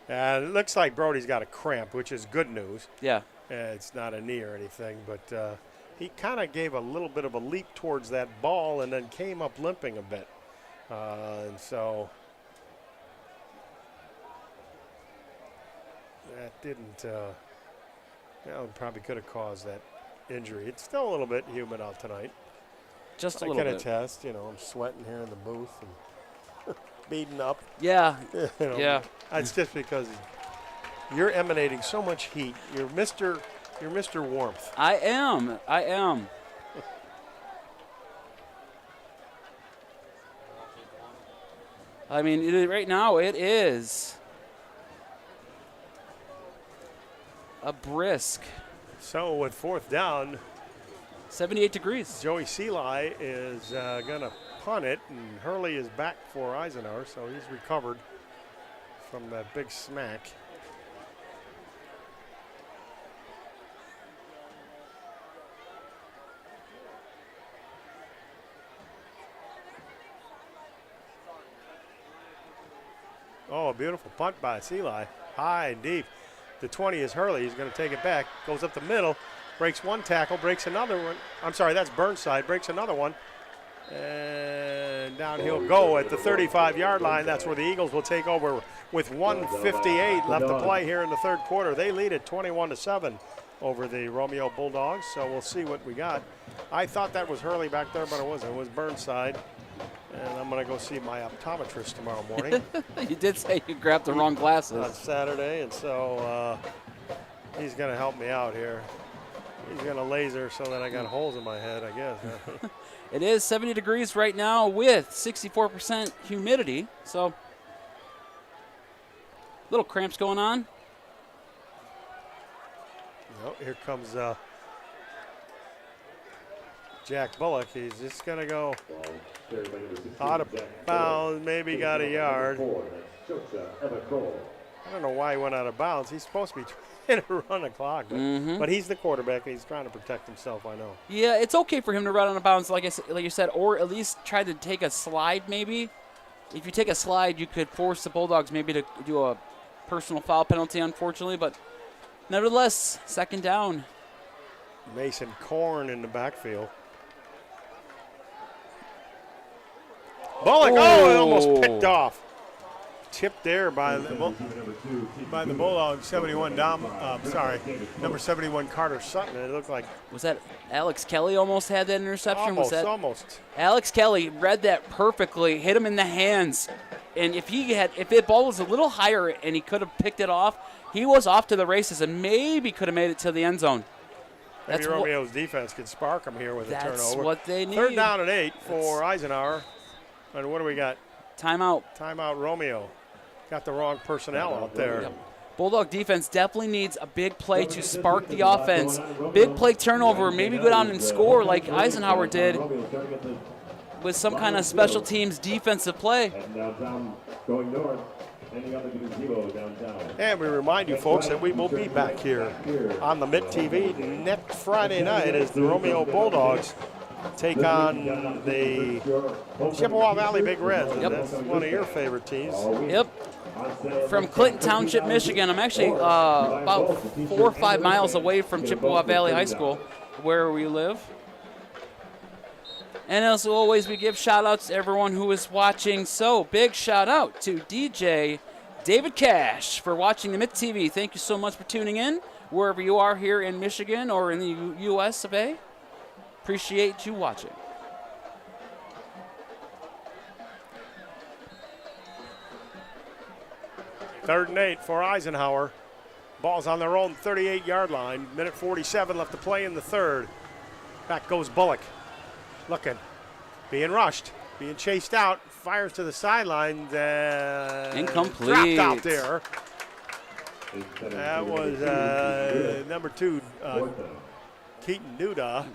It looks like Brody's got a cramp, which is good news. Yeah. It's not a knee or anything, but he kind of gave a little bit of a leap towards that ball and then came up limping a bit. And so that didn't, probably could have caused that injury. It's still a little bit humid out tonight. Just a I little can bit. attest, I'm sweating here in the booth and beating up. Yeah. Yeah. It's just because you're emanating so much heat. You're Mr. Warmth. I am. I mean, right now it is a brisk. So with 4th down, 78 degrees. Joey Seeley is going to punt it, and Hurley is back for Eisenhower, so he's recovered from that big smack. Oh, a beautiful punt by Seeley. High and deep. The 20 is Hurley. He's going to take it back. Goes up the middle. Breaks one tackle. Breaks another one. I'm sorry, that's Burnside. Breaks another one. And down he'll go at the 35-yard line. That's where the Eagles will take over with 1:58 left to play here in the 3rd quarter. They lead it 21-7 over the Romeo Bulldogs. So we'll see what we got. I thought that was Hurley back there, but it wasn't. It was Burnside. And I'm going to go see my optometrist tomorrow morning. You did say you grabbed the wrong glasses. On Saturday, and so he's going to help me out here. He's going to laser so that I got holes in my head, I guess. It is 70 degrees right now with 64% humidity. So, little cramps going on. No, here comes Jack Bullock. He's just going to go out of bounds, maybe got a yard. I don't know why he went out of bounds. He's supposed to be trying to run the clock, but he's the quarterback, and he's trying to protect himself, I know. Yeah, it's okay for him to run out of bounds, like you said, or at least try to take a slide maybe. If you take a slide, you could force the Bulldogs maybe to do a personal foul penalty, unfortunately, but nevertheless, 2nd down. Mason Korn in the backfield. Bullock, it almost picked off. Tipped there by the Bulldogs, 71 number 71 Carter Sutton. It looked like. Was that Alex Kelly almost had that interception? Almost. Alex Kelly read that perfectly, hit him in the hands. And if the ball was a little higher and he could have picked it off, he was off to the races and maybe could have made it to the end zone. Maybe Romeo's defense could spark him here with a turnover. That's what they need. 3rd down and 8 for Eisenhower. And what do we got? Timeout. Timeout, Romeo. Got the wrong personnel out there. Yep. Bulldog defense definitely needs a big play to spark the offense. Big play turnover, maybe go down and score like Eisenhower did with some kind of special teams defensive play. And we remind you, folks, that we will be back here on the Mitt TV next Friday night as the Romeo Bulldogs take on the Chippewa Valley Big Reds. Yep. That's one of your favorite teams. Yep. From Clinton Township, Michigan. I'm actually about 4 or 5 miles away from Chippewa Valley High School, where we live. And as always, we give shout-outs to everyone who is watching. So, big shout-out to DJ David Cash for watching the Mitt TV. Thank you so much for tuning in, wherever you are here in Michigan or in the U.S. of A. Appreciate you watching. Third and 8 for Eisenhower. Ball's on their own 38-yard line. Minute 47 left to play in the 3rd. Back goes Bullock. Looking. Being rushed. Being chased out. Fires to the sideline. Incomplete. Dropped out there. That was number 2. Keaton Duda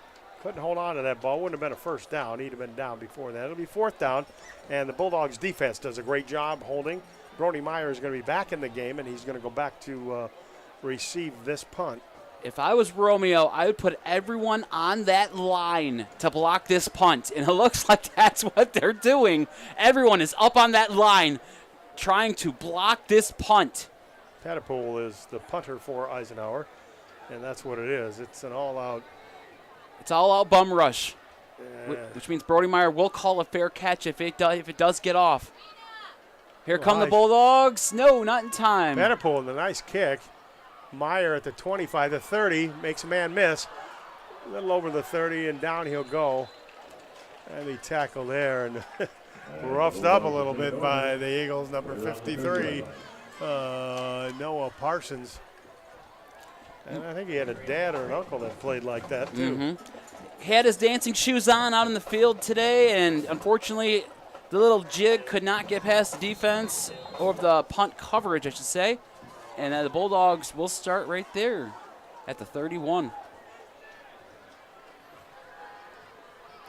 couldn't hold on to that ball. Wouldn't have been a first down. He'd have been down before that. It'll be 4th down, and the Bulldogs defense does a great job holding. Brody Meyer is going to be back in the game, and he's going to go back to receive this punt. If I was Romeo, I would put everyone on that line to block this punt, and it looks like that's what they're doing. Everyone is up on that line trying to block this punt. Patapool is the punter for Eisenhower, and that's what it is. It's an all-out. It's all-out bum rush, Yeah. which means Brody Meyer will call a fair catch if it does get off. Here come the Bulldogs. No, not in time. Patapool with a nice kick. Meyer at the 25, the 30, makes a man miss. A little over the 30, and down he'll go. And he tackled there, and roughed up a little bit by the Eagles, number 53, Noah Parsons. And I think he had a dad or an uncle that played like that, too. He had his dancing shoes on out in the field today, and unfortunately, the little jig could not get past the defense, or the punt coverage, I should say. And the Bulldogs will start right there at the 31.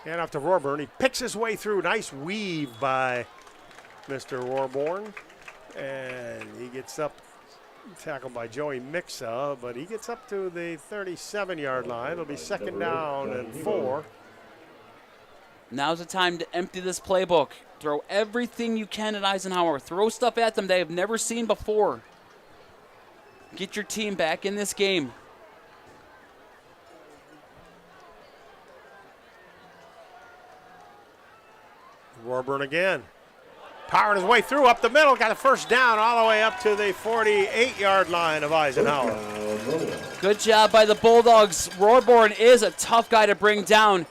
And off to Roarborn. He picks his way through. Nice weave by Mr. Roarborn. And he gets up, tackled by Joey Mixa, but he gets up to the 37-yard line. It'll be 2nd down and 4. Now's the time to empty this playbook. Throw everything you can at Eisenhower. Throw stuff at them they have never seen before. Get your team back in this game. Roarborn again. Powering his way through up the middle. Got a first down all the way up to the 48-yard line of Eisenhower. Good job by the Bulldogs. Roarborn is a tough guy to bring down.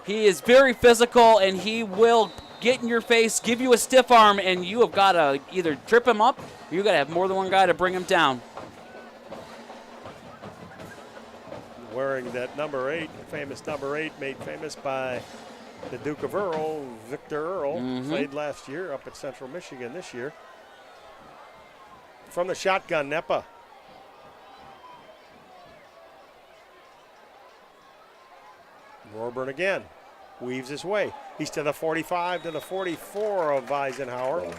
He is very physical, and he will get in your face, give you a stiff arm, and you have got to either trip him up, or you got to have more than one guy to bring him down. Wearing that number 8, famous number 8, made famous by the Duke of Earl, Victor Earl, played last year up at Central Michigan this year. From the shotgun, Nepa. Roarborn again, weaves his way. He's to the 45, to the 44 of Eisenhower.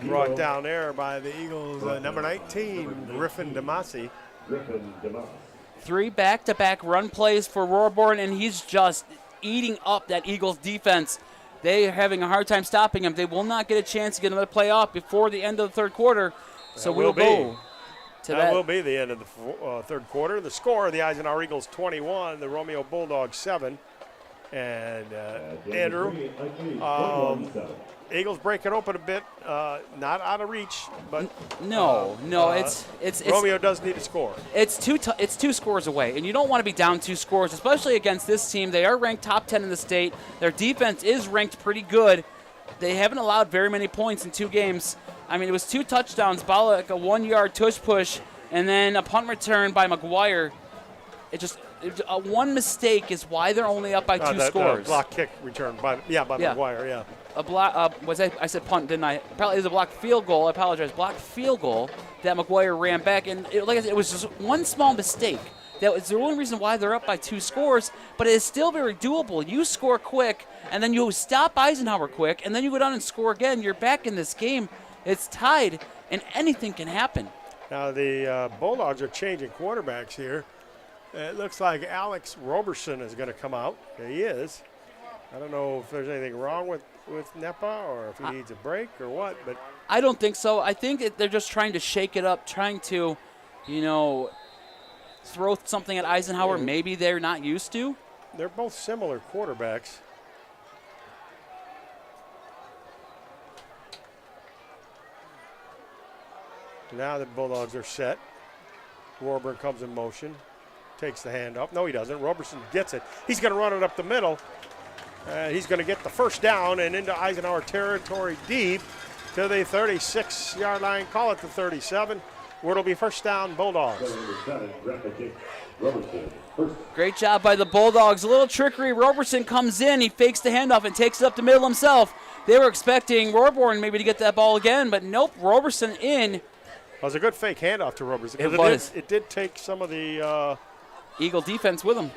Brought down there by the Eagles, number 19, Griffin DeMasi. 3 back-to-back run plays for Roarborn, and he's just eating up that Eagles defense. They are having a hard time stopping him. They will not get a chance to get another play off before the end of the 3rd quarter. So we'll go to that. That will be the end of the 3rd quarter. The score, the Eisenhower Eagles 21, the Romeo Bulldogs 7. And Andrew, Eagles break it open a bit, not out of reach, but no, it's Romeo does need a score. It's 2 scores away, and you don't want to be down 2 scores, especially against this team. They are ranked top 10 in the state. Their defense is ranked pretty good. They haven't allowed very many points in 2 games. I mean, it was 2 touchdowns, Bollock, a 1-yard tush push, and then a punt return by McGuire. One mistake is why they're only up by 2 scores. Block kick return by McGuire, yeah. A block, I said punt, didn't I? Probably it was a blocked field goal. I apologize. Blocked field goal that McGuire ran back, and like I said, it was just one small mistake. That was the only reason why they're up by 2 scores, but it is still very doable. You score quick, and then you stop Eisenhower quick, and then you go down and score again. You're back in this game. It's tied, and anything can happen. Now the Bulldogs are changing quarterbacks here. It looks like Alex Roberson is going to come out. He is. I don't know if there's anything wrong with Nepa or if he needs a break or what, but I don't think so. I think they're just trying to shake it up, trying to, throw something at Eisenhower maybe they're not used to. They're both similar quarterbacks. Now the Bulldogs are set. Roarborn comes in motion, takes the handoff. No, he doesn't. Roberson gets it. He's going to run it up the middle. He's going to get the first down and into Eisenhower territory deep to the 36-yard line. Call it the 37, where it'll be first down, Bulldogs. Great job by the Bulldogs. A little trickery. Roberson comes in. He fakes the handoff and takes it up the middle himself. They were expecting Roarborn maybe to get that ball again, but nope. Roberson in. It was a good fake handoff to Roberson. It was. It did take some of the Eagle defense with them.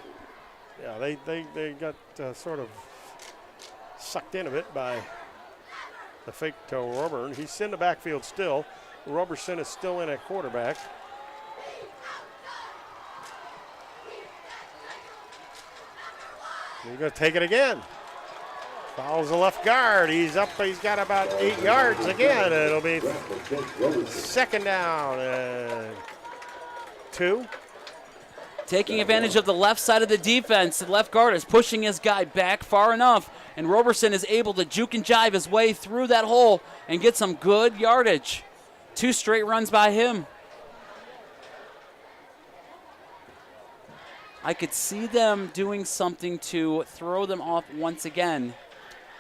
Yeah, they got sort of sucked in a bit by the fake to Roburn. He's in the backfield still. Roberson is still in at quarterback. He's going to take it again. Fouls the left guard. He's up. He's got about 8 yards again. It'll be second down. 2. Taking advantage of the left side of the defense. The left guard is pushing his guy back far enough, and Roberson is able to juke and jive his way through that hole and get some good yardage. 2 straight runs by him. I could see them doing something to throw them off once again.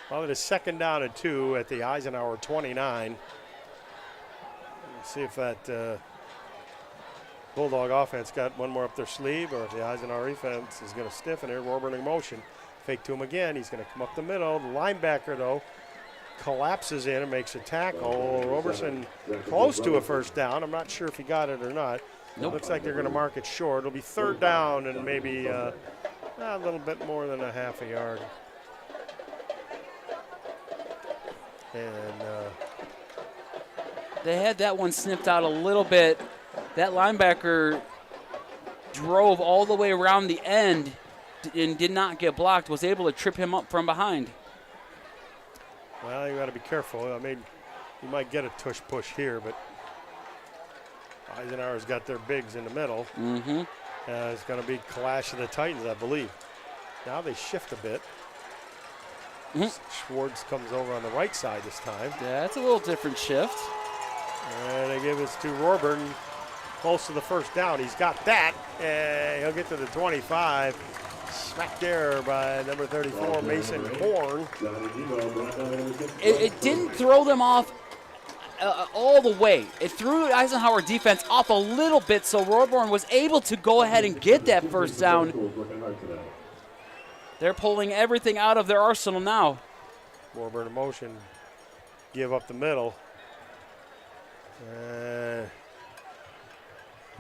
Well, it is second down and 2 at the Eisenhower 29. Let's see if that Bulldog offense got one more up their sleeve, or if the Eisenhower defense is going to stiffen here. Roburn in motion. Fake to him again. He's going to come up the middle. The linebacker, though, collapses in and makes a tackle. Roberson close to a first down. I'm not sure if he got it or not. Nope. Looks like they're going to mark it short. It'll be third down and maybe a little bit more than a half a yard. And they had that one sniffed out a little bit. That linebacker drove all the way around the end and did not get blocked, was able to trip him up from behind. Well, you got to be careful. I mean, you might get a tush push here, but Eisenhower's got their bigs in the middle. Mm-hmm. It's going to be clash of the Titans, I believe. Now they shift a bit. Schwartz comes over on the right side this time. Yeah, it's a little different shift. And they give this to Roburn close to the first down. He's got that. And he'll get to the 25. Smacked there by number 34, Mason Korn. It didn't throw them off all the way. It threw the Eisenhower defense off a little bit, so Roburn was able to go ahead and get that first down. They're pulling everything out of their arsenal now. Roburn in motion. Give up the middle.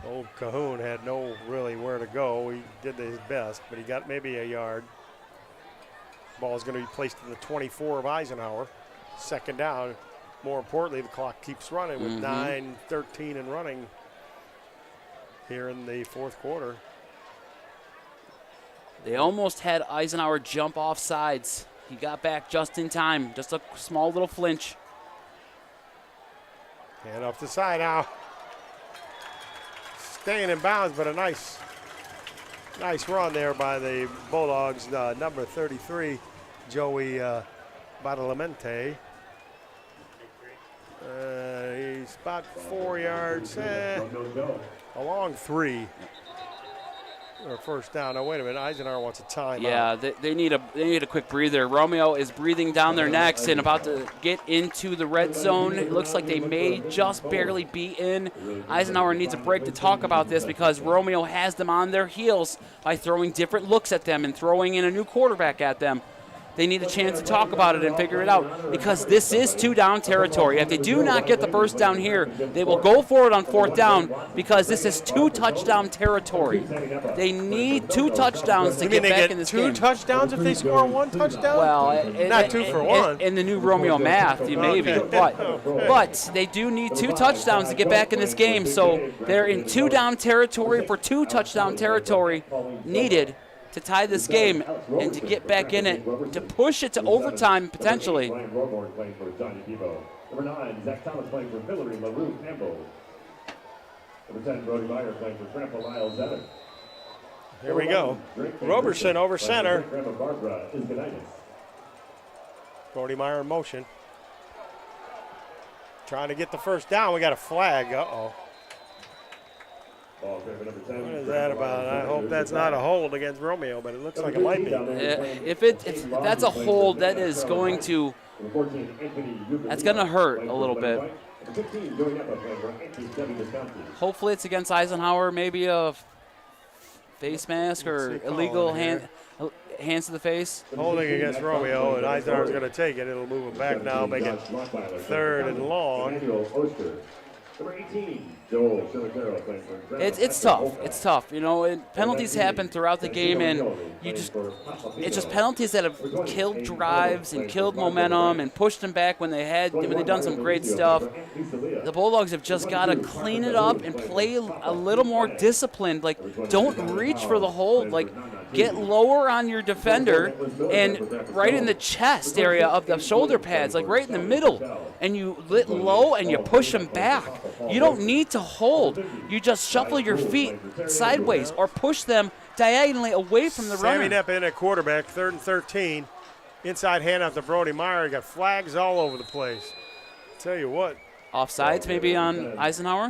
Old Cahoon had no really where to go. He did his best, but he got maybe a yard. Ball is going to be placed in the 24 of Eisenhower. Second down. More importantly, the clock keeps running with 9:13 and running here in the fourth quarter. They almost had Eisenhower jump off sides. He got back just in time. Just a small little flinch. Hand off the side now. Staying in bounds, but a nice run there by the Bulldogs. Number 33, Joey Badalamenti. He's about 4 yards, along 3. Or first down. Now wait a minute, Eisenhower wants a timeout. Yeah, they need a quick breather. Romeo is breathing down their necks and about to get into the red zone. It looks like they may just barely be in. Eisenhower needs a break to talk about this because Romeo has them on their heels by throwing different looks at them and throwing in a new quarterback at them. They need a chance to talk about it and figure it out because this is 2-down territory. If they do not get the first down here, they will go for it on fourth down because this is 2-touchdown territory. They need 2 touchdowns to get back in this game. 2 touchdowns if they score 1 touchdown? Well, not 2 for 1. In the new Romeo math, maybe. But they do need 2 touchdowns to get back in this game. So they're in 2-down territory for 2-touchdown territory needed to tie this game and to get back in it, to push it to overtime potentially. Number 9, Zach Thomas playing for Hillary LaRue Campbell. Number 10, Brody Meyer playing for Grandpa Miles Evans. Here we go. Roberson over center. Brody Meyer in motion. Trying to get the first down. We got a flag. Uh-oh. What is that about? I hope that's not a hold against Romeo, but it looks like it might be. If that's a hold, that's going to hurt a little bit. Hopefully it's against Eisenhower, maybe a face mask or illegal hands to the face. Holding against Romeo, and Eisenhower's going to take it. It'll move him back now, make it third and long. Number 18, Joel Shillacaro playing for Grandma. It's tough. It's tough. You know, penalties happen throughout the game, and it's just penalties that have killed drives and killed momentum and pushed them back when they've done some great stuff. The Bulldogs have just got to clean it up and play a little more disciplined. Like, don't reach for the hold. Like, get lower on your defender and right in the chest area of the shoulder pads, like right in the middle, and you lit low and you push them back. You don't need to hold. You just shuffle your feet sideways or push them diagonally away from the runner. Sammy Knepp in at quarterback, 3rd and 13. Inside handoff to Brody Meyer. You got flags all over the place. Tell you what. Offsides maybe on Eisenhower?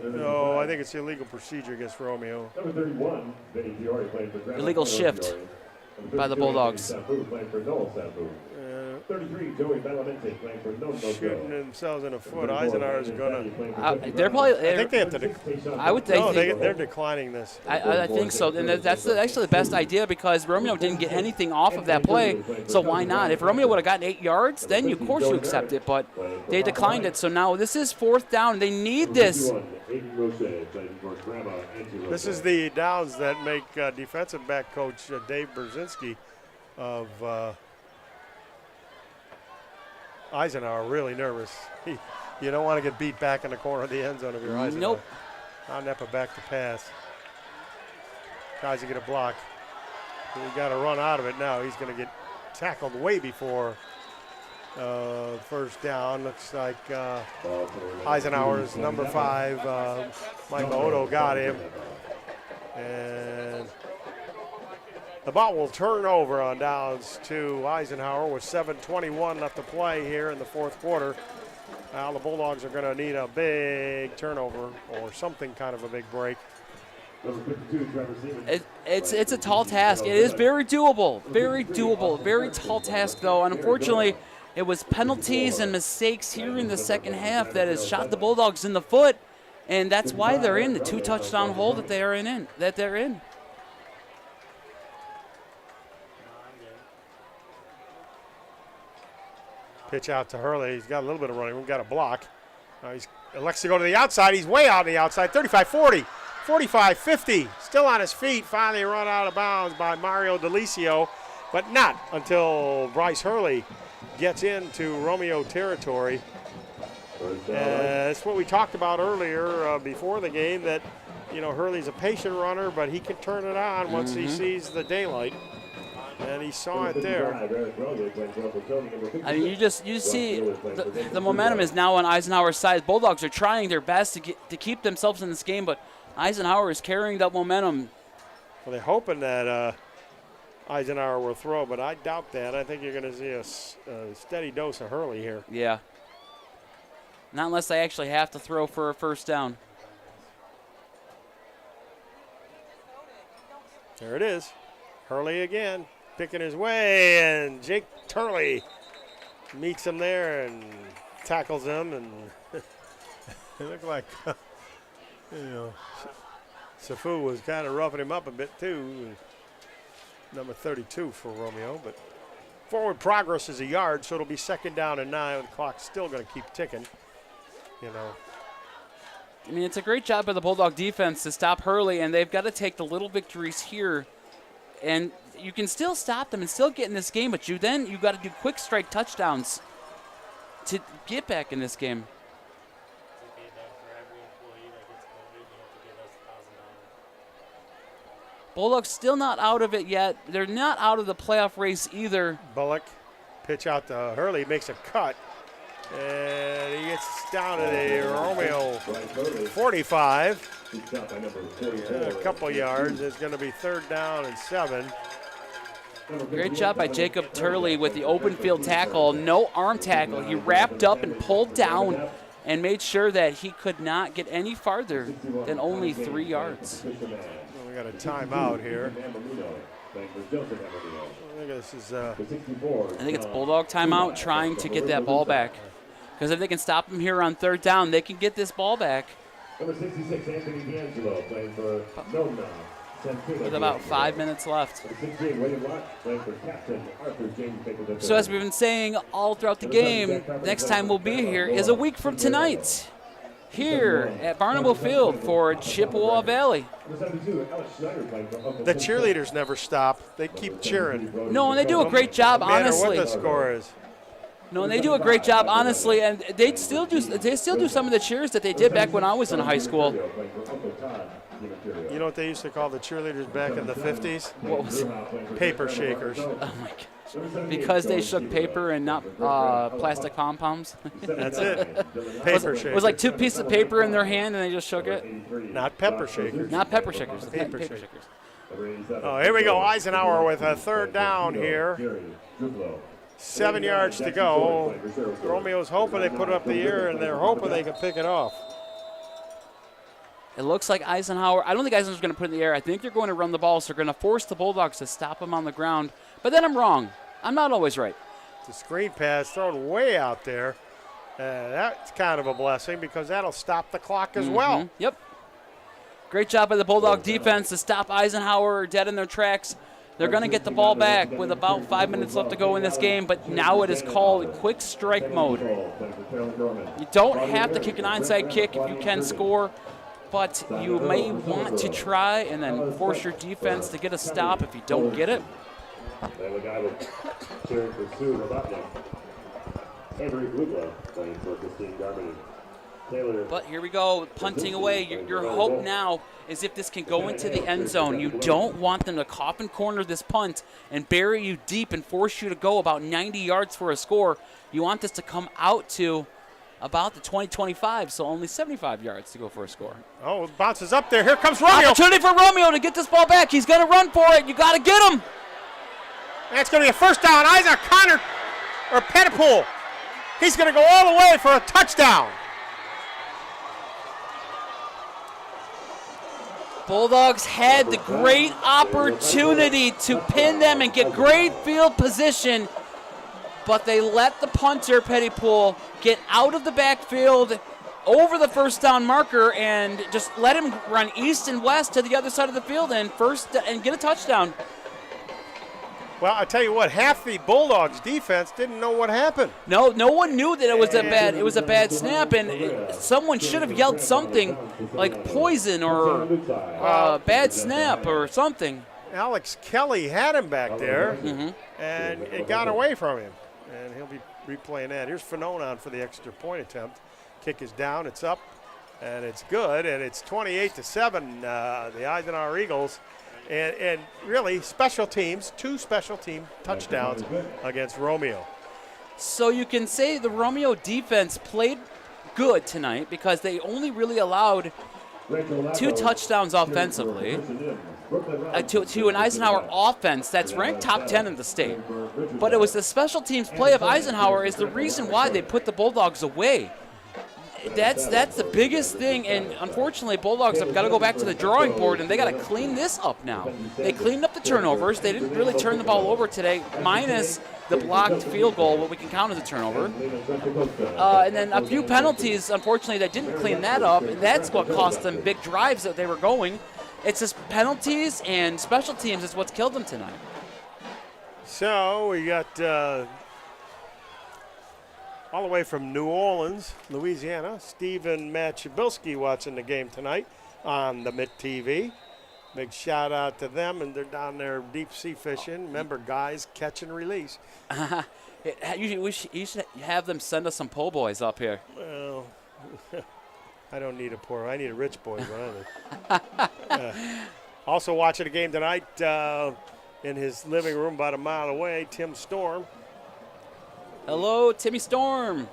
No, I think it's illegal procedure against Romeo. Illegal shift by the Bulldogs. 33, Joey Belamente playing for No. Shooting themselves in the foot. Eisenhower's going to. They're probably. I think they have to. I would think. No, they're declining this. I think so, and that's actually the best idea because Romeo didn't get anything off of that play, so why not? If Romeo would have gotten 8 yards, then of course you accept it, but they declined it. So now this is 4th down. They need this. This is the downs that make defensive back coach Dave Brzezinski of Eisenhower really nervous. You don't want to get beat back in the corner of the end zone of your Eisenhower. Nope. Now Neppa back to pass. Tries to get a block. He got to run out of it now. He's going to get tackled way before first down. Looks like Eisenhower's number 5, Michael Odo, got him. And the ball will turn over on downs to Eisenhower with 7:21 left to play here in the 4th quarter. Now the Bulldogs are going to need a big turnover or something kind of a big break. It's a tall task. It is very doable. Very doable. Very tall task, though. And unfortunately, it was penalties and mistakes here in the second half that has shot the Bulldogs in the foot. And that's why they're in the 2-touchdown hole that they're in. Pitch out to Hurley. He's got a little bit of running room, got a block. He elects to go to the outside. He's way out on the outside. 35-40, 45-50. Still on his feet. Finally run out of bounds by Mario Delicio, but not until Bryce Hurley gets into Romeo territory. That's what we talked about earlier before the game, that, you know, Hurley's a patient runner, but he can turn it on once he sees the daylight. And he saw it there. I mean, you see the momentum is now on Eisenhower's side. Bulldogs are trying their best to keep themselves in this game, but Eisenhower is carrying that momentum. Well, they're hoping that Eisenhower will throw, but I doubt that. I think you're going to see a steady dose of Hurley here. Yeah. Not unless they actually have to throw for a first down. There it is. Hurley again, picking his way, and Jake Turley meets him there and tackles him, and it looked like, Safu was kind of roughing him up a bit too. Number 32 for Romeo, but forward progress is a yard, so it'll be 2nd down and 9. The clock's still going to keep ticking, I mean, it's a great job by the Bulldog defense to stop Hurley, and they've got to take the little victories here. And you can still stop them and still get in this game, but you got to do quick strike touchdowns to get back in this game. Bulldogs still not out of it yet. They're not out of the playoff race either. Bullock, pitch out to Hurley, makes a cut. And he gets down to the Romeo 45. A couple yards. It's going to be 3rd down and 7. Great job by Jacob Turley with the open field tackle. No arm tackle. He wrapped up and pulled down and made sure that he could not get any farther than only 3 yards. Well, we got a timeout here. I think it's Bulldog timeout trying to get that ball back. Because if they can stop him here on 3rd down, they can get this ball back. Number 66, Anthony D'Angelo, playing for Nona. With about 5 minutes left. So as we've been saying all throughout the game, next time we'll be here is a week from tonight. here at Barnable Field for Chippewa Valley. The cheerleaders never stop. They keep cheering. No, and they do a great job, no matter honestly. what the score is. No, and they do a great job, honestly, and they still do some of the cheers that they did back when I was in high school. You know what they used to call the cheerleaders back in the 50s? What was it? Paper shakers. Oh my gosh. Because they shook paper and not plastic pom-poms? That's it. Paper shakers. It was like 2 pieces of paper in their hand and they just shook it? Not pepper shakers. Not pepper shakers. Paper shakers. Oh, here we go. Eisenhower with a third down here. 7 yards to go. Romeo's hoping they put it up the air, and they're hoping they can pick it off. It looks like Eisenhower. I don't think Eisenhower's going to put it in the air. I think they're going to run the ball, so they're going to force the Bulldogs to stop them on the ground. But then I'm wrong. I'm not always right. The screen pass thrown way out there. That's kind of a blessing because that'll stop the clock as well. Yep. Great job by the Bulldog defense to stop Eisenhower dead in their tracks. They're going to get the ball back with about 5 minutes left to go in this game, but now it is called quick strike mode. You don't have to kick an onside kick if you can score, but you may want to try and then force your defense to get a stop if you don't get it. But here we go, punting away. Your hope now is if this can go into the end zone. You don't want them to coffin corner this punt and bury you deep and force you to go about 90 yards for a score. You want this to come out to about the 20-25, so only 75 yards to go for a score. Oh, it bounces up there. Here comes Romeo. Opportunity for Romeo to get this ball back. He's going to run for it. You got to get him. That's going to be a first down. Isaac Connor or Pettipool. He's going to go all the way for a touchdown. Bulldogs had the great opportunity to pin them and get great field position, but they let the punter, Pettipool, get out of the backfield over the first down marker and just let him run east and west to the other side of the field and get a touchdown. Well, I tell you what, half the Bulldogs defense didn't know what happened. No one knew that it was a bad snap, and someone should have yelled something like poison or bad snap or something. Alex Kelly had him back there, and it got away from him, and he'll be replaying that. Here's Fanon for the extra point attempt. Kick is down, it's up, and it's good, and it's 28-7. The Eisenhower Eagles. And really, special teams, 2 special team touchdowns against Romeo. So you can say the Romeo defense played good tonight because they only really allowed 2 touchdowns offensively to an Eisenhower offense that's ranked top 10 in the state. But it was the special teams play of Eisenhower is the reason why they put the Bulldogs away. That's the biggest thing, and unfortunately, Bulldogs have got to go back to the drawing board, and they got to clean this up now. They cleaned up the turnovers. They didn't really turn the ball over today, minus the blocked field goal, what we can count as a turnover. And then a few penalties, unfortunately, that didn't clean that up, and that's what cost them big drives that they were going. It's just penalties and special teams is what's killed them tonight. So we got all the way from New Orleans, Louisiana, Stephen Machabilski watching the game tonight on the Mitt TV. Big shout out to them, and they're down there deep sea fishing. Remember, guys, catch and release. You should have them send us some po' boys up here. Well, I don't need I need a rich boy. Also watching the game tonight in his living room about a mile away, Tim Storm. Hello, Timmy Storm.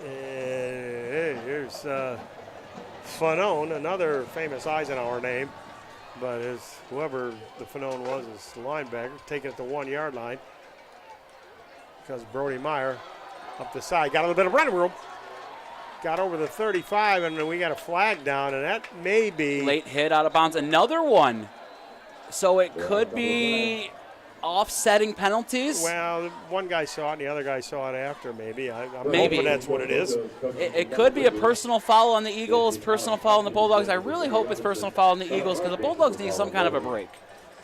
Here's Fanon, another famous Eisenhower name, but whoever the Fanon was is the linebacker, taking it to the 1 yard line because Brody Meyer up the side got a little bit of running room, got over the 35, and then we got a flag down, and that may be late hit out of bounds. Another one, so it could be offsetting penalties. Well, one guy saw it and the other guy saw it after, maybe. I'm hoping that's what it is. It could be a personal foul on the Eagles, personal foul on the Bulldogs. I really hope it's personal foul on the Eagles because the Bulldogs need some kind of a break.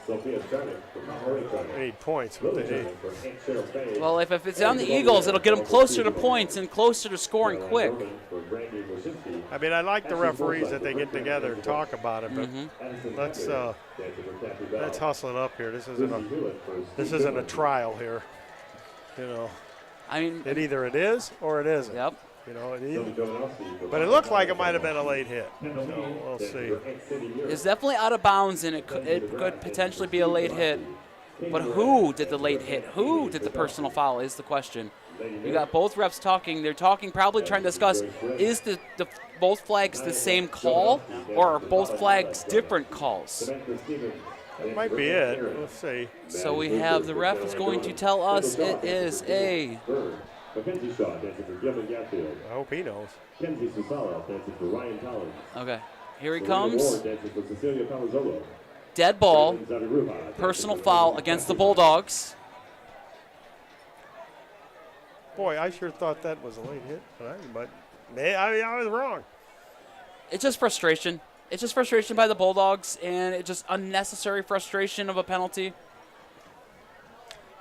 They need points, but they need. Well, if it's on the Eagles, it'll get them closer to points and closer to scoring quick. I mean, I like the referees that they get together and talk about it, but let's hustle it up here. This isn't a trial here. You know, I mean, it either it is or it isn't. Yep. You know, but it looked like it might have been a late hit. So we'll see. It's definitely out of bounds, and it could potentially be a late hit. But who did the late hit? Who did the personal foul is the question. You got both refs talking. They're talking, probably trying to discuss, is the both flags the same call, or are both flags different calls? That might be it. Let's see. So we have the ref is going to tell us it is a... I hope he knows. Okay, here he comes. Dead ball, personal foul against the Bulldogs. Boy, I sure thought that was a late hit, but I was wrong. It's just frustration. It's just frustration by the Bulldogs, and it's just unnecessary frustration of a penalty.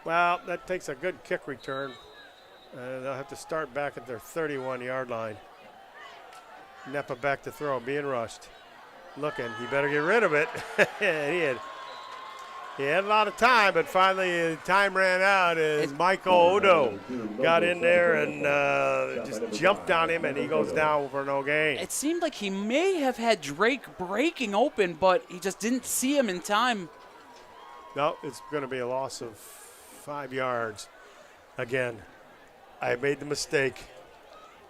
Well, that takes a good kick return. They'll have to start back at their 31-yard line. Nepa back to throw, being rushed. Looking, he better get rid of it. He had a lot of time, but finally time ran out as Michael Odo got in there and just jumped on him, and he goes down for no gain. It seemed like he may have had Drake breaking open, but he just didn't see him in time. No, it's going to be a loss of 5 yards. Again, I made the mistake.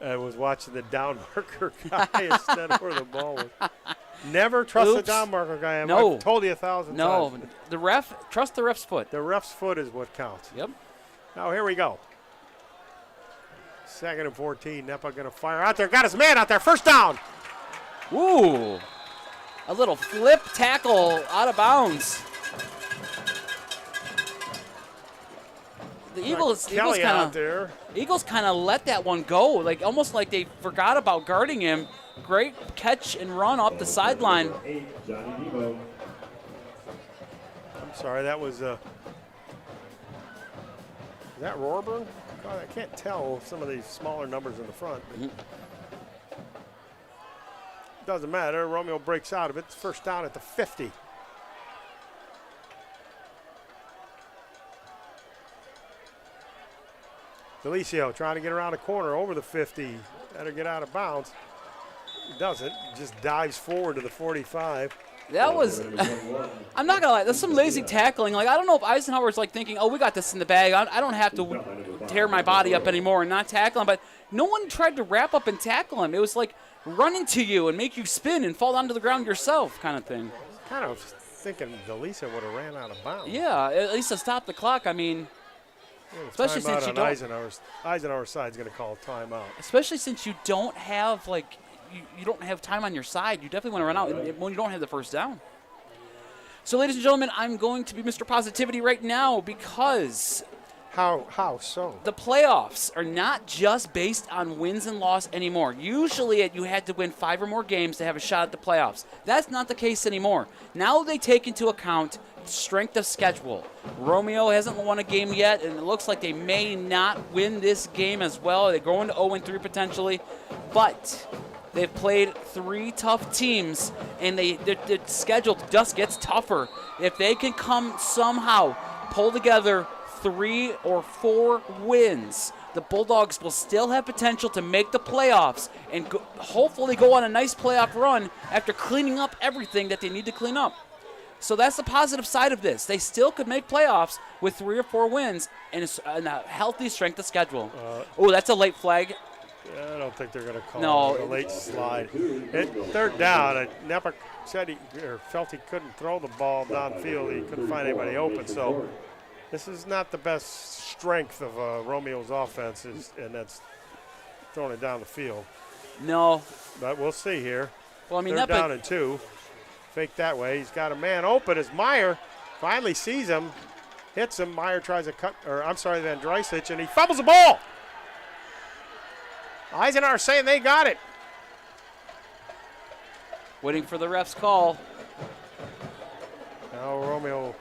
I was watching the down marker guy instead of where the ball was. Never trust the down marker guy. I've told you 1,000 times. No, the ref, trust the ref's foot. The ref's foot is what counts. Yep. Now here we go. 2nd and 14. Nepa going to fire out there. Got his man out there. First down. Ooh. A little flip tackle out of bounds. The Eagles kind of let that one go, like almost like they forgot about guarding him. Great catch and run up the sideline. I'm sorry, that was is that Rorburn? God, I can't tell some of these smaller numbers in the front. Doesn't matter. Romeo breaks out of it. It's first down at the 50. Delicio trying to get around a corner over the 50. Better get out of bounds. He doesn't. He just dives forward to the 45. That was, I'm not going to lie, that's some lazy tackling. Like, I don't know if Eisenhower's like thinking, oh, we got this in the bag. I don't have to tear my body up anymore and not tackle him. But no one tried to wrap up and tackle him. It was like run into you and make you spin and fall down to the ground yourself kind of thing. Kind of thinking Delicio would have ran out of bounds. Yeah, at least to stop the clock. I mean, especially since you don't. Eisenhower's side's going to call timeout. Especially since you don't have like you don't have time on your side. You definitely want to run out when you don't have the first down. So, ladies and gentlemen, I'm going to be Mr. Positivity right now because how so? The playoffs are not just based on wins and loss anymore. Usually, you had to win 5 or more games to have a shot at the playoffs. That's not the case anymore. Now they take into account strength of schedule. Romeo hasn't won a game yet, and it looks like they may not win this game as well. They go into 0-3 potentially, but they've played 3 tough teams, and their schedule just gets tougher. If they can somehow pull together 3 or 4 wins, the Bulldogs will still have potential to make the playoffs and hopefully go on a nice playoff run after cleaning up everything that they need to clean up. So that's the positive side of this. They still could make playoffs with 3 or 4 wins and a healthy strength of schedule. Oh, that's a late flag. I don't think they're going to call it a late slide. 3rd down, Nepa said felt he couldn't throw the ball downfield. He couldn't find anybody open. So this is not the best strength of Romeo's offense, and that's throwing it down the field. No. But we'll see here. Well, I mean, 3rd down and 2. Fake that way. He's got a man open as Meyer finally sees him, hits him. Meyer tries a cut, Van Dreisich, and he fumbles the ball. Eisenhower saying they got it. Waiting for the ref's call. Now Romeo.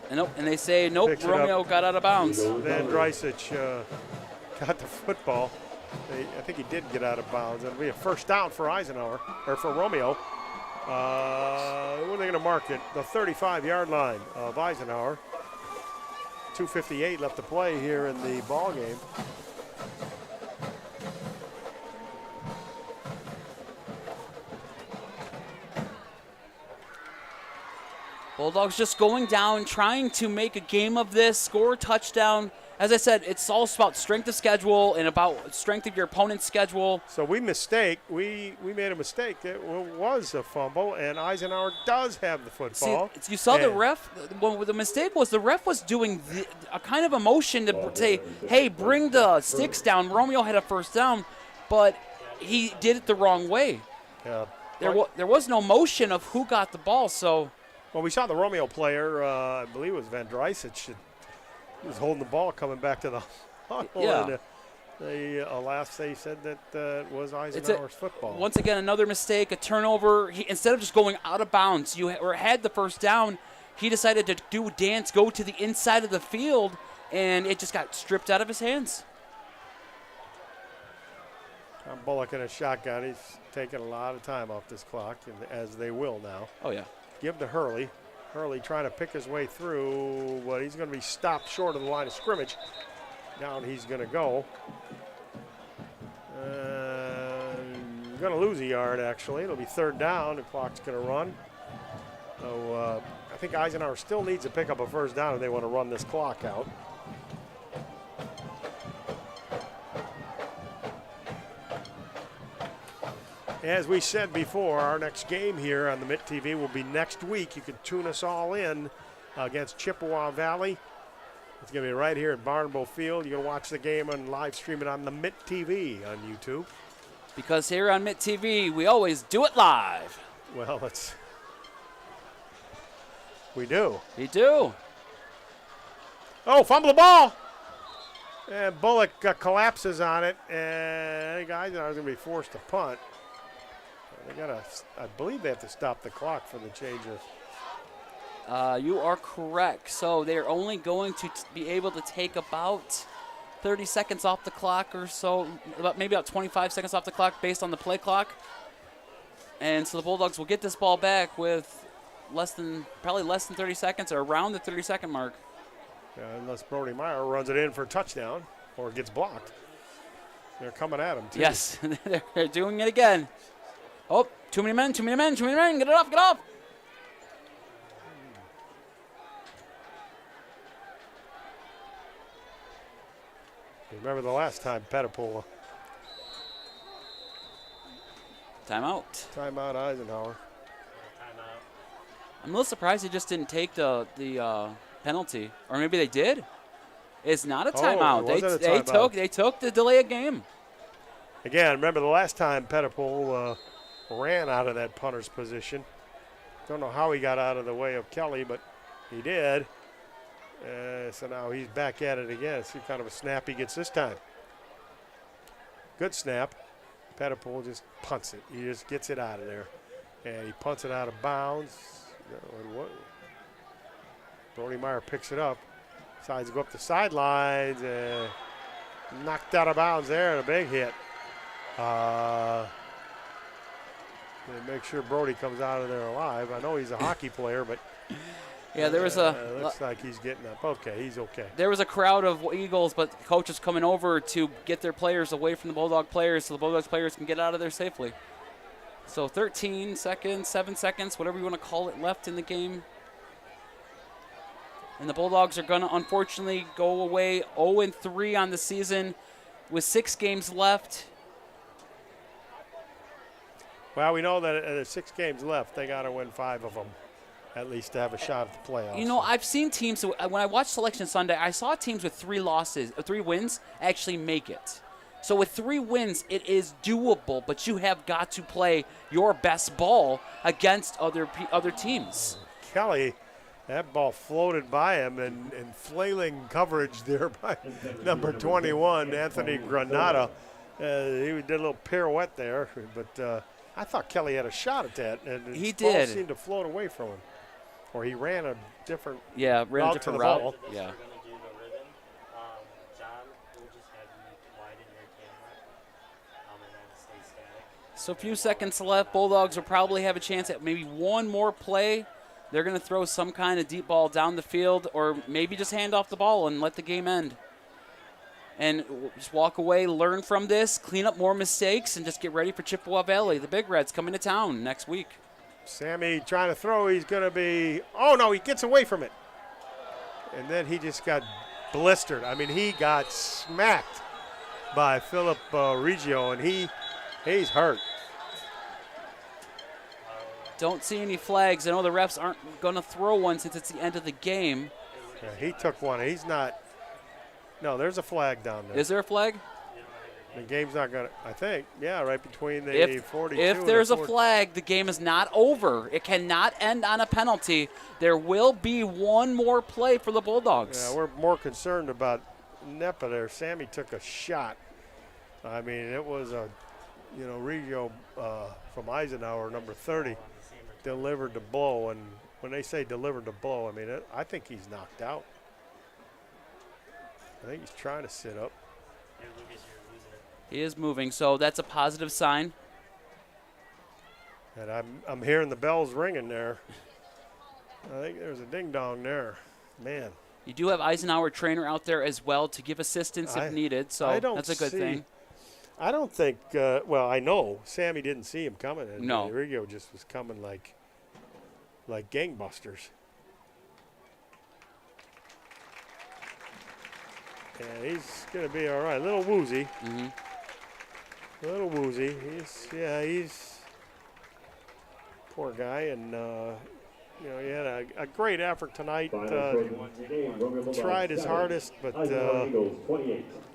And they say, nope, Romeo got out of bounds. Van Drysic got the football. I think he did get out of bounds. It'll be a first down for Eisenhower, or for Romeo. When are they going to mark it? The 35-yard line of Eisenhower. 2:58 left to play here in the ball game. Bulldogs just going down, trying to make a game of this, score a touchdown. As I said, it's all about strength of schedule and about strength of your opponent's schedule. So we made a mistake. It was a fumble, and Eisenhower does have the football. See, you saw the ref. Well, the mistake was the ref was doing a kind of a motion to say, hey, bring the sticks down. Romeo had a first down, but he did it the wrong way. Yeah. There was no motion of who got the ball, so. Well, we saw the Romeo player, I believe it was Van Drysic. He was holding the ball coming back to the huddle. Yeah. And alas, they said that it was Eisenhower's football. Once again, another mistake, a turnover. Instead of just going out of bounds, you had the first down. He decided to do a dance, go to the inside of the field, and it just got stripped out of his hands. Tom Bullock in a shotgun. He's taking a lot of time off this clock, as they will now. Oh, yeah. Give to Hurley. Hurley trying to pick his way through, but he's going to be stopped short of the line of scrimmage. Down he's going to go. Going to lose a yard, actually. It'll be third down. The clock's going to run. So I think Eisenhower still needs to pick up a first down if they want to run this clock out. As we said before, our next game here on the Mitt TV will be next week. You can tune us all in against Chippewa Valley. It's going to be right here at Barnable Field. You can watch the game and live stream it on the Mitt TV on YouTube. Because here on Mitt TV, we always do it live. Well, we do. We do. Oh, fumble the ball. And Bullock collapses on it, and I think Eisenhower's going to be forced to punt. I believe they have to stop the clock for the change of. You are correct. So they're only going to be able to take about 30 seconds off the clock or so, maybe about 25 seconds off the clock based on the play clock. And so the Bulldogs will get this ball back with probably less than 30 seconds or around the 30-second mark. Unless Brody Meyer runs it in for a touchdown or gets blocked. They're coming at him, too. Yes, they're doing it again. Oh, too many men. Get it off. Remember the last time, Pettipola. Timeout, Eisenhower. I'm a little surprised he just didn't take the penalty. Or maybe they did. It's not a timeout. They took the delay of game. Again, remember the last time Pettipola ran out of that punter's position. Don't know how he got out of the way of Kelly, but he did. So now he's back at it again. See what kind of a snap he gets this time. Good snap. Pettipola just punts it. He just gets it out of there. And he punts it out of bounds. Brody Meyer picks it up. Decides to go up the sidelines. Knocked out of bounds there and a big hit. Make sure Brody comes out of there alive. I know he's a hockey player, but yeah, there was looks like he's getting up. Okay, he's okay. There was a crowd of Eagles, but coaches coming over to get their players away from the Bulldog players so the Bulldogs players can get out of there safely. So 13 seconds, 7 seconds, whatever you want to call it, left in the game. And the Bulldogs are going to unfortunately go away 0-3 on the season with 6 games left. Well, we know that there's 6 games left. They got to win 5 of them, at least to have a shot at the playoffs. You know, I've seen teams, when I watched Selection Sunday, I saw teams with 3 wins actually make it. So with 3 wins, it is doable, but you have got to play your best ball against other teams. Kelly, that ball floated by him and flailing coverage there by number 21, Anthony Granata. He did a little pirouette there, but I thought Kelly had a shot at that. And he ball did. Seemed to float away from him. or he ran a different ran a route different to the route. ball. Yeah. So a few seconds left. Bulldogs will probably have a chance at maybe one more play. They're going to throw some kind of deep ball down the field or maybe just hand off the ball and let the game end. And just walk away, learn from this, clean up more mistakes, and just get ready for Chippewa Valley. The Big Reds coming to town next week. Sammy trying to throw. He's going to be – oh, no, he gets away from it. And then he just got blistered. I mean, he got smacked by Philip Reggio, and he's hurt. Don't see any flags. I know the refs aren't going to throw one since it's the end of the game. Yeah, he took one. He's not – no, there's a flag down there. Is there a flag? The game's not going to – I think, yeah, right between the 42 If and there's the a flag, the game is not over. It cannot end on a penalty. There will be one more play for the Bulldogs. Yeah, we're more concerned about Nepa there. Sammy took a shot. I mean, it was a – Reggio from Eisenhower, number 30, delivered the blow. And when they say delivered the blow, I mean, I think he's knocked out. I think he's trying to sit up. He is moving, so that's a positive sign. And I'm hearing the bells ringing there. I think there's a ding-dong there. Man. You do have Eisenhower trainer out there as well to give assistance if needed, so that's a good thing. I don't think, I know Sammy didn't see him coming. And no. Riggio just was coming like gangbusters. Yeah, he's going to be all right. A little woozy. A little woozy. He's poor guy. And, he had a great effort tonight. Tried his hardest, but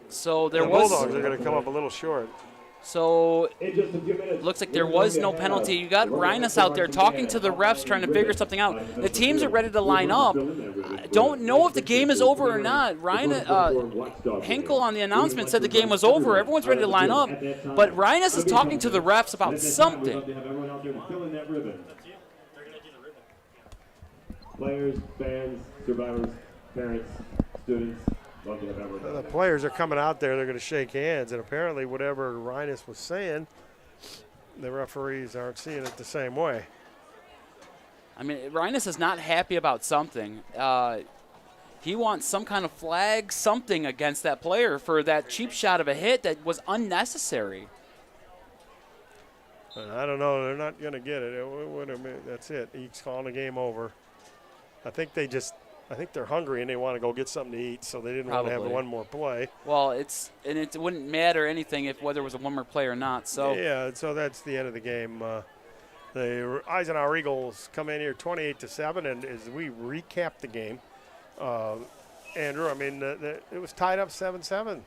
so there the was. Bulldogs are going to come up a little short. So looks like there was no penalty. You got Reines out there talking to the refs, trying to figure something out. The teams are ready to line up. I don't know if the game is over or not. Hinkle on the announcement said the game was over. Everyone's ready to line up. But Reines is talking to the refs about something. Players, fans, survivors, parents, students. The players are coming out there. They're going to shake hands. And apparently whatever Reines was saying, the referees aren't seeing it the same way. I mean, Reines is not happy about something. He wants some kind of flag, something against that player for that cheap shot of a hit that was unnecessary. I don't know. They're not going to get it. That's it. He's calling the game over. I think they're hungry and they want to go get something to eat, so they didn't want to have one more play. Well, it wouldn't matter anything if whether it was a one more play or not. So yeah, so that's the end of the game. The Eisenhower Eagles come in here 28-7, and as we recap the game, Andrew, I mean, it was tied up 7-7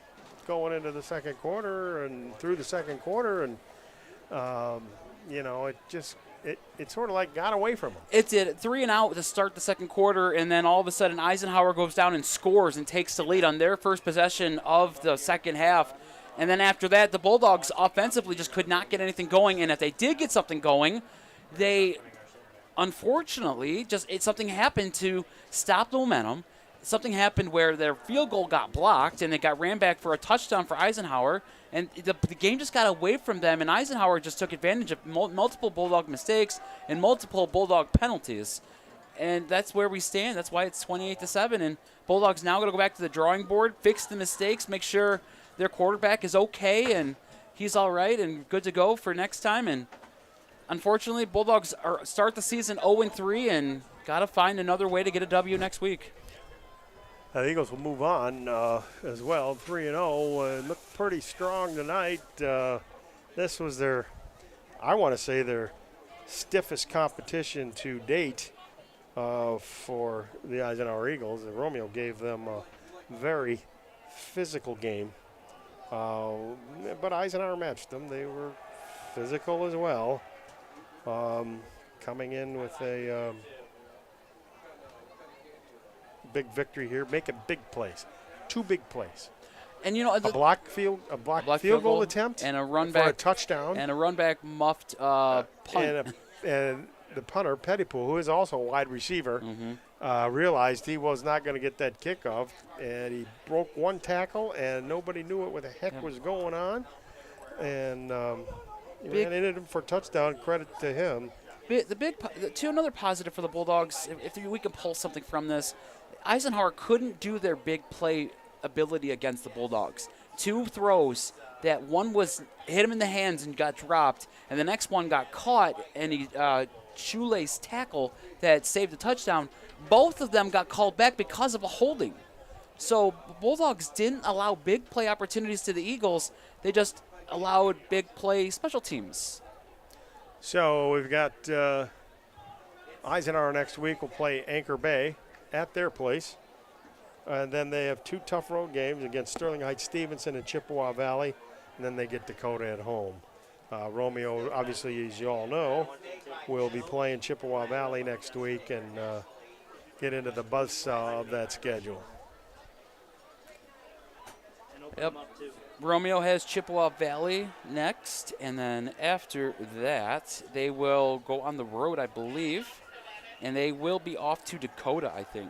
going into the second quarter and through the second quarter, and it sort of like got away from them. It did. 3 and out to start the second quarter, and then all of a sudden Eisenhower goes down and scores and takes the lead on their first possession of the second half. And then after that, the Bulldogs offensively just could not get anything going. And if they did get something going, they unfortunately something happened to stop the momentum. Something happened where their field goal got blocked, and they got ran back for a touchdown for Eisenhower. And the game just got away from them, and Eisenhower just took advantage of multiple Bulldog mistakes and multiple Bulldog penalties. And that's where we stand. That's why it's 28-7. And Bulldogs now going to go back to the drawing board, fix the mistakes, make sure their quarterback is okay and he's all right and good to go for next time. And unfortunately, Bulldogs start the season 0-3 and got to find another way to get a W next week. The Eagles will move on as well, 3-0. Looked pretty strong tonight. This was their stiffest competition to date for the Eisenhower Eagles. Romeo gave them a very physical game. But Eisenhower matched them. They were physical as well. Coming in with a big victory here, making big plays. 2 big plays. And a block field goal attempt and a run for back a touchdown and a run back muffed punt. And the punter, Pettipool, who is also a wide receiver, realized he was not going to get that kickoff, and he broke one tackle, and nobody knew what the heck was going on. And he ran into him for a touchdown. Credit to him. Another positive for the Bulldogs, if we can pull something from this, Eisenhower couldn't do their big play ability against the Bulldogs. 2 throws that one was hit him in the hands and got dropped, and the next one got caught, and he shoelace tackle that saved the touchdown. Both of them got called back because of a holding. So Bulldogs didn't allow big play opportunities to the Eagles. They just allowed big play special teams. So we've got Eisenhower next week will play Anchor Bay at their place. And then they have 2 tough road games against Sterling Heights Stevenson and Chippewa Valley. And then they get Dakota at home. Romeo, obviously, as you all know, will be playing Chippewa Valley next week and get into the buzzsaw of that schedule. Yep. Romeo has Chippewa Valley next, and then after that, they will go on the road, I believe, and they will be off to Dakota, I think.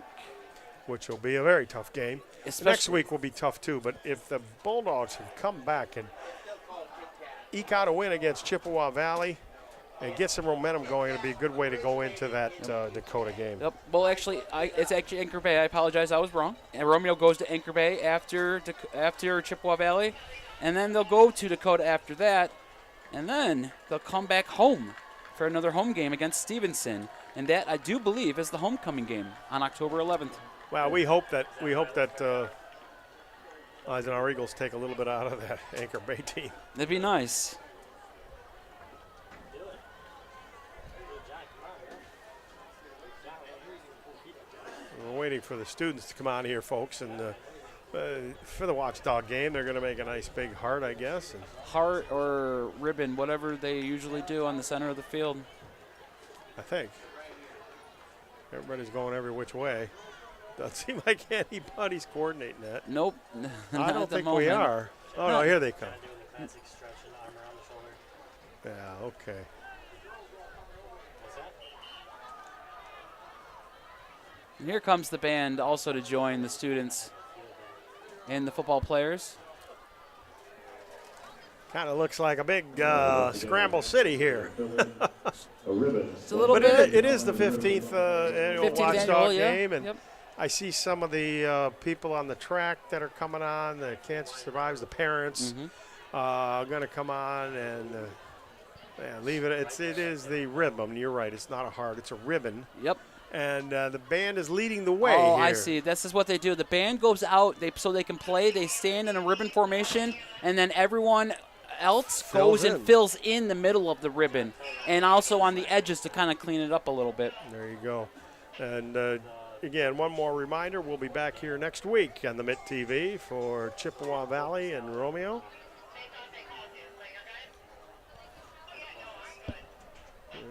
Which will be a very tough game. Next week will be tough, too, but if the Bulldogs can come back and eke out a win against Chippewa Valley and get some momentum going, it'll be a good way to go into that Dakota game. Yep. Well, actually, it's actually Anchor Bay. I apologize, I was wrong. And Romeo goes to Anchor Bay after Chippewa Valley, and then they'll go to Dakota after that, and then they'll come back home for another home game against Stevenson, and that I do believe is the homecoming game on October 11th. Well, we hope that Eisenhower Eagles take a little bit out of that Anchor Bay team. That'd be nice. We're waiting for the students to come on here, folks, and for the Watchdog game, they're going to make a nice big heart, I guess. Heart or ribbon, whatever they usually do on the center of the field. I think. Everybody's going every which way. Doesn't seem like anybody's coordinating that. Nope. I don't think we are. Oh, no, here they come. Yeah, okay. And here comes the band also to join the students and the football players. Kind of looks like a big scramble city here. It's a little but bit. It is the 15th annual 15th Watchdog annual, yeah. game, and Yep. I see some of the people on the track that are coming on. The Cancer Survives, the parents are going to come on and leave it. It is the ribbon. You're right. It's not a heart. It's a ribbon. Yep. And the band is leading the way. Oh, here. I see. This is what they do. The band goes out so they can play. They stand in a ribbon formation, and then everyone else goes and fills in the middle of the ribbon, and also on the edges to kind of clean it up a little bit. There you go. And again, one more reminder, we'll be back here next week on the Mitt TV for Chippewa Valley and Romeo.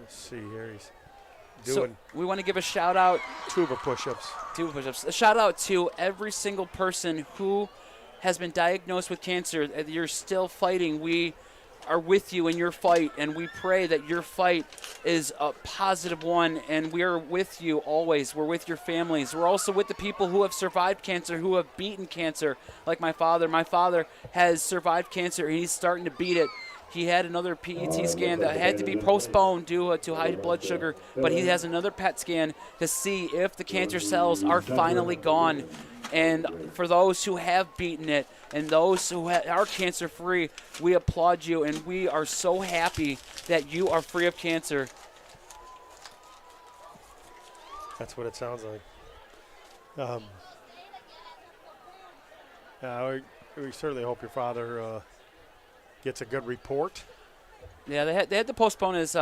Let's see here. He's doing. So we want to give a shout out. Tuba push-ups. A shout out to every single person who has been diagnosed with cancer. You're still fighting. We are with you in your fight, and we pray that your fight is a positive one, and we are with you always. We're with your families. We're also with the people who have survived cancer, who have beaten cancer, like my father. My father has survived cancer, and he's starting to beat it. He had another PET scan that had to be postponed due to high blood sugar, but he has another PET scan to see if the cancer cells are finally gone. And for those who have beaten it and those who are cancer-free, we applaud you, and we are so happy that you are free of cancer. That's what it sounds like. We certainly hope your father gets a good report. Yeah, they had to postpone his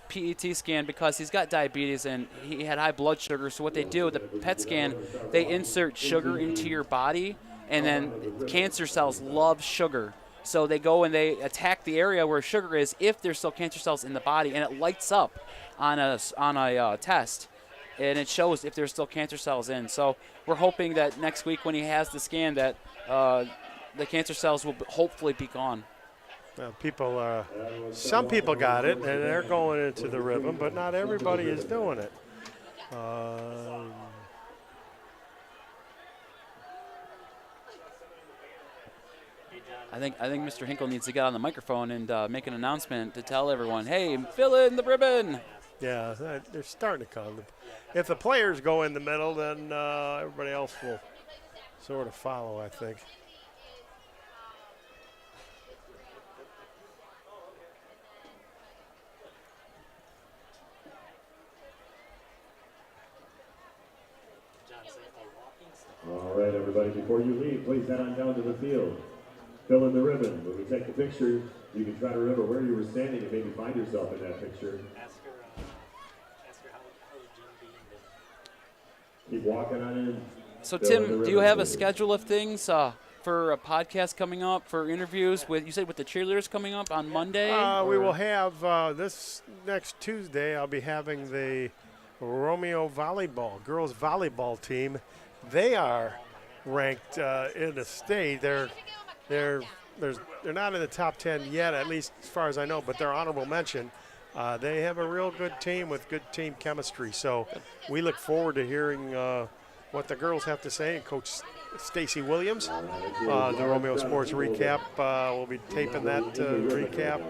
PET scan because he's got diabetes and he had high blood sugar. So what they do with the PET scan, they insert sugar into your body, and then cancer cells love sugar. So they go and they attack the area where sugar is if there's still cancer cells in the body, and it lights up on a test, and it shows if there's still cancer cells in. So we're hoping that next week when he has the scan that the cancer cells will hopefully be gone. Well, some people got it, and they're going into the ribbon, but not everybody is doing it. I think Mr. Hinkle needs to get on the microphone and make an announcement to tell everyone, hey, fill in the ribbon. Yeah, they're starting to come. If the players go in the middle, then everybody else will sort of follow, I think. All right, everybody, before you leave, please head on down to the field. Fill in the ribbon. When we take the picture, you can try to remember where you were standing and maybe find yourself in that picture. Ask her how Jim Beam did. Keep walking on in. So, Tim, do you have a schedule of things for a podcast coming up, for interviews with, you said with the cheerleaders coming up on Monday? We will have this next Tuesday. I'll be having the Romeo girls volleyball team. They are ranked in the state. They're not in the top 10 yet, at least as far as I know, but they're honorable mention. They have a real good team with good team chemistry. So we look forward to hearing what the girls have to say. And Coach Stacy Williams, the Romeo Sports Recap, will be taping that recap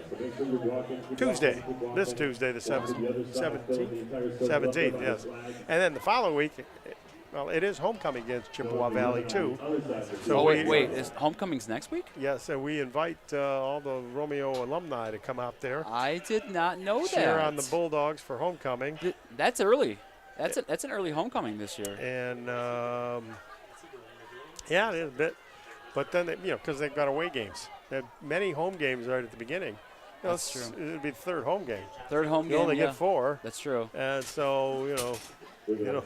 this Tuesday, the 17th, yes. And then the following week, well, it is homecoming against Chippewa Valley, too. So wait, is homecoming's next week? Yes, and we invite all the Romeo alumni to come out there. I did not know that. Cheer on the Bulldogs for homecoming. That's early. That's an early homecoming this year. And, yeah, it is a bit. But then, because they've got away games. They have many home games right at the beginning. That's true. It would be the third home game. Third home game, You only get 4. That's true. And so, you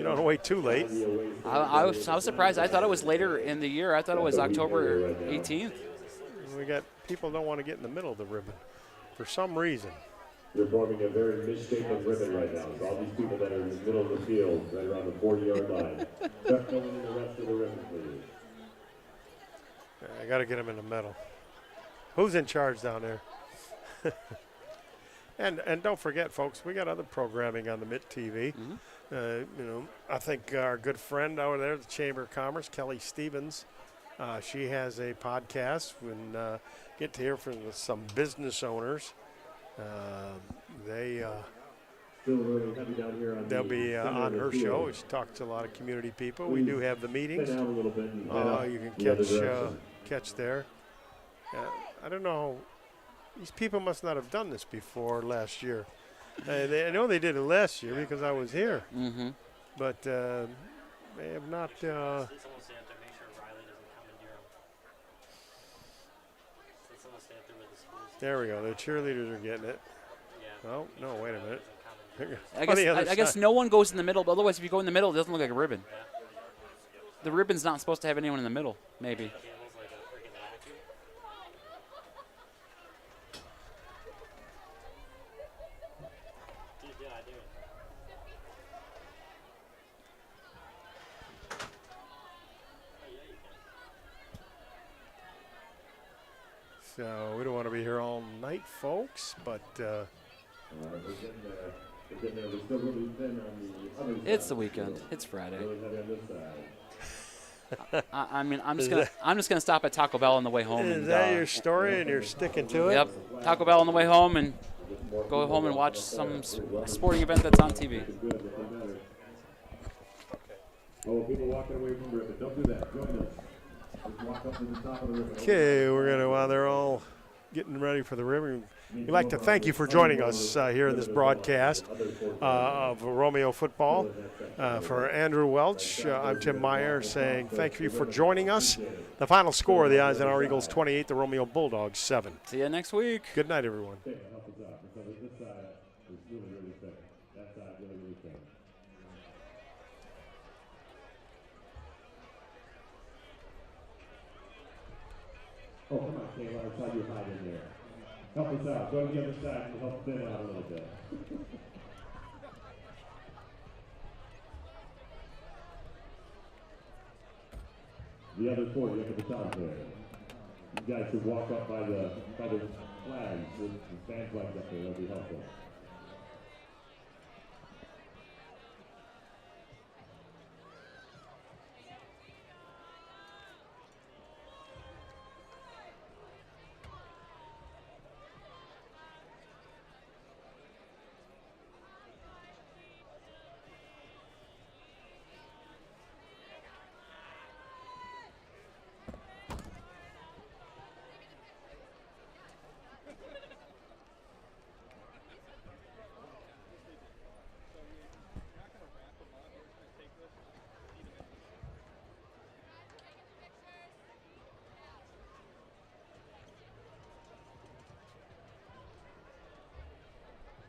don't wait too late. I was surprised. I thought it was later in the year. I thought it was October 18th. We got people don't want to get in the middle of the ribbon for some reason. You're forming a very misshapen ribbon right now. So all these people that are in the middle of the field, right around the 40-yard line, start filling in the rest of the ribbon, please. I got to get them in the middle. Who's in charge down there? And don't forget, folks, we got other programming on the Mitt TV. I think our good friend over there at the Chamber of Commerce, Kelly Stevens, she has a podcast. When get to hear from some business owners. They'll be on her show. She talks to a lot of community people. We do have the meetings. You can catch there. I don't know. These people must not have done this before last year. I know they did it last year because I was here. Mm-hmm. But they have not. There we go. The cheerleaders are getting it. Oh, no, wait a minute. I guess no one goes in the middle, but otherwise if you go in the middle, it doesn't look like a ribbon. The ribbon's not supposed to have anyone in the middle, maybe. So we don't want to be here all night, folks, but it's the weekend. It's Friday. I mean, I'm just gonna stop at Taco Bell on the way home. Is that your story, and you're sticking to it? Yep, Taco Bell on the way home, and go home and watch some sporting event that's on TV. Oh, people walking away from the ribbon. Don't do that. Join us. Okay, we're going to, while they're all getting ready for the ribbon, we'd like to thank you for joining us here in this broadcast of Romeo football. For Andrew Welch, I'm Tim Meyer saying thank you for joining us. The final score of the Eisenhower Eagles 28, the Romeo Bulldogs 7. See you next week. Good night, everyone. Oh, come on, Kayla. I saw you hide in there. Help us out. Go to the other side and help thin out a little bit. The other 40 up at the top there. You guys should walk up by the flags, the stand flags up there. That'll be helpful.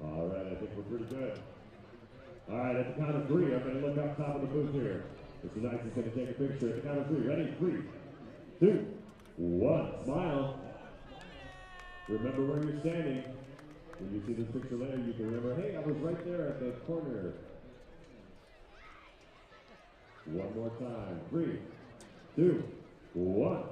All right, I think we're pretty good. All right, at the count of 3, I'm going to look up top of the booth here. Mr. Knights is going to take a picture at the count of 3. Ready? 3, 2, 1. Smile. Remember where you're standing. When you see this picture later, you can remember, hey, I was right there at the corner. One more time. 3, 2, 1.